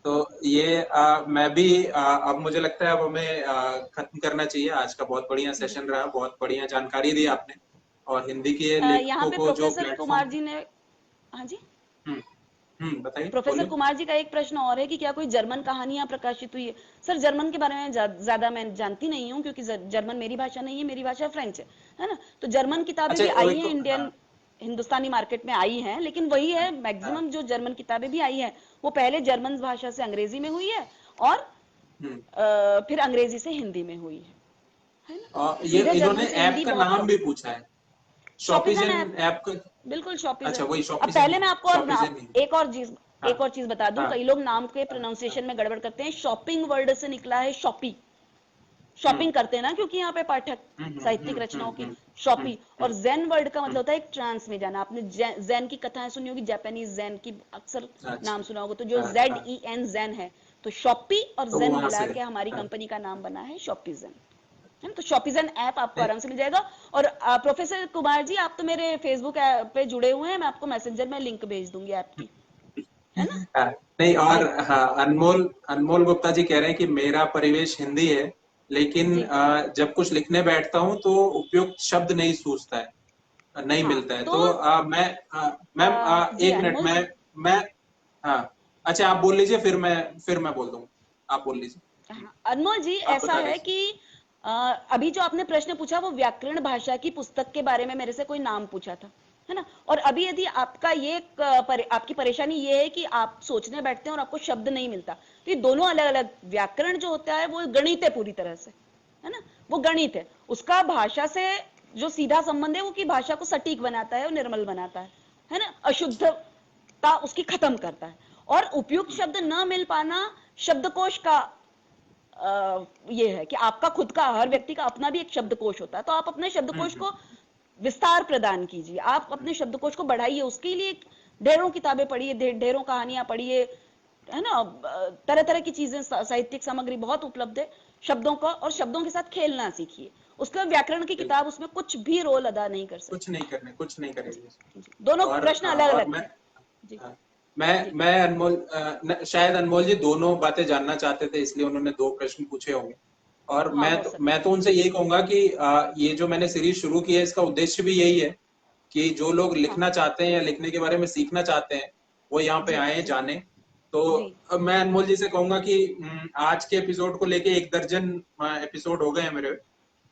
तो ये मैं भी अब मुझे लगता है अब हमें खत्म करना चाहिए। आज का बहुत बढ़िया जी, सेशन रहा, बहुत बढ़िया जानकारी दी आपने। और हिंदी के यहाँ लेखकों पे को जो प्रोफेसर कुमार प्लेटफॉर्म। जी ने, हाँ जी, हम्म बताइए प्रोफेसर बोलिए। कुमार जी का एक प्रश्न और है कि क्या कोई जर्मन कहानियां प्रकाशित हुई है। सर जर्मन के बारे में ज्यादा मैं जानती नहीं हूँ, क्योंकि जर्मन मेरी भाषा नहीं है, मेरी भाषा फ्रेंच है ना। तो जर्मन किताबें अच्छा भी आई एक हैं, हाँ इंडियन हिंदुस्तानी मार्केट में आई हैं, लेकिन वही है, हाँ मैक्सिमम जो जर्मन किताबें भी आई हैं वो पहले जर्मन भाषा से अंग्रेजी में हुई है, और हम्म फिर अंग्रेजी से हिंदी में हुई है ना। और ये सीधे इन्होंने जर्मन से ऐप हिंदी का बहुत नाम कम। भी पूछा है, शॉपिजन शॉपिजन ऐप, ऐप का। बिल्कुल अच्छा शॉपिजन। वही अब शॉपिजन पहले ही मैं है, आपको और शॉपिजन ही है। हाँ एक और चीज बता दूं, हाँ कई लोग नाम के हाँ प्रोनाउंसिएशन हाँ में गड़बड़ करते हैं। शॉपिंग वर्ड से निकला है शॉपी, हम्म शॉपिंग करते हैं ना, क्योंकि यहाँ पे पाठक साहित्यिक रचनाओं की शॉपी। और हम्म जैन वर्ड का मतलब हम्म, होता है एक ट्रांस में जाना। आपने जैन की कथाएं सुनी होगी, जापानीज जैन की अक्सर नाम अच्छा सुना होगा, तो जो हाँ हाँ ZEN जैन है, तो शॉपी और तो जैन वहां मिला से के हमारी हाँ कंपनी का नाम बना है शॉपिजन, है ना। तो शॉपिजन ऐप आपको नहीं आराम से मिल जाएगा। और प्रोफेसर कुमार जी, आप तो मेरे फेसबुक ऐप पे जुड़े हुए हैं, मैं आपको मैसेंजर में लिंक भेज दूंगी ऐप की, है ना। हाँ, नहीं और जी हाँ अनमोल अनमोल गुप्ता जी कह रहे हैं कि मेरा परिवेश हिंदी है, लेकिन जी जब कुछ लिखने बैठता हूँ तो उपयुक्त शब्द नहीं सूझता है। नहीं हाँ मिलता है। तो तो मैम जी एक मिनट, अनमोल जी। मैं हाँ, अच्छा आप बोल लीजिए, फिर मैं बोल दूंगा, आप बोल लीजिए। हाँ, अनमोल जी आप ऐसा बता है दीजिए। कि अ, अभी जो आपने प्रश्न पूछा वो व्याकरण भाषा की पुस्तक के बारे में मेरे से कोई नाम पूछा था, है ना। और अभी यदि आपका ये आपकी परेशानी ये है कि आप सोचने बैठते हैं और आपको शब्द नहीं मिलता, तो ये दोनों अलग अलग, व्याकरण जो होता है वो गणित है पूरी तरह से, है ना। वो गणित है, उसका भाषा से जो सीधा संबंध है वो कि भाषा को सटीक बनाता है और निर्मल बनाता है ना, अशुद्धता उसकी खत्म करता है। और उपयुक्त शब्द न मिल पाना शब्दकोश का ये है कि आपका खुद का, हर व्यक्ति का अपना भी एक शब्दकोश होता है, तो आप अपने शब्दकोश हम्म को विस्तार प्रदान कीजिए, आप अपने शब्दकोश को बढ़ाइए, उसके लिए ढेरों किताबें पढ़िए, ढेरों कहानियां पढ़िए, है ना। तरह तरह की चीजें, साहित्यिक सामग्री बहुत उपलब्ध है शब्दों का, और शब्दों के साथ खेलना सीखिए। उसके बाद व्याकरण की बिल्कुल। किताब उसमें कुछ भी रोल अदा नहीं कर सकती। कुछ नहीं करेगी। दोनों प्रश्न अलग और अलग मैं थे। जी जी। मैं अनमोल, शायद अनमोल जी दोनों बातें जानना चाहते थे, इसलिए उन्होंने दो प्रश्न पूछे होंगे। और हाँ हो सकता मैं है। तो उनसे यही कहूंगा कि ये जो मैंने सीरीज शुरू की है, इसका उद्देश्य भी यही है कि जो लोग हाँ लिखना चाहते हैं या लिखने के बारे में सीखना चाहते हैं, वो यहाँ पे जी आए जी जाने। तो जी। अब मैं अनमोल जी से कहूंगा कि आज के एपिसोड को लेके 1 दर्जन एपिसोड हो गए हैं मेरे,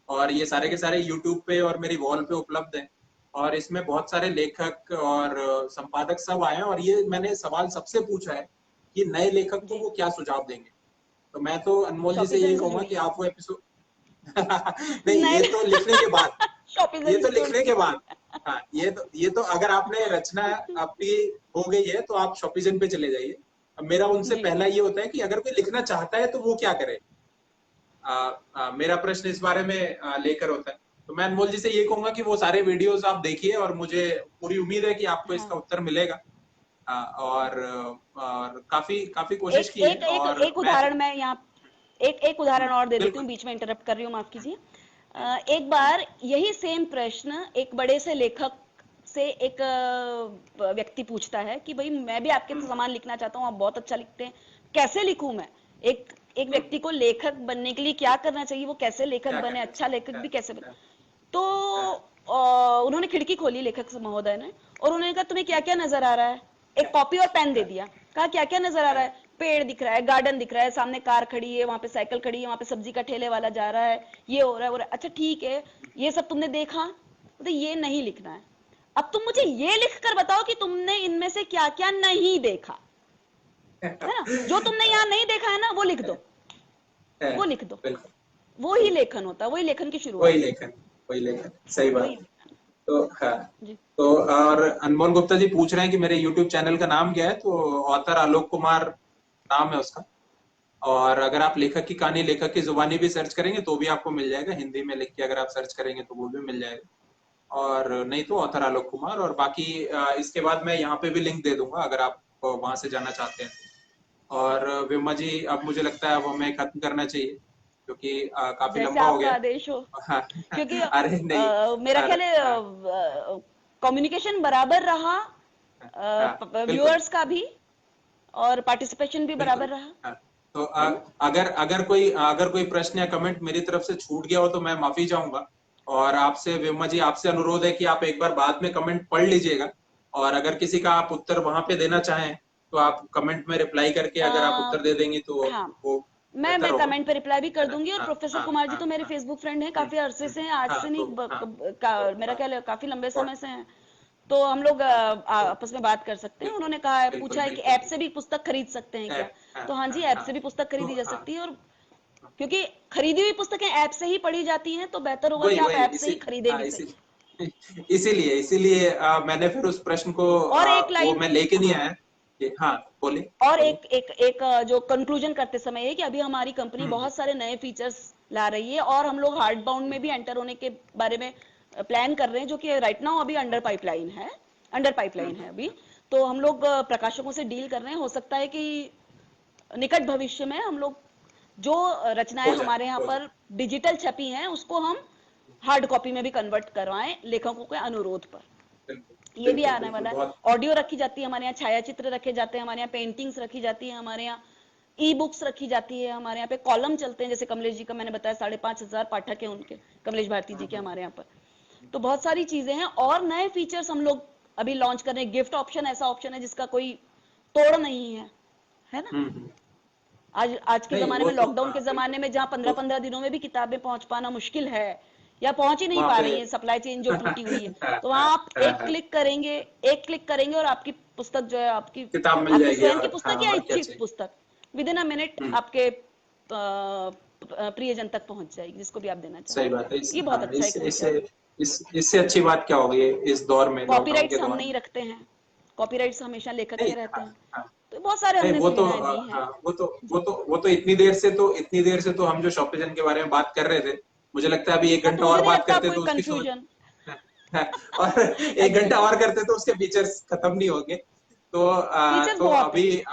और ये सारे के जी सारे यूट्यूब पे और मेरी वॉल पे उपलब्ध हैं। और इसमें बहुत सारे लेखक और संपादक सब आए हैं, और ये मैंने सवाल सबसे पूछा है कि नए लेखक को जी। वो क्या सुझाव देंगे। तो मैं तो अनमोल जी से यही शॉपिजन से कहूंगा कि जुड़िए। आप वो एपिसोड नहीं, ये नहीं तो लिखने के बाद, ये शॉपिजन तो से लिखने के जुड़िए। बाद। हाँ, ये तो अगर आपने रचना आपकी हो गई है तो आप शॉपिजन पे चले जाइए। अब मेरा उनसे जी पहला ये होता है कि अगर कोई लिखना चाहता है तो वो क्या करे। मेरा प्रश्न इस बारे में लेकर होता है। तो मैं अनमोल जी से ये कहूंगा कि वो सारे वीडियोस आप देखिए, और मुझे पूरी उम्मीद है कि आपको हाँ। इसका उत्तर मिलेगा। और काफी काफी कोशिश एक की है। एक एक और एक मैं उदाहरण मैं यहाँ, एक उदाहरण और दे देती हूँ, बिल्कुल। बीच में इंटरप्ट कर रही हूँ, माफ कीजिए। हम्म, एक बार यही सेम प्रश्न एक बड़े से लेखक से एक व्यक्ति पूछता है कि भाई मैं भी आपके हम्म, समान लिखना चाहता हूँ, आप बहुत अच्छा लिखते हैं, कैसे लिखूं मैं। एक एक हम्म, व्यक्ति को लेखक बनने के लिए क्या करना चाहिए, वो कैसे लेखक क्या बने, करना अच्छा चाहिए। लेखक भी कैसे बने। हाँ, तो हाँ, उन्होंने खिड़की खोली लेखक महोदय ने, और उन्होंने कहा तुम्हें क्या क्या नजर आ रहा है। एक हाँ, कॉपी और पेन दे हाँ, दिया, कहा क्या क्या नजर आ रहा हाँ, है। पेड़ दिख रहा है, गार्डन दिख रहा है, सामने कार खड़ी है, वहां पे साइकिल खड़ी है, वहां पे सब्जी का ठेले वाला जा रहा है, ये हो रहा है वो रहा है। अच्छा ठीक है, ये सब तुमने देखा, तो ये नहीं लिखना है। अब तुम मुझे ये लिख कर बताओ कि तुमने इनमें से क्या क्या नहीं देखा, है ना। जो तुमने यहाँ नहीं देखा है ना वो लिख दो, हाँ, वो लिख दो। बिल्कुल। वो ही लेखन होता है, वही लेखन की वही शुरुआत होती लेखन, वही लेखन, है। सही हाँ वही बात। लेखन। तो हाँ, जी तो और अनमोल गुप्ता जी पूछ रहे हैं कि मेरे यूट्यूब चैनल का नाम क्या है। तो ऑथर आलोक कुमार नाम है उसका। और अगर आप लेखक की कहानी, लेखक की जुबानी भी सर्च करेंगे तो भी आपको मिल जाएगा, हिंदी में लिख के अगर आप सर्च करेंगे तो वो भी मिल जाएगा। और नहीं तो ऑथर आलोक कुमार। और बाकी इसके बाद मैं यहाँ पे भी लिंक दे दूंगा अगर आप वहां से जाना चाहते हैं। और विमा जी, अब मुझे लगता है अब हमें खत्म करना चाहिए, क्योंकि काफी जैसे लंबा हो आपका गया। आदेश हो, हाँ, क्योंकि अरे नहीं। मेरा ख्याल है हाँ, कम्युनिकेशन बराबर रहा, हाँ, बिल्कुल, व्यूअर्स का भी, और पार्टिसिपेशन भी बिल्कुल। बराबर रहा, हाँ, तो है ना। अगर कोई प्रश्न या कमेंट मेरी तरफ से छूट गया हो तो मैं माफी चाहूंगा। और आपसे विमा जी, आपसे अनुरोध है कि आप एक बार बाद में कमेंट पढ़ लीजिएगा। और अगर किसी का आप उत्तर वहां पे देना चाहें तो आप कमेंट में रिप्लाई करके अगर आप अ, उत्तर दे देंगी तो हाँ, वो बेहतर मैं होगा। कमेंट पे रिप्लाई भी कर है ना? दूंगी। और हाँ, प्रोफेसर हाँ, कुमार जी हाँ, तो मेरे हाँ। फेसबुक फ्रेंड हैं, हम्म, काफी अरसे से हैं, आज हाँ, से तो नहीं, हाँ, मेरा हाँ, ख्याल है काफी लंबे हाँ, समय से हैं। तो हम लोग हाँ, तो आपस में बात कर सकते हैं। बिल्कुल, उन्होंने कहा है, बिल्कुल, पूछा है कि बिल्कुल, ऐप से बिल्कुल। भी पुस्तक खरीद सकते हैं क्या। हाँ, तो हाँ हाँ, जी, ऐप हाँ। से भी पुस्तक तो खरीदी जा हाँ, सकती है। और क्योंकि खरीदी हुई पुस्तकें ऐप से ही पढ़ी जाती हैं, तो बेहतर होगा कि वही आप वही ऐप से इसी ही खरीदें हाँ भी इसी सही। इसीलिए इसीलिए मैंने फिर उस प्रश्न को और एक वो लाइन, मैं लेके नहीं हाँ, आया हाँ, बोलिए, और बोलिए। जो कंक्लूजन करते समय है कि अभी हमारी कंपनी हम्म, बहुत सारे नए फीचर्स ला रही है, और हम लोग हार्ड बाउंड में भी एंटर होने के बारे में प्लान कर रहे हैं, जो कि राइट नाउ अभी अंडर पाइपलाइन है अभी। तो हम लोग प्रकाशकों से डील कर रहे हैं, हो सकता है कि निकट भविष्य में हम लोग जो रचनाएं हमारे यहाँ हो जाए। पर डिजिटल छपी हैं उसको हम हार्ड कॉपी में भी कन्वर्ट करवाएं, लेखकों के अनुरोध पर। बिल्कुल, ये भी बिल्कुल, आने बिल्कुल, वाला है। बहुत। ऑडियो रखी जाती है हमारे यहाँ, छायाचित्र रखे जाते हैं हमारे यहाँ, पेंटिंग्स रखी जाती है हमारे यहाँ, ई बुक्स रखी जाती है हमारे यहाँ पे, कॉलम चलते हैं, जैसे कमलेश जी का मैंने बताया 5,500 पाठक है उनके, कमलेश भारती जी के हमारे यहाँ पर। तो बहुत सारी चीजें हैं और नए फीचर्स हम लोग अभी लॉन्च कर रहे हैं। गिफ्ट ऑप्शन ऐसा ऑप्शन है जिसका कोई तोड़ नहीं है ना। आज आज के नहीं जमाने वो में, तो लॉकडाउन के हाँ जमाने बिल्कुल में, जहाँ पंद्रह वो पंद्रह दिनों में भी किताबें पहुंच पाना मुश्किल है या पहुंच ही नहीं वहां पा पे रही है, सप्लाई चेन जो टूटी हुई है, हाँ, तो वहां आप हाँ, एक हाँ, क्लिक करेंगे, एक क्लिक करेंगे और आपकी पुस्तक जो है, आपकी किताब मिल आपकी जाएगी स्वयं की और हाँ पुस्तक या और क्या इच्छित चाहिए। पुस्तक विद इन अ मिनट हम्म आपके प्रियजन तक पहुंच जाएगी, जिसको भी आप देना सही चाहेंगे। बात है। ये बहुत अच्छा एक फीचर है। इससे अच्छी बात क्या होगी इस दौर में, लॉकडाउन के कॉपीराइट्स हम दौर नहीं में। रखते हैं, कॉपीराइट्स हमेशा लेखक नहीं के रहते हाँ, हैं, हाँ, तो बहुत सारे नहीं हमने वो तो सुविधाएं दी हैं। हाँ वो तो वो जी। तो वो तो इतनी देर से तो हम जो शॉपिजन के बारे में बात कर रहे थे, मुझे लगता है अभी एक हाँ, तो घंटा मुझे और नहीं बात लगता करते आपको तो उसकी समझ कंफ्यूजन। और एक घंटा एग्जैक्टली। और करते तो उसके फीचर्स खत्म नहीं होंगे। तो फीचर्स तो बहुत हैं। अभी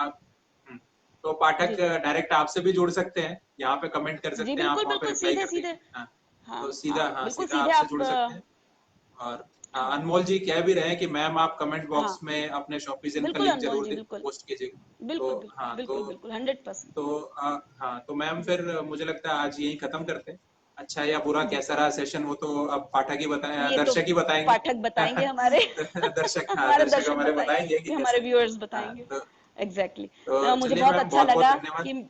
तो पाठक जी जी डायरेक्ट आपसे भी जुड़ सकते हैं, यहाँ पे कमेंट कर जी, सकते हैं, आप बिल्कुल वहाँ पे बिल्कुल, रिप्लाई सीधे कर सीधे। देंगे। हाँ हाँ तो हाँ, हाँ बिल्कुल सीधा सीधे आपसे आप जुड़ सकते हैं। और हाँ अनमोल जी कह भी रहे हैं कि मैम आप कमेंट हाँ, बॉक्स में अपने शॉपिजन का बिल्कुल लिंक अनमोल जरूर जी, बिल्कुल पोस्ट कीजिएगा। तो बिल्कुल बिल्कुल हाँ बिल्कुल बिल्कुल 100%। तो हाँ तो मैम फिर मुझे लगता है आज यही खत्म करते हैं। अच्छा या बुरा जी, कैसा रहा सेशन वो तो अब पाठक ही बताए, ये तो दर्शक ही बताएंगे। पाठक बताएंगे हमारे दर्शक हाँ हमारे दर्शक दर्शक हमारे बताएंगे, बताएंगे कि ये हमारे कैसे। व्यूअर्स हाँ बताएंगे। एग्जैक्टली मुझे चलिए बहुत मैम अच्छा बहुत बहुत लगा धन्यवाद। कि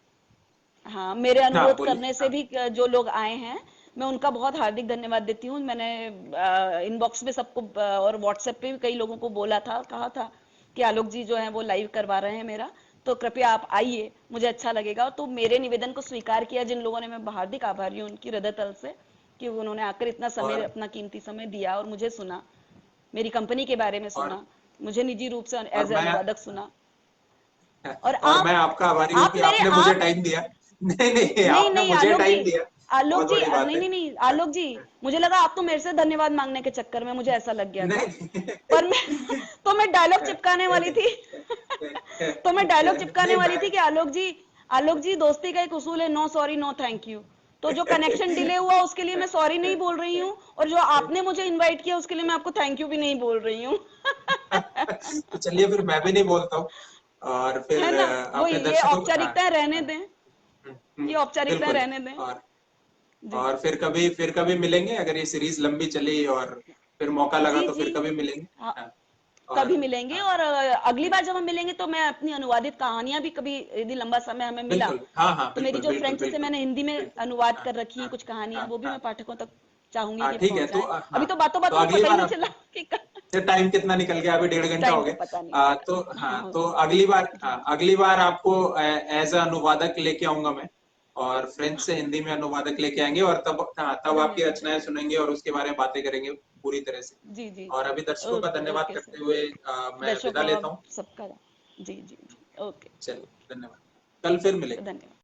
हाँ, मेरे हाँ अनुरोध बोलिए करने से हाँ। भी जो लोग आए हैं, मैं उनका बहुत हार्दिक धन्यवाद देती हूँ। मैंने इनबॉक्स में सबको और व्हाट्सएप पे भी कई लोगों को बोला था, कहा था कि आलोक जी जो है वो लाइव करवा रहे हैं मेरा, तो कृपया आप आइए, मुझे अच्छा लगेगा। तो मेरे निवेदन को स्वीकार किया जिन लोगों ने, मैं हार्दिक आभारी हूँ उनकी हृदय तल से, कि उन्होंने आकर इतना समय, और अपना कीमती समय दिया और मुझे सुना, मेरी कंपनी के बारे में और सुना, मुझे निजी रूप से और एज ए मैं अनुवादक सुना। और और मैं आपका आभारी हूँ आप कि मेरे आपने मुझे आप टाइम दिया। नहीं नहीं नहीं आपने नहीं मुझे आलोक जी, टाइम दिया, आलोक बहुत जी, बड़ी बात नहीं है। नहीं नहीं आलोक जी, मुझे लगा आप तो मेरे से धन्यवाद मांगने के चक्कर में, मुझे ऐसा लग गया था। नहीं पर मैं तो मैं डायलॉग चिपकाने वाली थी तो मैं डायलॉग चिपकाने नहीं वाली मैं थी कि आलोक जी दोस्ती का एक उसूल है, no sorry no thank you. तो जो कनेक्शन डिले हुआ उसके लिए मैं सॉरी नहीं बोल रही हूँ, और जो आपने मुझे इनवाइट किया उसके लिए मैं आपको थैंक यू भी नहीं बोल रही हूँ तो चलिए फिर मैं भी नहीं बोलता हूँ। और है फिर ना, वो अपने ये दर्शकों को हाँ औपचारिकताएं रहने हाँ, दें, ये औपचारिकताएं बिल्कुल। रहने दें। और जी फिर कभी मिलेंगे अगर ये सीरीज लंबी चली और फिर मौका लगा जी तो जी, फिर कभी मिलेंगे। हाँ, हाँ और कभी मिलेंगे। हाँ और अगली बार जब हम मिलेंगे तो मैं अपनी अनुवादित कहानियां भी, कभी यदि लंबा समय हमें मिला, बिल्कुल हाँ हाँ तो मेरी बिल्कुल जो बिल्कुल फ्रेंच से बिल्कुल मैंने हिंदी में बिल्कुल। अनुवाद हाँ कर रखी हैं हाँ कुछ कहानियां, हाँ वो भी हाँ मैं पाठकों तक चाहूंगी हाँ कि ठीक है तो पहुंचाएं। हाँ अभी तो बातों तो बातों में अगली पता ही बार नहीं आप चला कि टाइम कितना निकल गया, अभी 1.5 घंटा हो टाइम का गया। पता नहीं चला। तो हाँ अगली बार जी अगली बार आपको एज अ अनुवादक लेके आऊंगा मैं, और फ्रेंच से हिंदी में अनुवादक लेके आएंगे और तब आपकी धन्यवाद रचनाएं धन्यवाद। सुनेंगे और उसके बारे में बातें करेंगे पूरी तरह से। जी जी और जी, अभी दर्शकों का ओके धन्यवाद ओके करते सर, हुए मैं विदा दर्शकों लेता आप हूँ। सबका जी जी जी, ओके, चलिए धन्यवाद, कल फिर मिलेंगे। धन्यवाद।